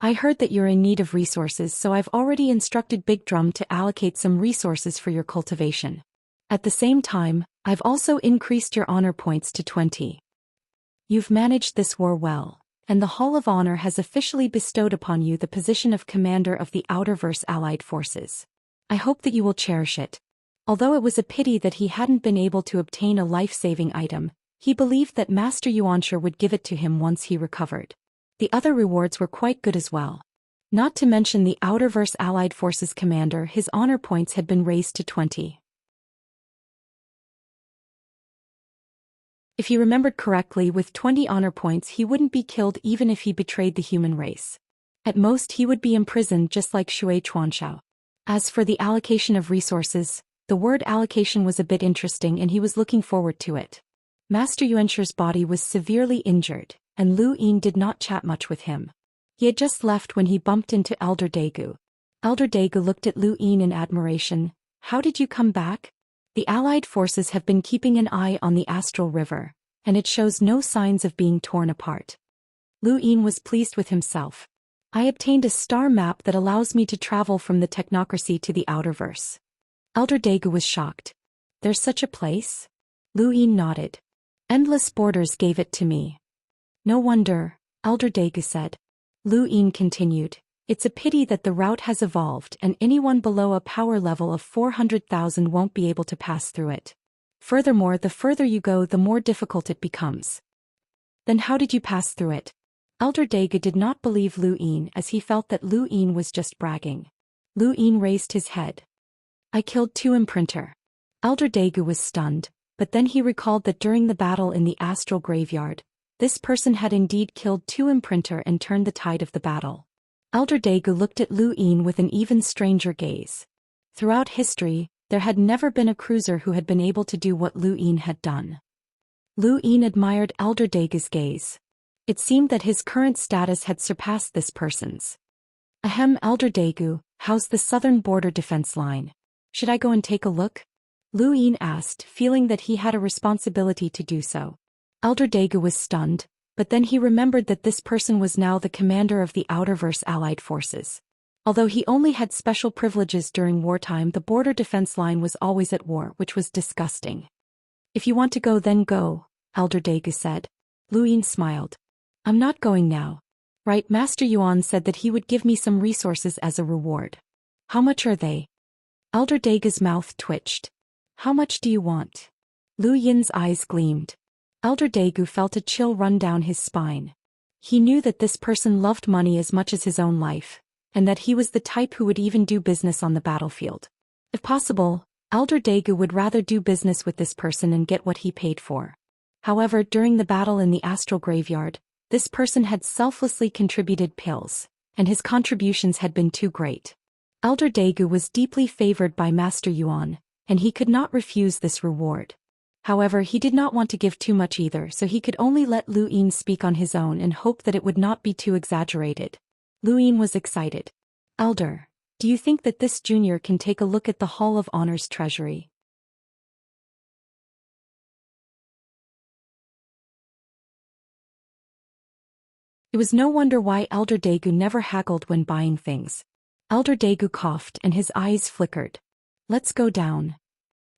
Speaker 1: I heard that you're in need of resources, so I've already instructed Big Drum to allocate some resources for your cultivation. At the same time, I've also increased your honor points to 20. You've managed this war well, and the Hall of Honor has officially bestowed upon you the position of Commander of the Outerverse Allied Forces. I hope that you will cherish it. Although it was a pity that he hadn't been able to obtain a life-saving item, he believed that Master Yuanxia would give it to him once he recovered. The other rewards were quite good as well. Not to mention the Outerverse Allied Forces commander, his honor points had been raised to 20. If he remembered correctly, with 20 honor points he wouldn't be killed even if he betrayed the human race. At most he would be imprisoned just like Shui Chuanshao. As for the allocation of resources, the word allocation was a bit interesting and he was looking forward to it. Master Yuanxia's body was severely injured, and Lu Yin did not chat much with him. He had just left when he bumped into Elder Daegu. Elder Daegu looked at Lu Yin in admiration. How did you come back? The Allied forces have been keeping an eye on the Astral River, and it shows no signs of being torn apart. Lu Yin was pleased with himself. I obtained a star map that allows me to travel from the technocracy to the outerverse. Elder Daegu was shocked. There's such a place? Lu Yin nodded. Endless Borders gave it to me. No wonder, Elder Daegu said. Lu Yin continued. It's a pity that the route has evolved and anyone below a power level of 400,000 won't be able to pass through it. Furthermore, the further you go, the more difficult it becomes. Then how did you pass through it? Elder Daegu did not believe Lu Yin, as he felt that Lu Yin was just bragging. Lu Yin raised his head. I killed 2 imprinter. Elder Daegu was stunned, but then he recalled that during the battle in the astral graveyard, this person had indeed killed 2 imprinter and turned the tide of the battle. Elder Daegu looked at Lu Yin with an even stranger gaze. Throughout history, there had never been a cruiser who had been able to do what Lu Yin had done. Lu Yin admired Elder Daegu's gaze. It seemed that his current status had surpassed this person's. Ahem, Elder Daegu, how's the southern border defense line? Should I go and take a look? Lu Yin asked, feeling that he had a responsibility to do so. Elder Daegu was stunned, but then he remembered that this person was now the commander of the Outerverse Allied Forces. Although he only had special privileges during wartime, the border defense line was always at war, which was disgusting. If you want to go, then go, Elder Daegu said. Lu Yin smiled. I'm not going now. Right, Master Yuan said that he would give me some resources as a reward. How much are they? Elder Daegu's mouth twitched. How much do you want? Lu Yin's eyes gleamed. Elder Daegu felt a chill run down his spine. He knew that this person loved money as much as his own life, and that he was the type who would even do business on the battlefield. If possible, Elder Daegu would rather do business with this person and get what he paid for. However, during the battle in the astral graveyard, this person had selflessly contributed pills, and his contributions had been too great. Elder Daegu was deeply favored by Master Yuan, and he could not refuse this reward. However, he did not want to give too much either, so he could only let Lu Yin speak on his own and hope that it would not be too exaggerated. Lu Yin was excited. Elder, Do you think that this junior can take a look at the Hall of Honor's treasury? It was no wonder why Elder Daegu never haggled when buying things. Elder Daegu coughed and his eyes flickered. Let's go down.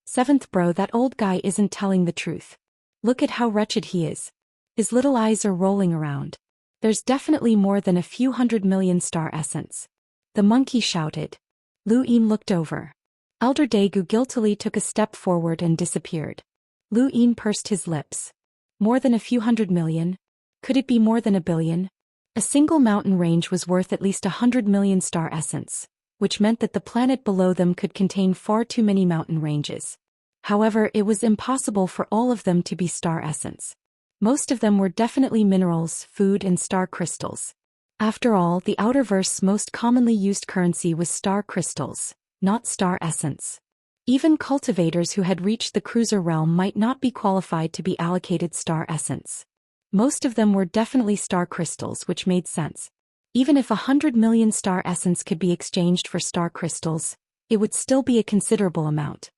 Speaker 1: Seventh bro, that old guy isn't telling the truth. Look at how wretched he is. His little eyes are rolling around. There's definitely more than a few 100 million star essence. The monkey shouted. Lu Yin looked over. Elder Daegu guiltily took a step forward and disappeared. Lu Yin pursed his lips. More than a few 100 million? Could it be more than a billion? A single mountain range was worth at least 100 million star essence, which meant that the planet below them could contain far too many mountain ranges. However, it was impossible for all of them to be star essence. Most of them were definitely minerals, food and star crystals. After all, the Outerverse's most commonly used currency was star crystals, not star essence. Even cultivators who had reached the cruiser realm might not be qualified to be allocated star essence. Most of them were definitely star crystals, which made sense. Even if 100 million star essence could be exchanged for star crystals, it would still be a considerable amount.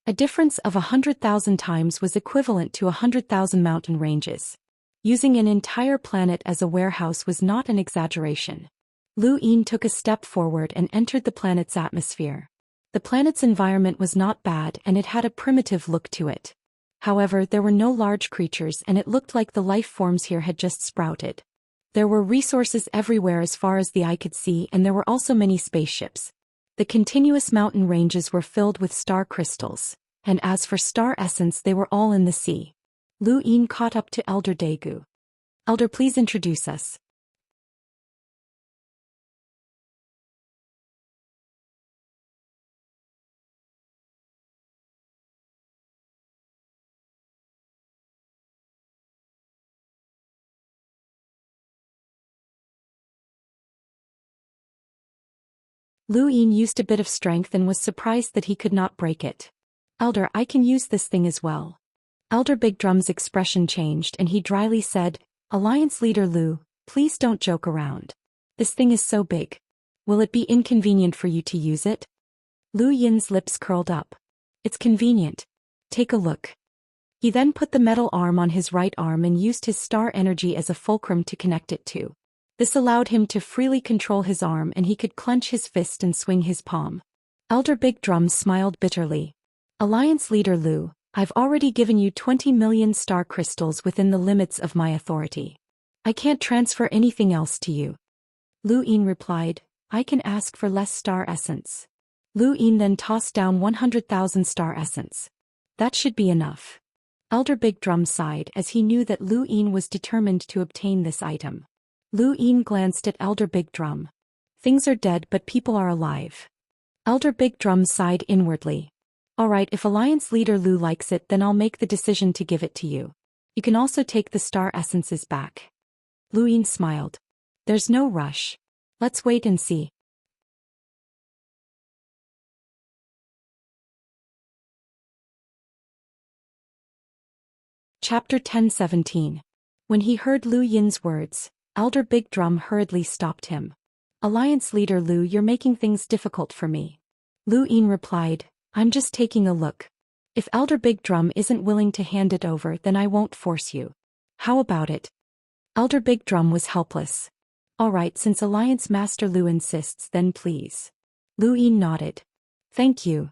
Speaker 1: A difference of 100,000 times was equivalent to 100,000 mountain ranges. Using an entire planet as a warehouse was not an exaggeration. Lu Yin took a step forward and entered the planet's atmosphere. The planet's environment was not bad and it had a primitive look to it. However, there were no large creatures and it looked like the life forms here had just sprouted. There were resources everywhere as far as the eye could see, and there were also many spaceships. The continuous mountain ranges were filled with star crystals, and as for star essence, they were all in the sea. Lu Yin caught up to Elder Daegu. Elder, please introduce us. Lu Yin used a bit of strength and was surprised that he could not break it. Elder, I can use this thing as well. Elder Big Drum's expression changed and he dryly said, Alliance Leader Lu, please don't joke around. This thing is so big. Will it be inconvenient for you to use it? Lu Yin's lips curled up. It's convenient. Take a look. He then put the metal arm on his right arm and used his star energy as a fulcrum to connect it to. This allowed him to freely control his arm and he could clench his fist and swing his palm. Elder Big Drum smiled bitterly. Alliance Leader Lu, I've already given you 20 million star crystals within the limits of my authority. I can't transfer anything else to you. Lu Yin replied, I can ask for less star essence. Lu Yin then tossed down 100,000 star essence. That should be enough. Elder Big Drum sighed as he knew that Lu Yin was determined to obtain this item. Lu Yin glanced at Elder Big Drum. Things are dead but people are alive. Elder Big Drum sighed inwardly. Alright, if Alliance Leader Lu likes it, then I'll make the decision to give it to you. You can also take the star essences back. Lu Yin smiled. There's no rush. Let's wait and see. Chapter 10:17. When he heard Lu Yin's words, Elder Big Drum hurriedly stopped him. Alliance Leader Lu, you're making things difficult for me. Lu Yin replied, I'm just taking a look. If Elder Big Drum isn't willing to hand it over, then I won't force you. How about it? Elder Big Drum was helpless. Alright, since Alliance Master Lu insists, then please. Lu Yin nodded. Thank you.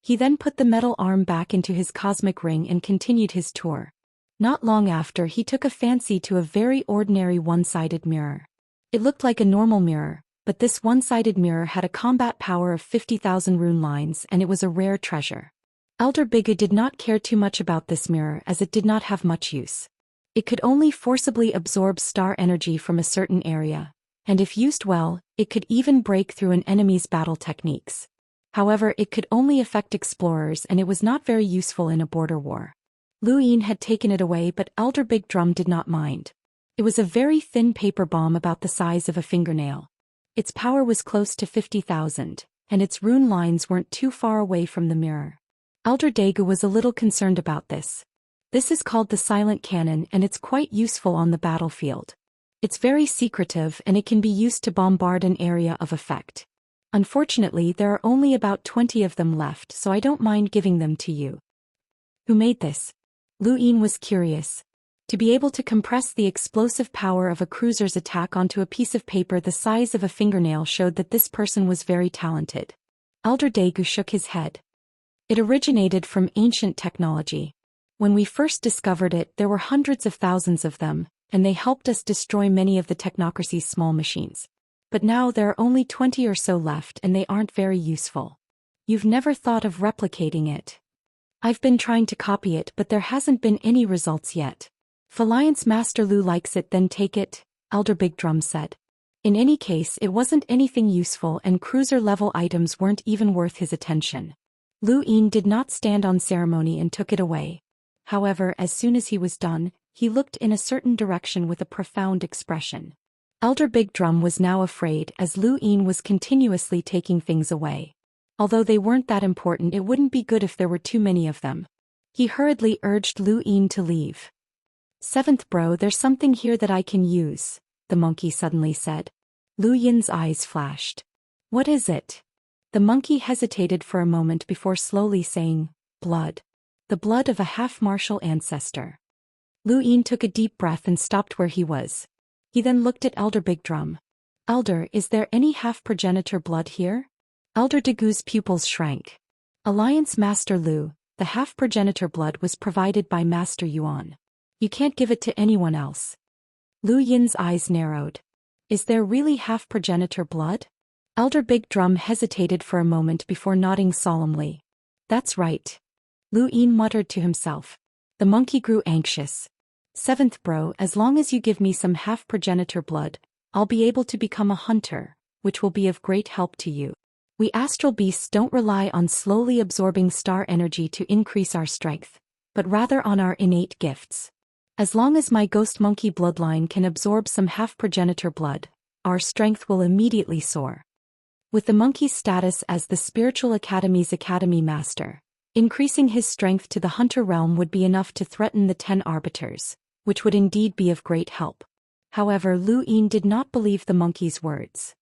Speaker 1: He then put the metal arm back into his cosmic ring and continued his tour. Not long after, he took a fancy to a very ordinary one-sided mirror. It looked like a normal mirror, but this one-sided mirror had a combat power of 50,000 rune lines and it was a rare treasure. Elder Biga did not care too much about this mirror as it did not have much use. It could only forcibly absorb star energy from a certain area, and if used well, it could even break through an enemy's battle techniques. However, it could only affect explorers and it was not very useful in a border war. Lu Yin had taken it away, but Elder Big Drum did not mind. It was a very thin paper bomb about the size of a fingernail. Its power was close to 50,000, and its rune lines weren't too far away from the mirror. Elder Daegu was a little concerned about this. This is called the silent cannon and it's quite useful on the battlefield. It's very secretive and it can be used to bombard an area of effect. Unfortunately, there are only about 20 of them left, so I don't mind giving them to you. Who made this? Lu Yin was curious. To be able to compress the explosive power of a cruiser's attack onto a piece of paper the size of a fingernail showed that this person was very talented. Elder Daegu shook his head. It originated from ancient technology. When we first discovered it, there were hundreds of thousands of them, and they helped us destroy many of the technocracy's small machines. But now there are only 20 or so left and they aren't very useful. You've never thought of replicating it. I've been trying to copy it, but there hasn't been any results yet. If Alliance Master Lu likes it, then take it, Elder Big Drum said. In any case, it wasn't anything useful and cruiser-level items weren't even worth his attention. Lu Yin did not stand on ceremony and took it away. However, as soon as he was done, he looked in a certain direction with a profound expression. Elder Big Drum was now afraid as Lu Yin was continuously taking things away. Although they weren't that important, it wouldn't be good if there were too many of them. He hurriedly urged Lu Yin to leave. "Seventh bro, there's something here that I can use," the monkey suddenly said. Lu Yin's eyes flashed. "What is it?" The monkey hesitated for a moment before slowly saying, "Blood. The blood of a half-martial ancestor." Lu Yin took a deep breath and stopped where he was. He then looked at Elder Big Drum. "Elder, is there any half-progenitor blood here?" Elder Dagu's pupils shrank. "Alliance Master Lu, the half-progenitor blood was provided by Master Yuan. You can't give it to anyone else." Lu Yin's eyes narrowed. "Is there really half-progenitor blood?" Elder Big Drum hesitated for a moment before nodding solemnly. "That's right." Lu Yin muttered to himself. The monkey grew anxious. "Seventh bro, as long as you give me some half-progenitor blood, I'll be able to become a hunter, which will be of great help to you. We astral beasts don't rely on slowly absorbing star energy to increase our strength, but rather on our innate gifts. As long as my ghost monkey bloodline can absorb some half-progenitor blood, our strength will immediately soar." With the monkey's status as the Spiritual Academy's Academy Master, increasing his strength to the hunter realm would be enough to threaten the 10 arbiters, which would indeed be of great help. However, Lu Yin did not believe the monkey's words.